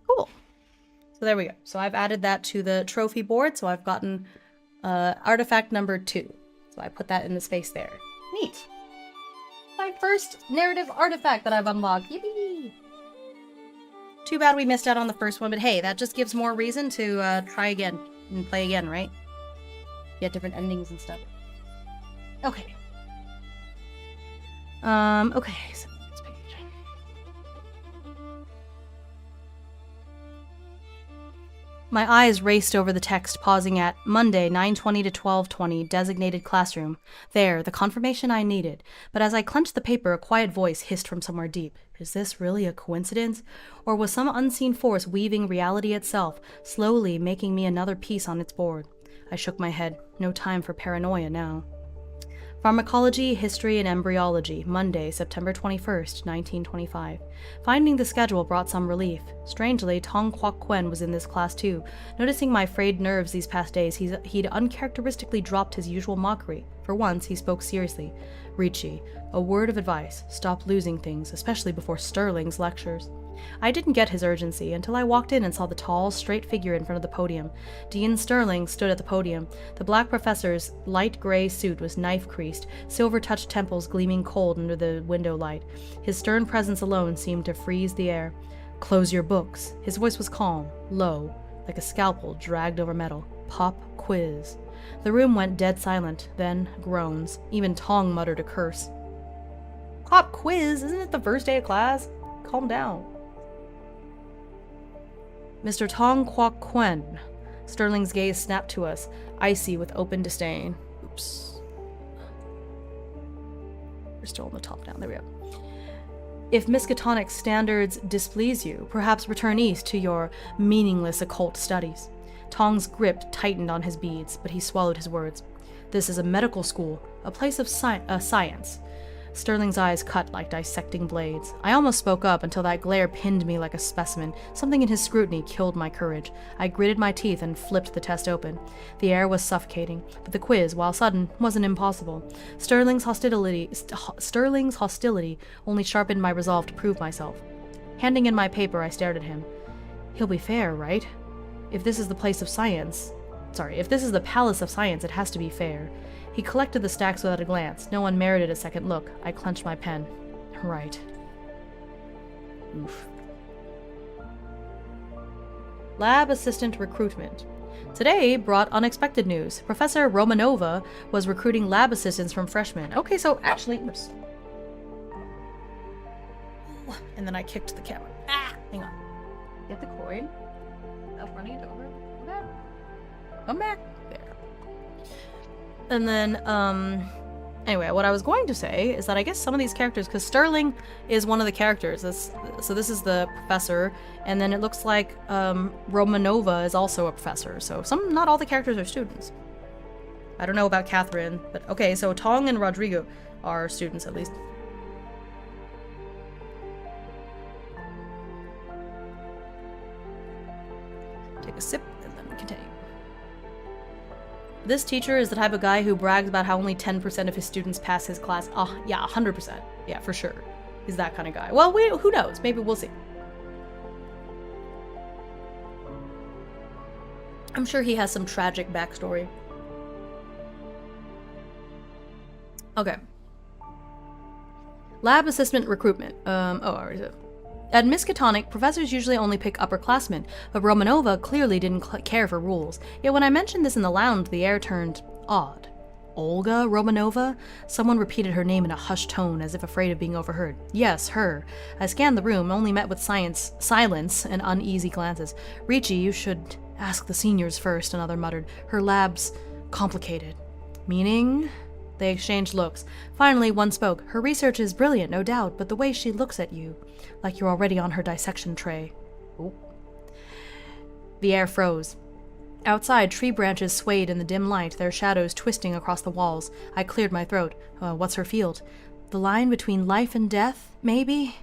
Cool. So there we go. So I've added that to the trophy board, so I've gotten artifact number 2. So I put that in the space there. Neat. My first narrative artifact that I've unlocked. Yippee! Too bad we missed out on the first one, but hey, that just gives more reason to try again and play again, right? Get different endings and stuff. Okay. Okay, so next page. My eyes raced over the text, pausing at Monday, 9:20 to 12:20, designated classroom. There, the confirmation I needed. But as I clenched the paper, a quiet voice hissed from somewhere deep. Is this really a coincidence? Or was some unseen force weaving reality itself, slowly making me another piece on its board? I shook my head. No time for paranoia now. Pharmacology, History, and Embryology, Monday, September 21st, 1925. Finding the schedule brought some relief. Strangely, Tong Kwok Kwen was in this class too. Noticing my frayed nerves these past days, he'd uncharacteristically dropped his usual mockery. For once, he spoke seriously. Ricci, a word of advice. Stop losing things, especially before Sterling's lectures. I didn't get his urgency until I walked in and saw the tall, straight figure in front of the podium. Dean Sterling stood at the podium. The black professor's light gray suit was knife-creased, silver-touched temples gleaming cold under the window light. His stern presence alone seemed to freeze the air. Close your books. His voice was calm, low, like a scalpel dragged over metal. Pop quiz. The room went dead silent, then groans. Even Tong muttered a curse. Pop quiz? Isn't it the first day of class? Calm down. Mr. Tong Kwok Kwen. Sterling's gaze snapped to us, icy with open disdain. Oops. We're still on the top down. There we go. If Miskatonic standards displease you, perhaps return east to your meaningless occult studies. Tong's grip tightened on his beads, but he swallowed his words. This is a medical school, a place of science. Sterling's eyes cut like dissecting blades. I almost spoke up until that glare pinned me like a specimen. Something in his scrutiny killed my courage. I gritted my teeth and flipped the test open. The air was suffocating, but the quiz, while sudden, wasn't impossible. Sterling's hostility only sharpened my resolve to prove myself. Handing in my paper, I stared at him. He'll be fair, right? If this is the palace of science, it has to be fair. He collected the stacks without a glance. No one merited a second look. I clenched my pen. Right. Oof. Lab assistant recruitment. Today brought unexpected news. Professor Romanova was recruiting lab assistants from freshmen. Okay, so actually... Oops. And then I kicked the camera. Hang on. Get the coin. Stop running it over. Come back. Come back. There. And then, Anyway, what I was going to say is that I guess some of these characters, because Sterling is one of the characters, so this is the professor, and then it looks like Romanova is also a professor, so not all the characters are students. I don't know about Catherine, but okay, so Tong and Rodrigo are students at least. Take a sip and then continue. This teacher is the type of guy who brags about how only 10% of his students pass his class. Oh, yeah, 100%. Yeah, for sure. He's that kind of guy. Well, who knows? Maybe we'll see. I'm sure he has some tragic backstory. Okay. Lab assistant recruitment. Already said. At Miskatonic, professors usually only pick upperclassmen, but Romanova clearly didn't care for rules. Yet when I mentioned this in the lounge, the air turned odd. Olga Romanova? Someone repeated her name in a hushed tone, as if afraid of being overheard. Yes, her. I scanned the room, only met with silence and uneasy glances. Ricci, you should ask the seniors first, another muttered. Her lab's complicated. Meaning? They exchanged looks. Finally, one spoke. Her research is brilliant, no doubt, but the way she looks at you, like you're already on her dissection tray. Ooh. The air froze. Outside, tree branches swayed in the dim light, their shadows twisting across the walls. I cleared my throat. What's her field? The line between life and death, maybe?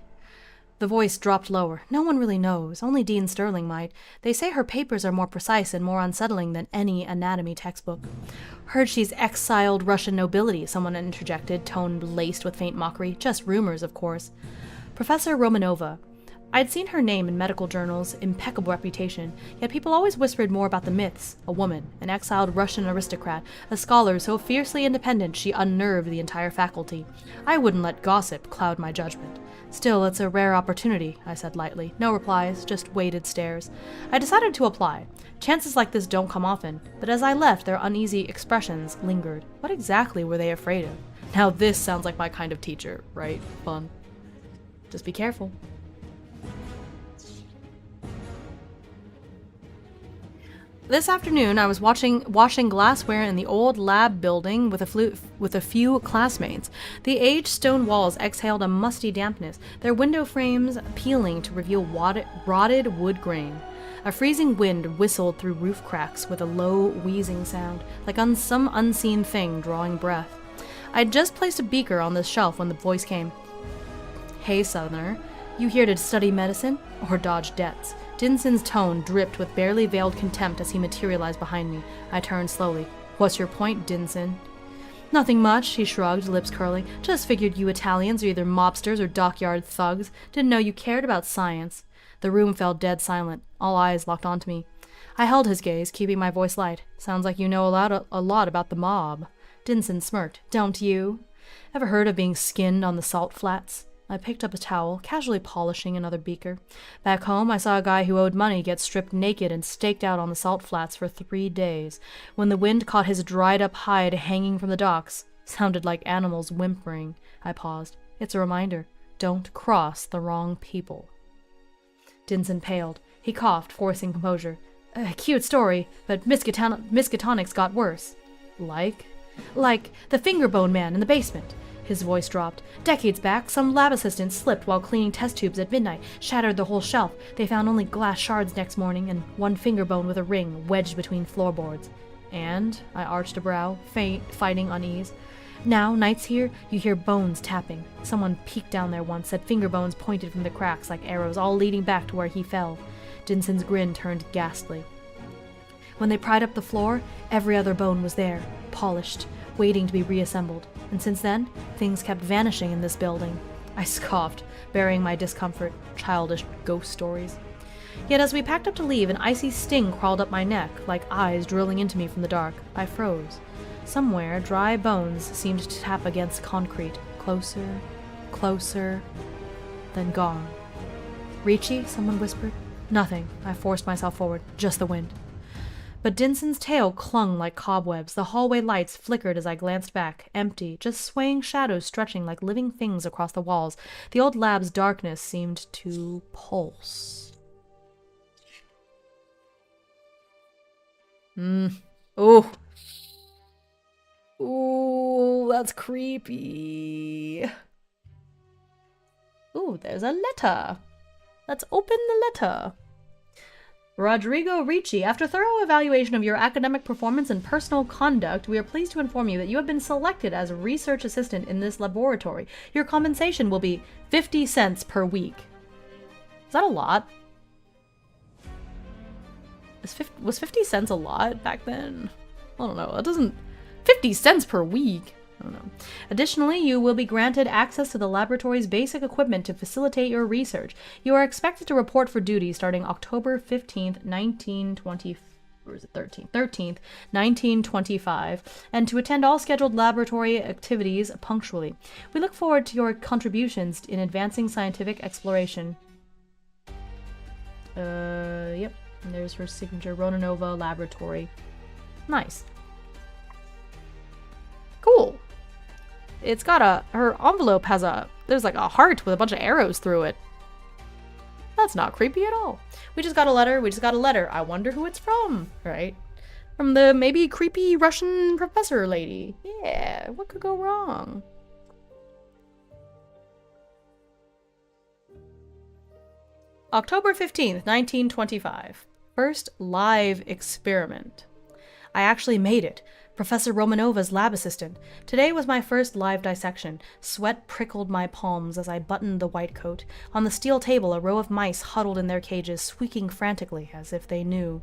The voice dropped lower. No one really knows. Only Dean Sterling might. They say her papers are more precise and more unsettling than any anatomy textbook. Heard she's exiled Russian nobility, someone interjected, tone laced with faint mockery. Just rumors, of course. Professor Romanova. I'd seen her name in medical journals, impeccable reputation, yet people always whispered more about the myths. A woman, an exiled Russian aristocrat, a scholar so fiercely independent she unnerved the entire faculty. I wouldn't let gossip cloud my judgment. Still, it's a rare opportunity, I said lightly. No replies, just weighted stares. I decided to apply. Chances like this don't come often, but as I left, their uneasy expressions lingered. What exactly were they afraid of? Now this sounds like my kind of teacher, right? Fun. Just be careful. This afternoon, I was washing glassware in the old lab building with a few classmates. The aged stone walls exhaled a musty dampness, their window frames peeling to reveal rotted wood grain. A freezing wind whistled through roof cracks with a low, wheezing sound, like some unseen thing drawing breath. I'd just placed a beaker on the shelf when the voice came. Hey, Southerner, you here to study medicine or dodge debts? Dinson's tone dripped with barely veiled contempt as he materialized behind me. I turned slowly. What's your point, Dinson? Nothing much, he shrugged, lips curling. Just figured you Italians are either mobsters or dockyard thugs. Didn't know you cared about science. The room fell dead silent. All eyes locked onto me. I held his gaze, keeping my voice light. Sounds like you know a lot about the mob. Dinson smirked. Don't you? Ever heard of being skinned on the salt flats? I picked up a towel, casually polishing another beaker. Back home, I saw a guy who owed money get stripped naked and staked out on the salt flats for 3 days. When the wind caught his dried-up hide hanging from the docks, sounded like animals whimpering. I paused. It's a reminder. Don't cross the wrong people. Dinson paled. He coughed, forcing composure. Cute story, but Miskatonic's got worse. Like? Like the fingerbone man in the basement. His voice dropped. Decades back, some lab assistant slipped while cleaning test tubes at midnight, shattered the whole shelf. They found only glass shards next morning, and one finger bone with a ring wedged between floorboards. And, I arched a brow, fighting unease. Now, nights here, you hear bones tapping. Someone peeked down there once, said finger bones pointed from the cracks like arrows, all leading back to where he fell. Dinson's grin turned ghastly. When they pried up the floor, every other bone was there, polished, waiting to be reassembled. And since then, things kept vanishing in this building. I scoffed, burying my discomfort. Childish ghost stories. Yet as we packed up to leave, an icy sting crawled up my neck, like eyes drilling into me from the dark. I froze. Somewhere, dry bones seemed to tap against concrete. Closer, closer, then gone. Ricci? Someone whispered. Nothing. I forced myself forward. Just the wind. But Dinson's tail clung like cobwebs. The hallway lights flickered as I glanced back, empty, just swaying shadows stretching like living things across the walls. The old lab's darkness seemed to pulse. Ooh. Ooh, that's creepy. Ooh, there's a letter. Let's open the letter. Rodrigo Ricci, after thorough evaluation of your academic performance and personal conduct, we are pleased to inform you that you have been selected as a research assistant in this laboratory. Your compensation will be 50 cents per week. Is that a lot? Was 50 cents a lot back then? I don't know. That doesn't... 50 cents per week? I don't know. Additionally, you will be granted access to the laboratory's basic equipment to facilitate your research. You are expected to report for duty starting October 15th, 1920, or is it 13th, 1925, and to attend all scheduled laboratory activities punctually. We look forward to your contributions in advancing scientific exploration. Yep. And there's her signature, Ronanova Laboratory. Nice. Cool. It's got her envelope has there's like a heart with a bunch of arrows through it. That's not creepy at all. We just got a letter. I wonder who it's from, right? From the maybe creepy Russian professor lady. Yeah, what could go wrong? October 15th, 1925. First live experiment. I actually made it. Professor Romanova's lab assistant. Today was my first live dissection. Sweat prickled my palms as I buttoned the white coat. On the steel table, a row of mice huddled in their cages, squeaking frantically as if they knew.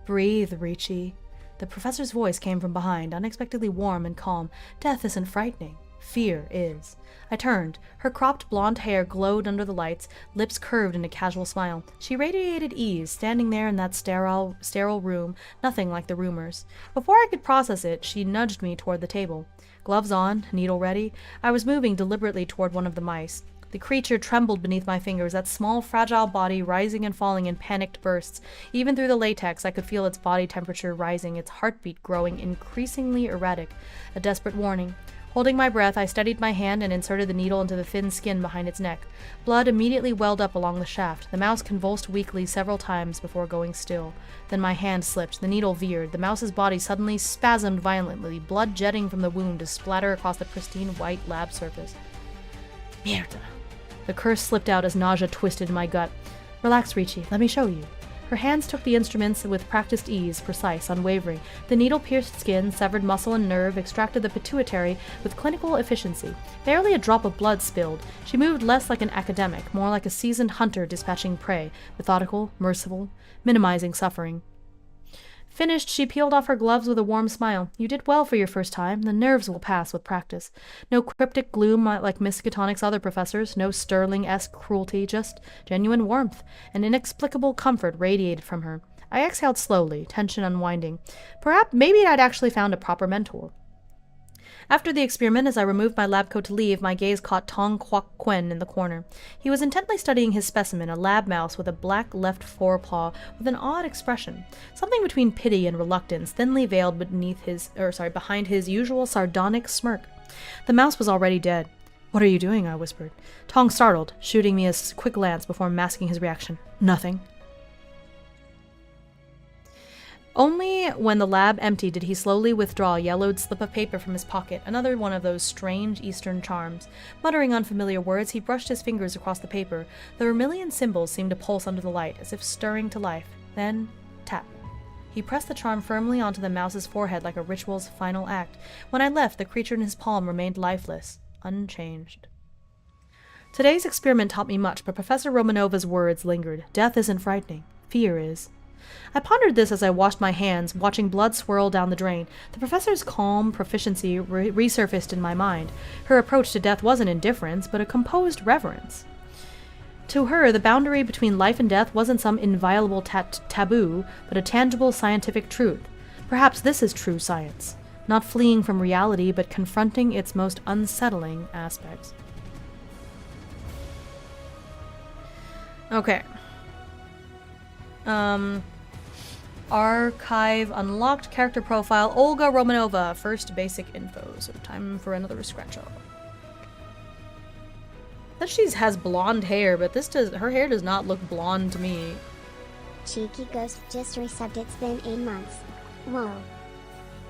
Breathe, Ricci. The professor's voice came from behind, unexpectedly warm and calm. Death isn't frightening. Fear is. I turned. Her cropped blonde hair glowed under the lights, lips curved in a casual smile. She radiated ease, standing there in that sterile room, nothing like the rumors. Before I could process it, she nudged me toward the table. Gloves on, needle ready, I was moving deliberately toward one of the mice. The creature trembled beneath my fingers, that small, fragile body rising and falling in panicked bursts. Even through the latex, I could feel its body temperature rising, its heartbeat growing increasingly erratic. A desperate warning. Holding my breath, I steadied my hand and inserted the needle into the thin skin behind its neck. Blood immediately welled up along the shaft. The mouse convulsed weakly several times before going still. Then my hand slipped. The needle veered. The mouse's body suddenly spasmed violently, blood jetting from the wound to splatter across the pristine white lab surface. Mierda. The curse slipped out as nausea twisted in my gut. Relax, Ricci. Let me show you. Her hands took the instruments with practiced ease, precise, unwavering. The needle pierced skin, severed muscle and nerve, extracted the pituitary with clinical efficiency. Barely a drop of blood spilled. She moved less like an academic, more like a seasoned hunter dispatching prey, methodical, merciful, minimizing suffering. Finished, she peeled off her gloves with a warm smile. You did well for your first time. The nerves will pass with practice. No cryptic gloom like Miskatonic's other professors, no Sterling-esque cruelty, just genuine warmth. An inexplicable comfort radiated from her. I exhaled slowly, tension unwinding. Perhaps maybe I'd actually found a proper mentor. After the experiment, as I removed my lab coat to leave, my gaze caught Tong Kwok Quen in the corner. He was intently studying his specimen, a lab mouse with a black left forepaw with an odd expression. Something between pity and reluctance, thinly veiled behind his usual sardonic smirk. The mouse was already dead. What are you doing? I whispered. Tong startled, shooting me a quick glance before masking his reaction. Nothing. Only when the lab emptied did he slowly withdraw a yellowed slip of paper from his pocket, another one of those strange Eastern charms. Muttering unfamiliar words, he brushed his fingers across the paper. The vermilion symbols seemed to pulse under the light, as if stirring to life. Then, tap. He pressed the charm firmly onto the mouse's forehead like a ritual's final act. When I left, the creature in his palm remained lifeless, unchanged. Today's experiment taught me much, but Professor Romanova's words lingered. Death isn't frightening. Fear is. I pondered this as I washed my hands, watching blood swirl down the drain. The professor's calm proficiency resurfaced in my mind. Her approach to death wasn't indifference, but a composed reverence. To her, the boundary between life and death wasn't some inviolable taboo, but a tangible scientific truth. Perhaps this is true science. Not fleeing from reality, but confronting its most unsettling aspects. Okay. Archive unlocked, character profile, Olga Romanova, first basic info, so time for another scratch off. That she has blonde hair, but her hair does not look blonde to me. Cheeky Ghost just resubbed, it's been 8 months. Whoa.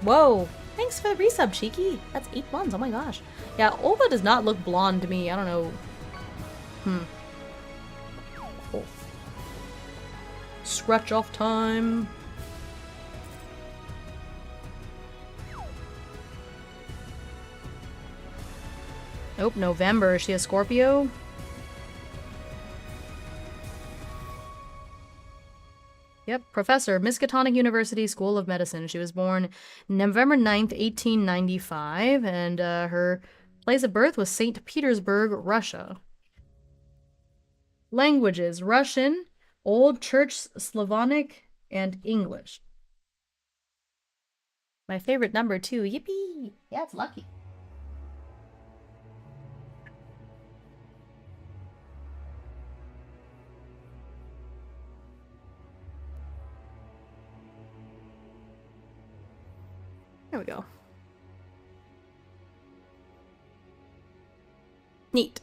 Whoa. Thanks for the resub, Cheeky. That's 8 months. Oh my gosh. Yeah, Olga does not look blonde to me. I don't know. Oh. Scratch off time. Nope, November. Is she a Scorpio? Yep, professor, Miskatonic University School of Medicine. She was born November 9th, 1895, and her place of birth was St. Petersburg, Russia. Languages: Russian, Old Church Slavonic, and English. My favorite number, too. Yippee! Yeah, it's lucky. There we go. Neat.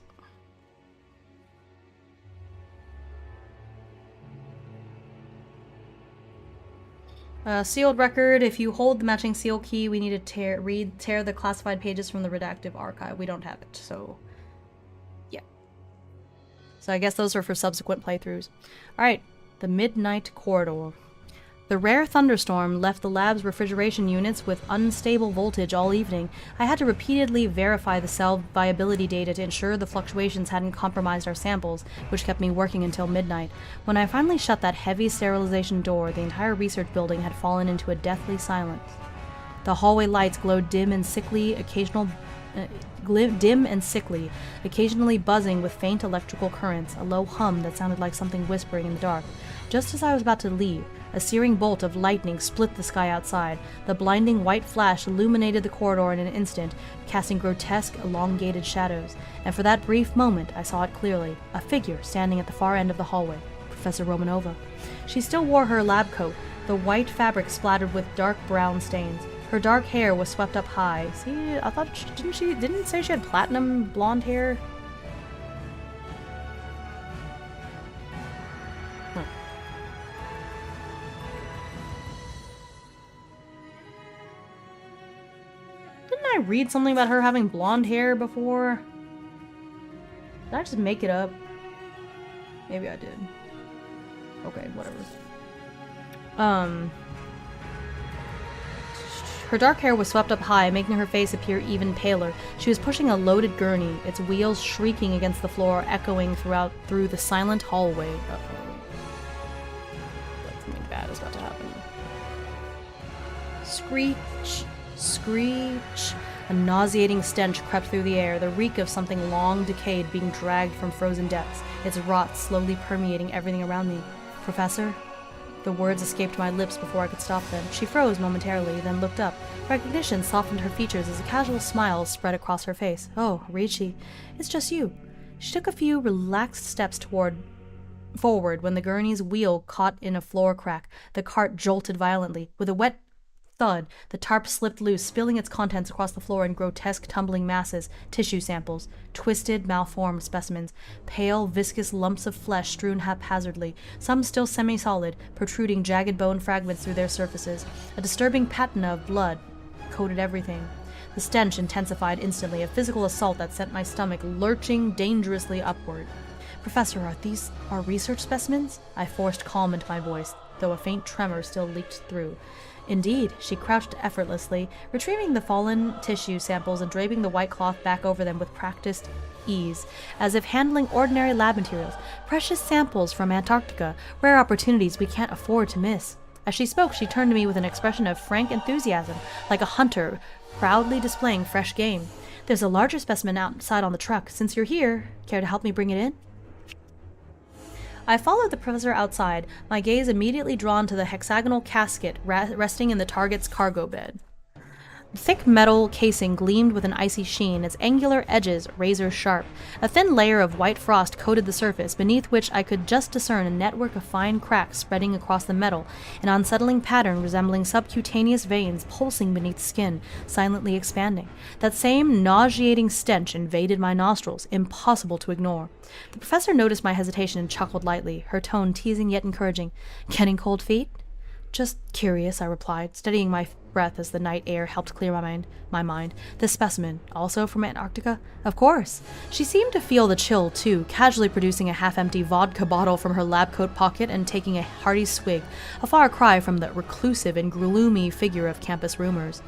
Sealed record. If you hold the matching seal key, we need to tear the classified pages from the redactive archive. We don't have it, so yeah. So I guess those are for subsequent playthroughs. Alright, the Midnight Corridor. The rare thunderstorm left the lab's refrigeration units with unstable voltage all evening. I had to repeatedly verify the cell viability data to ensure the fluctuations hadn't compromised our samples, which kept me working until midnight. When I finally shut that heavy sterilization door, the entire research building had fallen into a deathly silence. The hallway lights glowed dim and sickly, occasionally buzzing with faint electrical currents, a low hum that sounded like something whispering in the dark. Just as I was about to leave, a searing bolt of lightning split the sky outside. The blinding white flash illuminated the corridor in an instant, casting grotesque, elongated shadows. And for that brief moment, I saw it clearly. A figure standing at the far end of the hallway. Professor Romanova. She still wore her lab coat, the white fabric splattered with dark brown stains. Her dark hair was swept up high. See, I thought didn't it say she had platinum blonde hair? Huh. Didn't I read something about her having blonde hair before? Did I just make it up? Maybe I did. Okay, whatever. Her dark hair was swept up high, making her face appear even paler. She was pushing a loaded gurney, its wheels shrieking against the floor, echoing through the silent hallway. Uh-oh. Something bad is about to happen. Screech, screech. A nauseating stench crept through the air, the reek of something long decayed being dragged from frozen depths, its rot slowly permeating everything around me. Professor? The words escaped my lips before I could stop them. She froze momentarily, then looked up. Recognition softened her features as a casual smile spread across her face. Oh, Ricci, it's just you. She took a few relaxed steps forward when the gurney's wheel caught in a floor crack. The cart jolted violently. With a wet thud, the tarp slipped loose, spilling its contents across the floor in grotesque tumbling masses, tissue samples, twisted, malformed specimens, pale, viscous lumps of flesh strewn haphazardly, some still semi-solid, protruding jagged bone fragments through their surfaces. A disturbing patina of blood coated everything. The stench intensified instantly, a physical assault that sent my stomach lurching dangerously upward. Professor, are these our research specimens? I forced calm into my voice, though a faint tremor still leaked through. Indeed, she crouched effortlessly, retrieving the fallen tissue samples and draping the white cloth back over them with practiced ease, as if handling ordinary lab materials. Precious samples from Antarctica, rare opportunities we can't afford to miss. As she spoke, she turned to me with an expression of frank enthusiasm, like a hunter proudly displaying fresh game. There's a larger specimen outside on the truck. Since you're here, care to help me bring it in? I followed the professor outside, my gaze immediately drawn to the hexagonal casket resting in the target's cargo bed. The thick metal casing gleamed with an icy sheen, its angular edges razor-sharp. A thin layer of white frost coated the surface, beneath which I could just discern a network of fine cracks spreading across the metal, an unsettling pattern resembling subcutaneous veins pulsing beneath skin, silently expanding. That same nauseating stench invaded my nostrils, impossible to ignore. The professor noticed my hesitation and chuckled lightly, her tone teasing yet encouraging. Getting cold feet? Just curious, I replied, steadying my breath as the night air helped clear my mind. This specimen, also from Antarctica? Of course. She seemed to feel the chill, too, casually producing a half-empty vodka bottle from her lab coat pocket and taking a hearty swig, a far cry from the reclusive and gloomy figure of campus rumors.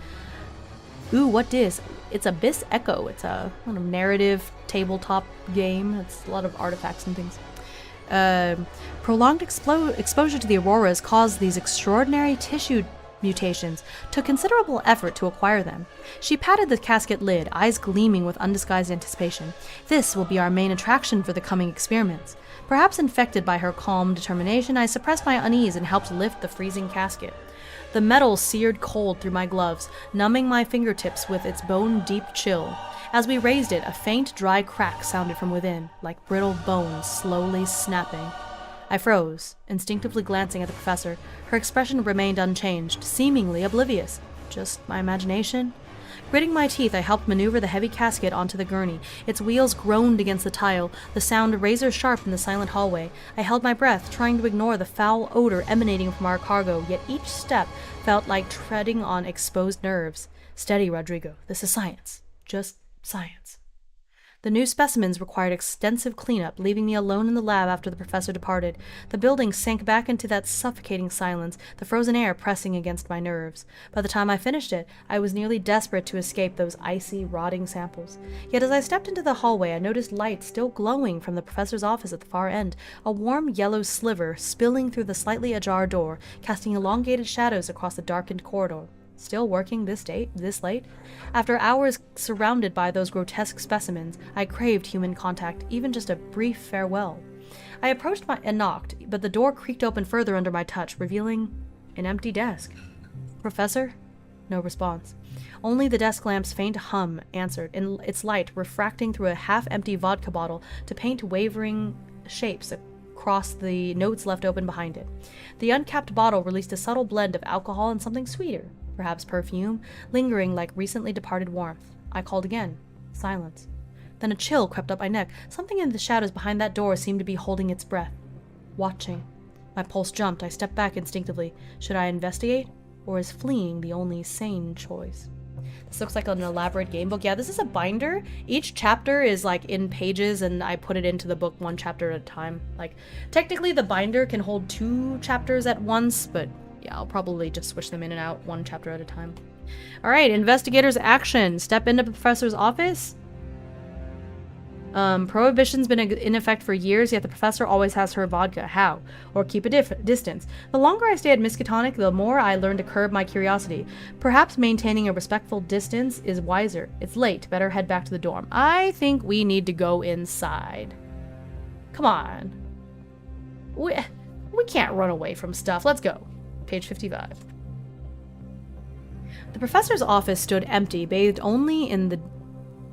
Ooh, what dis? It's Abyss Echo. It's a kind of narrative tabletop game. It's a lot of artifacts and things. Prolonged exposure to the auroras caused these extraordinary tissue mutations. Took considerable effort to acquire them. She patted the casket lid, eyes gleaming with undisguised anticipation. This will be our main attraction for the coming experiments. Perhaps infected by her calm determination, I suppressed my unease and helped lift the freezing casket. The metal seared cold through my gloves, numbing my fingertips with its bone-deep chill. As we raised it, a faint, dry crack sounded from within, like brittle bones slowly snapping. I froze, instinctively glancing at the professor. Her expression remained unchanged, seemingly oblivious. Just my imagination? Gritting my teeth, I helped maneuver the heavy casket onto the gurney. Its wheels groaned against the tile, the sound razor-sharp in the silent hallway. I held my breath, trying to ignore the foul odor emanating from our cargo, yet each step felt like treading on exposed nerves. Steady, Rodrigo. This is science. Just science. The new specimens required extensive cleanup, leaving me alone in the lab after the professor departed. The building sank back into that suffocating silence, the frozen air pressing against my nerves. By the time I finished it, I was nearly desperate to escape those icy, rotting samples. Yet as I stepped into the hallway, I noticed light still glowing from the professor's office at the far end, a warm yellow sliver spilling through the slightly ajar door, casting elongated shadows across the darkened corridor. Still working this late? After hours surrounded by those grotesque specimens, I craved human contact, even just a brief farewell. I approached and knocked, but the door creaked open further under my touch, revealing an empty desk. Professor? No response. Only the desk lamp's faint hum answered, in its light refracting through a half-empty vodka bottle to paint wavering shapes across the notes left open behind it. The uncapped bottle released a subtle blend of alcohol and something sweeter. Perhaps perfume, lingering like recently departed warmth. I called again. Silence. Then a chill crept up my neck. Something in the shadows behind that door seemed to be holding its breath. Watching. My pulse jumped. I stepped back instinctively. Should I investigate? Or is fleeing the only sane choice? This looks like an elaborate game book. Yeah, this is a binder. Each chapter is like in pages, and I put it into the book one chapter at a time. Like, technically the binder can hold 2 chapters at once, but yeah, I'll probably just switch them in and out 1 chapter at a time. Alright, investigators action. Step into the professor's office. Prohibition's been in effect for years, yet the professor always has her vodka. How? Or keep a distance. The longer I stay at Miskatonic, the more I learn to curb my curiosity. Perhaps maintaining a respectful distance is wiser. It's late. Better head back to the dorm. I think we need to go inside. Come on. We can't run away from stuff. Let's go. Page 55. The professor's office stood empty, bathed only in the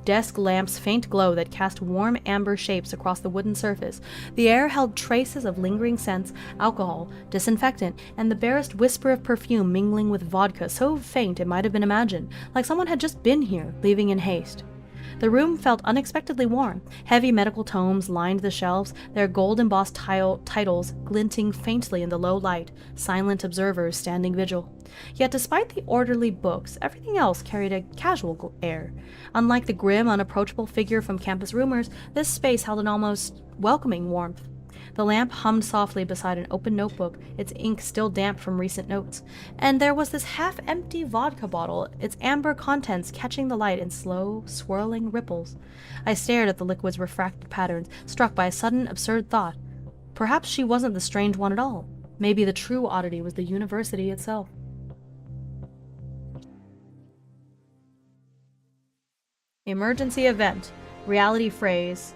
desk lamp's faint glow that cast warm amber shapes across the wooden surface. The air held traces of lingering scents, alcohol, disinfectant, and the barest whisper of perfume mingling with vodka, so faint it might have been imagined, like someone had just been here, leaving in haste. The room felt unexpectedly warm. Heavy medical tomes lined the shelves, their gold-embossed titles glinting faintly in the low light, silent observers standing vigil. Yet despite the orderly books, everything else carried a casual air. Unlike the grim, unapproachable figure from campus rumors, this space held an almost welcoming warmth. The lamp hummed softly beside an open notebook, its ink still damp from recent notes. And there was this half-empty vodka bottle, its amber contents catching the light in slow, swirling ripples. I stared at the liquid's refracted patterns, struck by a sudden, absurd thought. Perhaps she wasn't the strange one at all. Maybe the true oddity was the university itself. Emergency event. Reality phrase.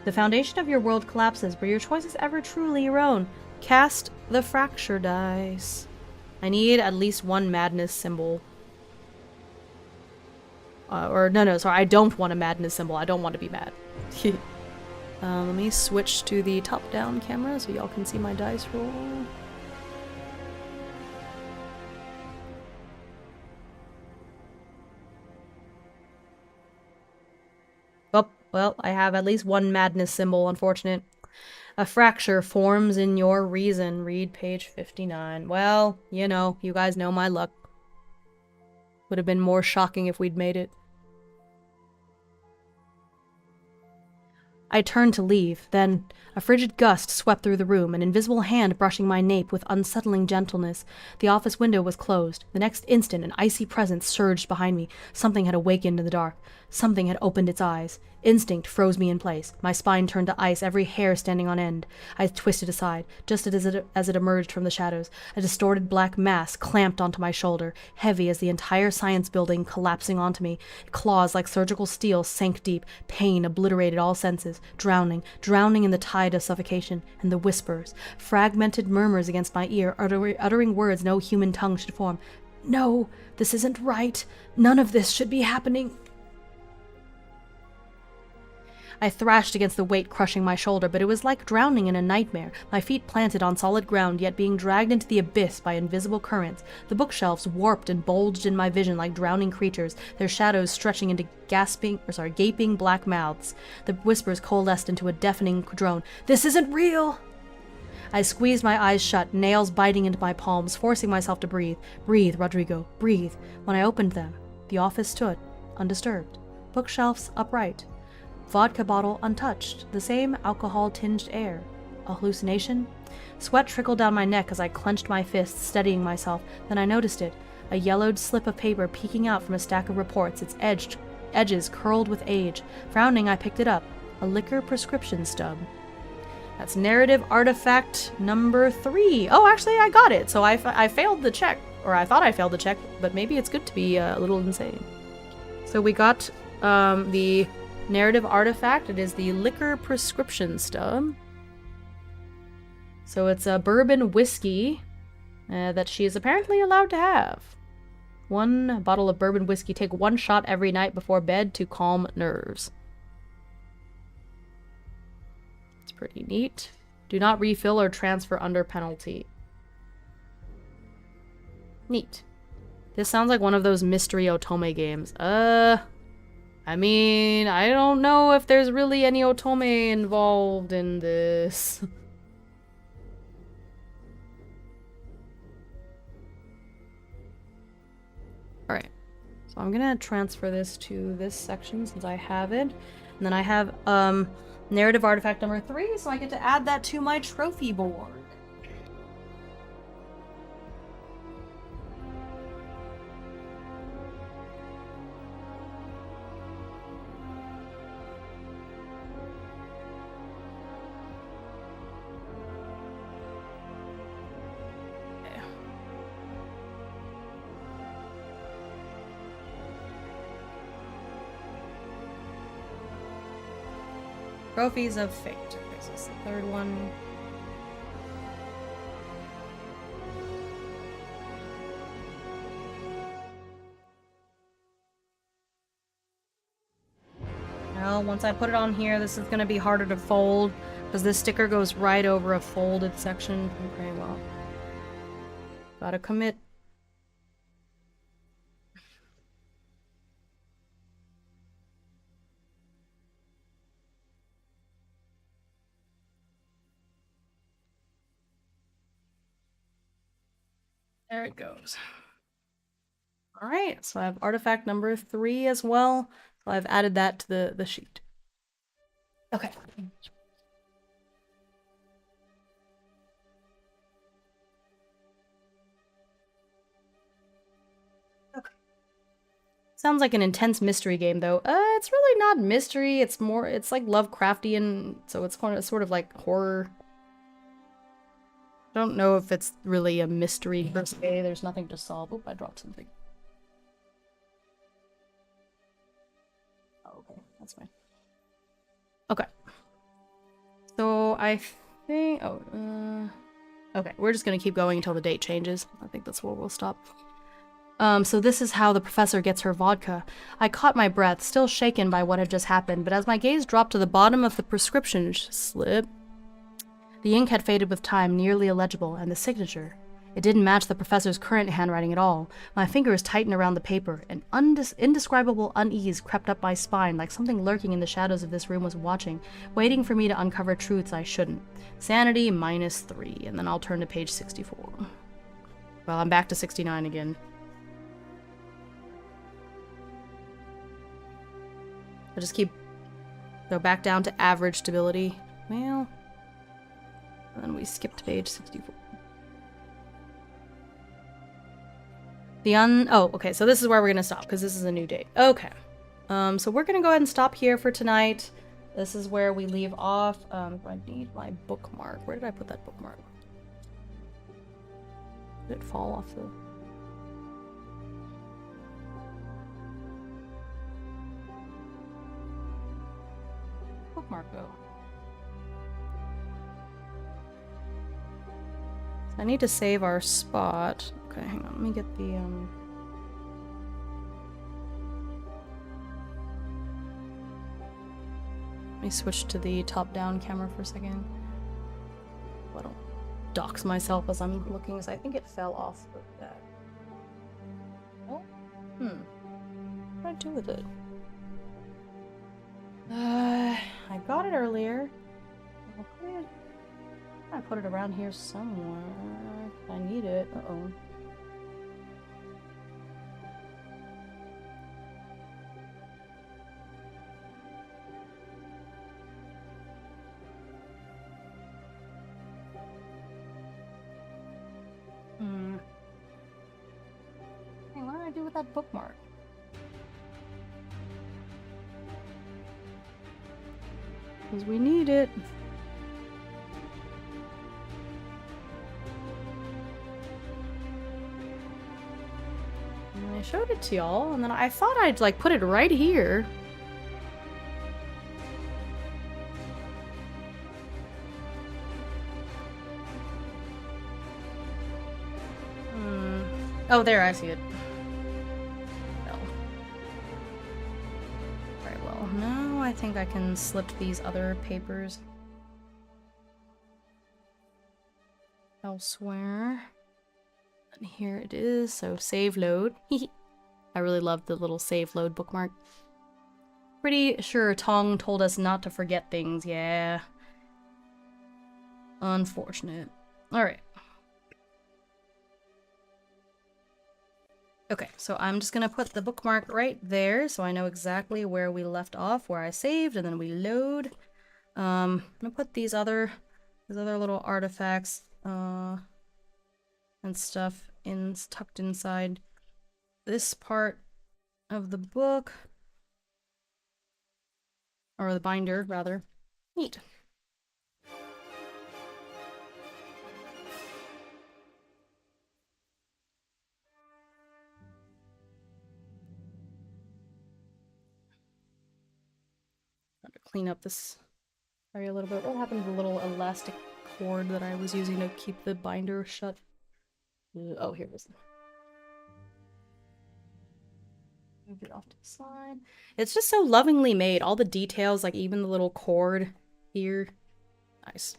The foundation of your world collapses. Were your choices ever truly your own? Cast the fracture dice. I need at least 1 madness symbol. Sorry, I don't want a madness symbol. I don't want to be mad. Let me switch to the top-down camera so y'all can see my dice roll. Oh, well, I have at least 1 madness symbol, unfortunate. A fracture forms in your reason. Read page 59. Well, you know, you guys know my luck. Would have been more shocking if we'd made it. I turned to leave, then a frigid gust swept through the room, an invisible hand brushing my nape with unsettling gentleness. The office window was closed. The next instant, an icy presence surged behind me. Something had awakened in the dark. Something had opened its eyes. Instinct froze me in place. My spine turned to ice, every hair standing on end. I twisted aside, just as it emerged from the shadows. A distorted black mass clamped onto my shoulder, heavy as the entire science building collapsing onto me. Claws like surgical steel sank deep. Pain obliterated all senses, drowning in the tide of suffocation. And the whispers, fragmented murmurs against my ear, uttering words no human tongue should form. No, this isn't right. None of this should be happening. I thrashed against the weight crushing my shoulder, but it was like drowning in a nightmare, my feet planted on solid ground, yet being dragged into the abyss by invisible currents. The bookshelves warped and bulged in my vision like drowning creatures, their shadows stretching into gaping black mouths. The whispers coalesced into a deafening drone. This isn't real! I squeezed my eyes shut, nails biting into my palms, forcing myself to breathe. Breathe, Rodrigo, breathe. When I opened them, the office stood, undisturbed. Bookshelves upright. Vodka bottle untouched, the same alcohol-tinged air. A hallucination? Sweat trickled down my neck as I clenched my fists, steadying myself. Then I noticed it, a yellowed slip of paper peeking out from a stack of reports, its edges curled with age. Frowning, I picked it up. A liquor prescription stub. That's narrative artifact number 3. Oh, actually, I got it. So I failed the check. Or I thought I failed the check, but maybe it's good to be a little insane. So we got the narrative artifact. It is the liquor prescription stub. So it's a bourbon whiskey that she is apparently allowed to have. 1 bottle of bourbon whiskey. Take 1 shot every night before bed to calm nerves. It's pretty neat. Do not refill or transfer under penalty. Neat. This sounds like one of those mystery otome games. I mean, I don't know if there's really any otome involved in this. Alright. So I'm gonna transfer this to this section since I have it. And then I have narrative artifact number 3, so I get to add that to my trophy board. Trophies of Fate. Okay, so this is the 3rd one. Well, once I put it on here, this is going to be harder to fold, because this sticker goes right over a folded section. Okay, well. Gotta commit. There it goes. Alright, so I have artifact number 3 as well. So I've added that to the sheet. Okay. Okay. Sounds like an intense mystery game, though. It's really not mystery. It's like Lovecraftian, so it's sort of like horror. I don't know if it's really a mystery per se. There's nothing to solve. Oop, I dropped something. Oh, okay. That's fine. Okay. So I think... okay, we're just gonna keep going until the date changes. I think that's where we'll stop. So this is how the professor gets her vodka. I caught my breath, still shaken by what had just happened, but as my gaze dropped to the bottom of the prescription slip, the ink had faded with time, nearly illegible, and the signature. It didn't match the professor's current handwriting at all. My fingers tightened around the paper. An indescribable unease crept up my spine, like something lurking in the shadows of this room was watching, waiting for me to uncover truths I shouldn't. Sanity -3, and then I'll turn to page 64. Well, I'm back to 69 again. I'll just go back down to average stability. Well, and then we skip to page 64. Oh, okay, so this is where we're gonna stop, because this is a new date. Okay. So we're gonna go ahead and stop here for tonight. This is where we leave off. I need my bookmark. Where did I put that bookmark? Did it fall off the... bookmark go? I need to save our spot. Okay, hang on. Let me get the, Let me switch to the top-down camera for a second. I don't dox myself as I'm looking, so I think it fell off of that. Oh? What did I do with it? I got it earlier. I put it around here somewhere. I need it. Uh-oh. Hey, what did I do with that bookmark? Because we need it. And I showed it to y'all, and then I thought I'd like put it right here. Oh, there, I see it. No. Very well. Now I think I can slip these other papers elsewhere. And here it is, so save load. I really love the little save load bookmark. Pretty sure Tong told us not to forget things, yeah. Unfortunate. Alright. Okay, so I'm just gonna put the bookmark right there so I know exactly where we left off, where I saved, and then we load. I'm gonna put these other little artifacts and stuff tucked inside this part of the book, or the binder rather. Neat. Clean up this area a little bit. What happened to the little elastic cord that I was using to keep the binder shut? Oh, here it is. Move it off to the side. It's just so lovingly made. All the details, like even the little cord here. Nice.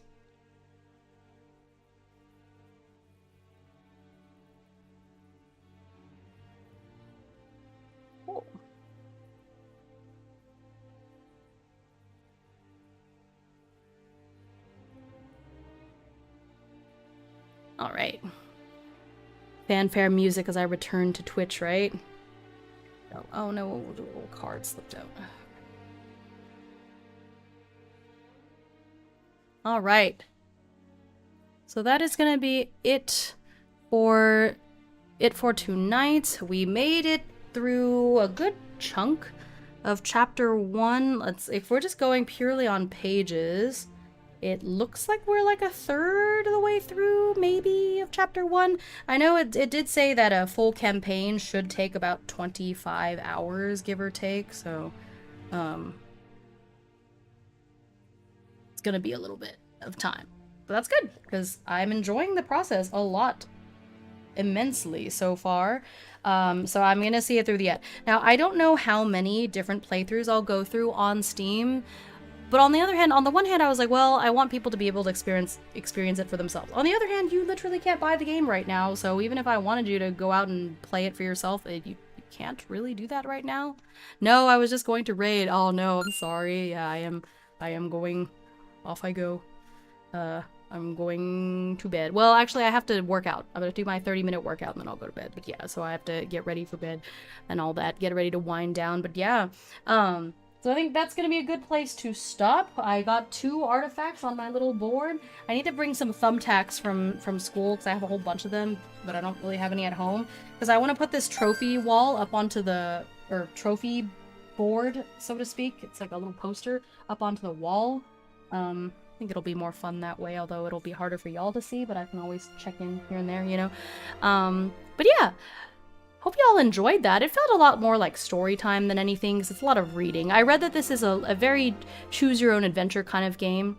Cool. Alright. Fanfare music as I return to Twitch, right? Oh no, a little card slipped out. Alright. So that is gonna be it for tonight. We made it through a good chunk of chapter 1. If we're just going purely on pages, it looks like we're like a third of the way through, maybe, of chapter 1. I know it did say that a full campaign should take about 25 hours, give or take, so it's gonna be a little bit of time. But that's good, because I'm enjoying the process a lot, immensely so far. So I'm gonna see it through the end. Now, I don't know how many different playthroughs I'll go through on Steam, But on the other hand, on the one hand, I was like, well, I want people to be able to experience it for themselves. On the other hand, you literally can't buy the game right now, so even if I wanted you to go out and play it for yourself, you can't really do that right now. No, I was just going to raid. Oh no, I'm sorry. Yeah, I am going. Off I go. I'm going to bed. Well, actually, I have to work out. I'm gonna do my 30-minute workout and then I'll go to bed. But yeah, so I have to get ready for bed and all that. Get ready to wind down. But yeah, so I think that's gonna be a good place to stop. I got 2 artifacts on my little board. I need to bring some thumbtacks from school because I have a whole bunch of them, but I don't really have any at home. Because I want to put this trophy wall up onto the, or trophy board, so to speak. It's like a little poster up onto the wall. I think it'll be more fun that way, although it'll be harder for y'all to see, but I can always check in here and there, you know? But yeah, hope y'all enjoyed that. It felt a lot more like story time than anything, because it's a lot of reading. I read that this is a very choose-your-own-adventure kind of game.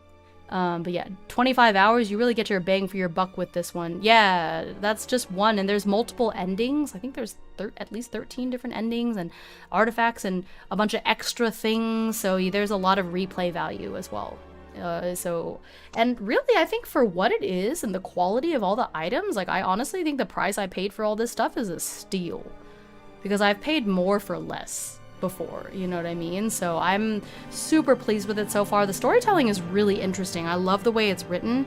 But yeah, 25 hours, you really get your bang for your buck with this one. Yeah, that's just one, and there's multiple endings. I think there's at least 13 different endings and artifacts and a bunch of extra things, so there's a lot of replay value as well. And really, I think for what it is and the quality of all the items, like, I honestly think the price I paid for all this stuff is a steal. Because I've paid more for less before, you know what I mean? So I'm super pleased with it so far. The storytelling is really interesting. I love the way it's written.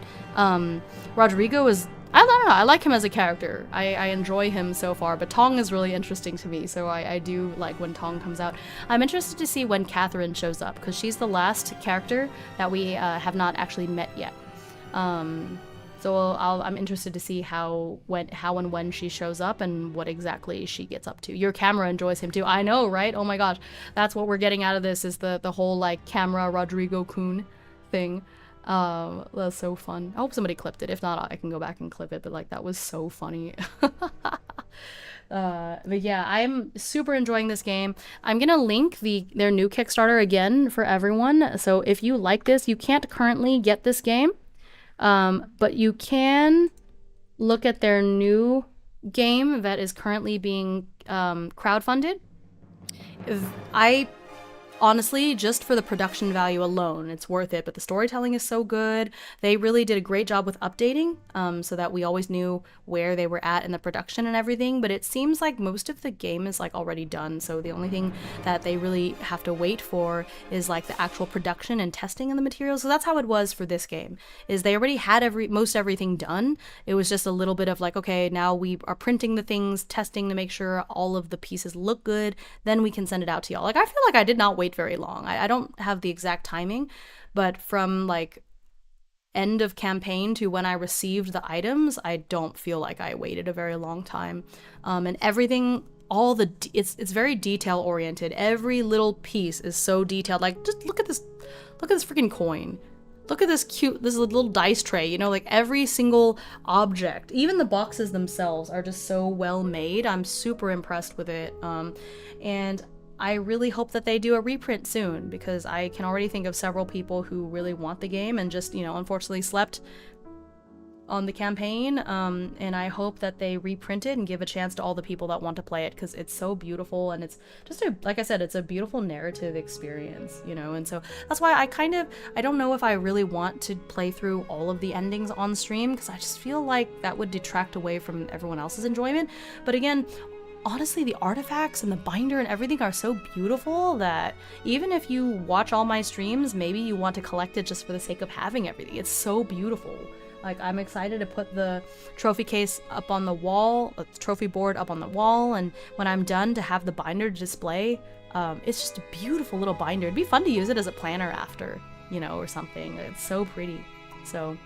Rodrigo is, I don't know, I like him as a character. I enjoy him so far, but Tong is really interesting to me, so I do like when Tong comes out. I'm interested to see when Catherine shows up, because she's the last character that we have not actually met yet. So I'm interested to see how and when she shows up and what exactly she gets up to. Your camera enjoys him too. I know, right? Oh my gosh. That's what we're getting out of this, is the whole like camera Rodrigo-kun thing. That's so fun. I hope somebody clipped it. If not, I can go back and clip it, but like that was so funny. But yeah, I'm super enjoying this game. I'm gonna link their new Kickstarter again for everyone. So if you like this, you can't currently get this game. But you can look at their new game that is currently being crowdfunded. Honestly, just for the production value alone, it's worth it, but the storytelling is so good. They really did a great job with updating, so that we always knew where they were at in the production and everything, but it seems like most of the game is like already done, so the only thing that they really have to wait for is like the actual production and testing of the materials. So that's how it was for this game, is they already had most everything done. It was just a little bit of like, okay, now we are printing the things, testing to make sure all of the pieces look good, then we can send it out to y'all. Like, I feel like I did not wait very long. I don't have the exact timing, but from like end of campaign to when I received the items, I don't feel like I waited a very long time. And everything, it's very detail oriented. Every little piece is so detailed. Like, just look at this freaking coin. Look at this little dice tray, you know, like every single object, even the boxes themselves are just so well made. I'm super impressed with it. And I really hope that they do a reprint soon, because I can already think of several people who really want the game and just, you know, unfortunately slept on the campaign. And I hope that they reprint it and give a chance to all the people that want to play it, because it's so beautiful and it's just like I said, it's a beautiful narrative experience, you know. And so that's why I don't know if I really want to play through all of the endings on stream, because I just feel like that would detract away from everyone else's enjoyment. But again, honestly, the artifacts and the binder and everything are so beautiful that even if you watch all my streams, maybe you want to collect it just for the sake of having everything. It's so beautiful. Like, I'm excited to put the trophy case up on the wall, the trophy board up on the wall, and when I'm done, to have the binder to display. It's just a beautiful little binder. It'd be fun to use it as a planner after, you know, or something. It's so pretty. So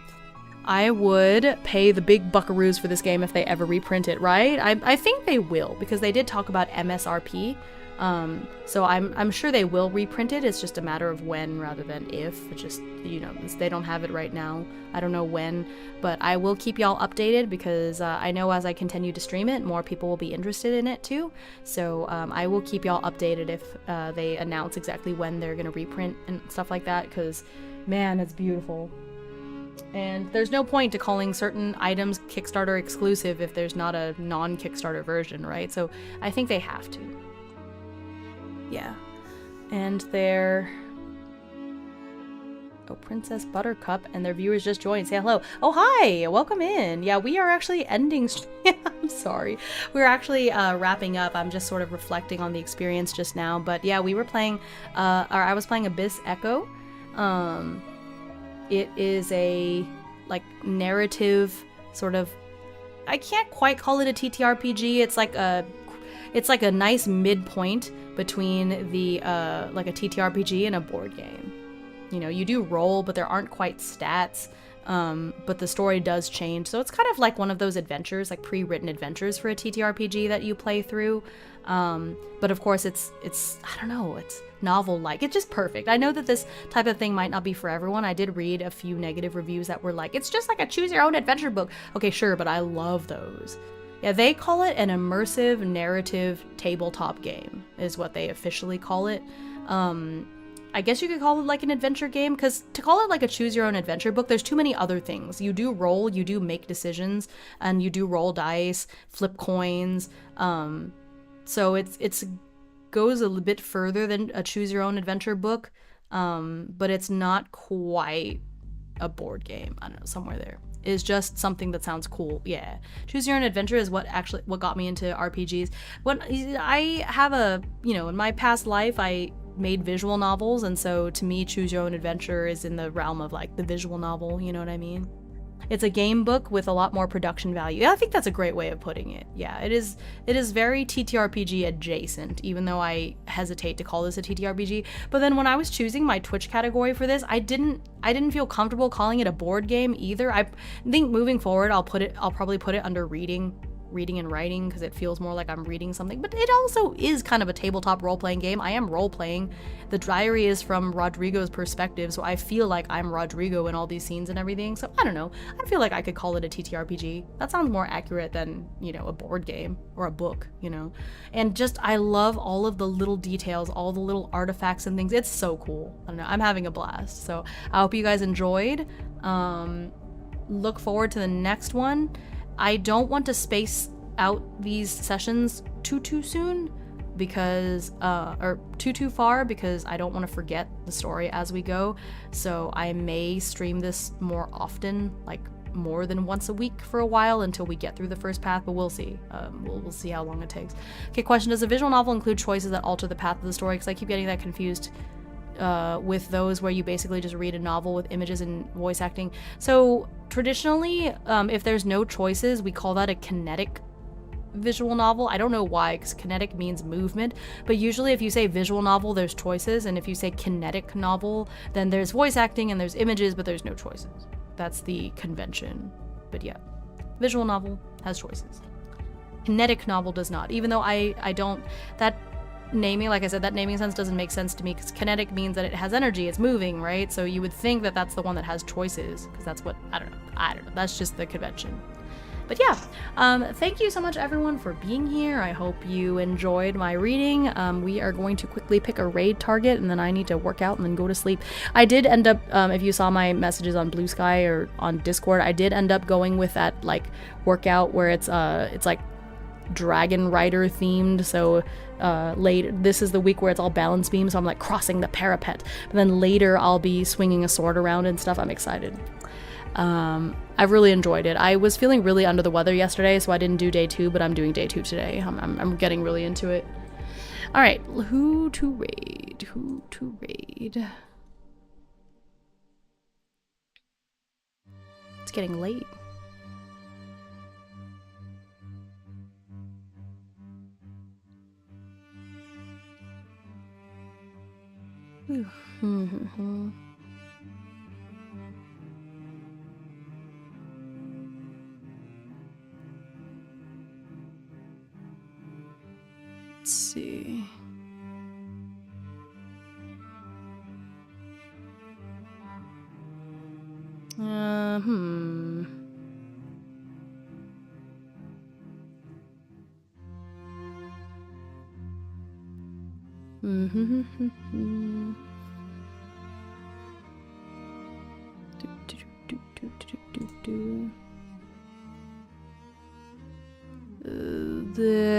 I would pay the big buckaroos for this game if they ever reprint it, right? I think they will, because they did talk about MSRP. So I'm sure they will reprint it. It's just a matter of when rather than if. It's just, you know, they don't have it right now. I don't know when, but I will keep y'all updated, because I know as I continue to stream it, more people will be interested in it too. So I will keep y'all updated if they announce exactly when they're going to reprint and stuff like that, because man, it's beautiful. And there's no point to calling certain items Kickstarter exclusive if there's not a non-Kickstarter version, right? So I think they have to. Yeah. And Oh, Princess Buttercup and their viewers just joined. Say hello. Oh, hi! Welcome in. Yeah, we are actually ending... I'm sorry. We're actually wrapping up. I'm just sort of reflecting on the experience just now. But yeah, we were playing... or I was playing Abyss Echo. It is a, like, narrative sort of... I can't quite call it a TTRPG. It's like a nice midpoint between the, like a TTRPG and a board game. You know, you do roll, but there aren't quite stats, but the story does change. So it's kind of like one of those adventures, like pre-written adventures for a TTRPG that you play through. But of course it's, I don't know, it's novel-like. It's just perfect. I know that this type of thing might not be for everyone. I did read a few negative reviews that were like, it's just like a choose-your-own-adventure book. Okay, sure, but I love those. Yeah, they call it an immersive narrative tabletop game, is what they officially call it. I guess you could call it like an adventure game, because to call it like a choose-your-own-adventure book, there's too many other things. You do roll, you do make decisions, and you do roll dice, flip coins. So it's goes a bit further than a choose-your-own-adventure book, but it's not quite a board game. I don't know, somewhere there. Is just something that sounds cool. Yeah, choose your own adventure is what got me into RPGs. When I have in my past life I made visual novels, and so to me choose your own adventure is in the realm of like the visual novel, you know what I mean? It's a game book with a lot more production value. Yeah, I think that's a great way of putting it. Yeah, it is very TTRPG adjacent, even though I hesitate to call this a TTRPG. But then when I was choosing my Twitch category for this, I didn't feel comfortable calling it a board game either. I think moving forward I'll probably put it under reading and writing, because it feels more like I'm reading something, but it also is kind of a tabletop role-playing game. I am role-playing. The diary is from Rodrigo's perspective, so I feel like I'm Rodrigo in all these scenes and everything. So I don't know, I feel like I could call it a TTRPG. That sounds more accurate than, you know, a board game or a book, you know. And just, I love all of the little details, all the little artifacts and things. It's so cool. I don't know, I'm having a blast. So I hope you guys enjoyed. Look forward to the next one. I don't want to space out these sessions too soon, because or too far, because I don't want to forget the story as we go. So I may stream this more often, like more than once a week for a while, until we get through the first path, but we'll see. We'll see how long it takes. Okay, question: does a visual novel include choices that alter the path of the story? Because I keep getting that confused with those where you basically just read a novel with images and voice acting. So traditionally, if there's no choices, we call that a kinetic visual novel. I don't know why, because kinetic means movement, but usually if you say visual novel, there's choices, and if you say kinetic novel, then there's voice acting and there's images, but there's no choices. That's the convention. But yeah, visual novel has choices. Kinetic novel does not, even though I don't, that naming, like I said, that naming sense doesn't make sense to me, because kinetic means that it has energy, it's moving, right? So you would think that that's the one that has choices, because that's what, I don't know, that's just the convention. But yeah, thank you so much everyone for being here. I hope you enjoyed my reading. We are going to quickly pick a raid target, and then I need to work out and then go to sleep. I did end up, if you saw my messages on Blue Sky or on Discord, I did end up going with that like workout where it's like Dragon Rider themed. So later, this is the week where it's all balance beam, so I'm like crossing the parapet, but then later I'll be swinging a sword around and stuff. I'm excited. I've really enjoyed it. I was feeling really under the weather yesterday, so I didn't do day 2, but I'm doing day 2 today. I'm getting really into it. All right, who to raid? It's getting late. Let's see.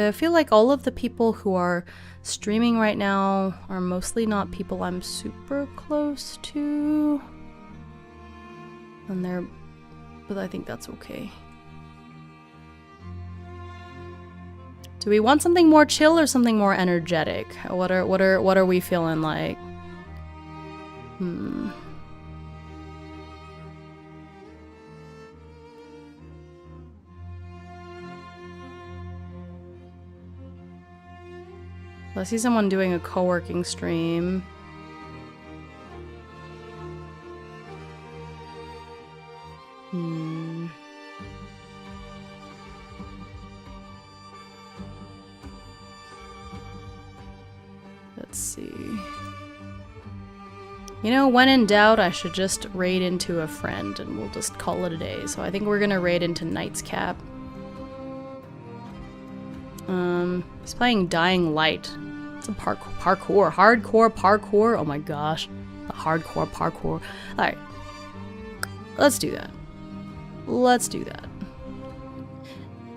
I feel like all of the people who are streaming right now are mostly not people I'm super close to. And they're, but I think that's okay. Do we want something more chill or something more energetic? What are we feeling like? I see someone doing a co-working stream. Let's see. You know, when in doubt, I should just raid into a friend and we'll just call it a day. So I think we're gonna raid into Knight's Cap. He's playing Dying Light. It's a hardcore parkour. Oh my gosh. The hardcore parkour. Alright. Let's do that. Let's do that.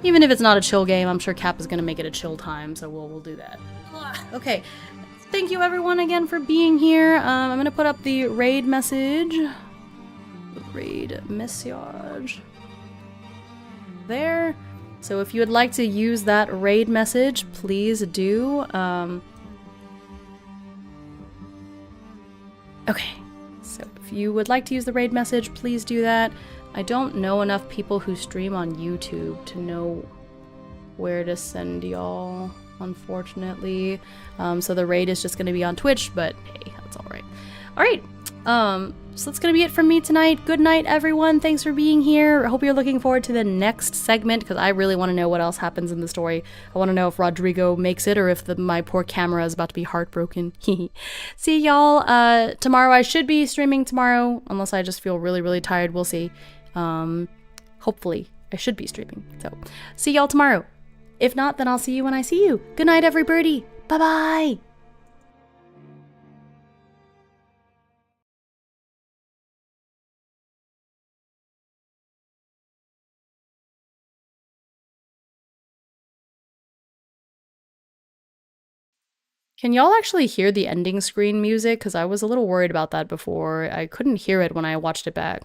Even if it's not a chill game, I'm sure Cap is gonna make it a chill time, so we'll do that. Okay. Thank you everyone again for being here. I'm gonna put up the raid message. There. So if you would like to use that raid message, please do. Okay. So if you would like to use the raid message, please do that. I don't know enough people who stream on YouTube to know where to send y'all, unfortunately. So the raid is just going to be on Twitch, but hey, that's alright. Alright, so that's going to be it from me tonight. Good night, everyone. Thanks for being here. I hope you're looking forward to the next segment, because I really want to know what else happens in the story. I want to know if Rodrigo makes it, or if my poor camera is about to be heartbroken. See y'all tomorrow. I should be streaming tomorrow, unless I just feel really, really tired. We'll see. Hopefully, I should be streaming. So, see y'all tomorrow. If not, then I'll see you when I see you. Good night, everybody. Bye-bye. Can y'all actually hear the ending screen music? Because I was a little worried about that before. I couldn't hear it when I watched it back.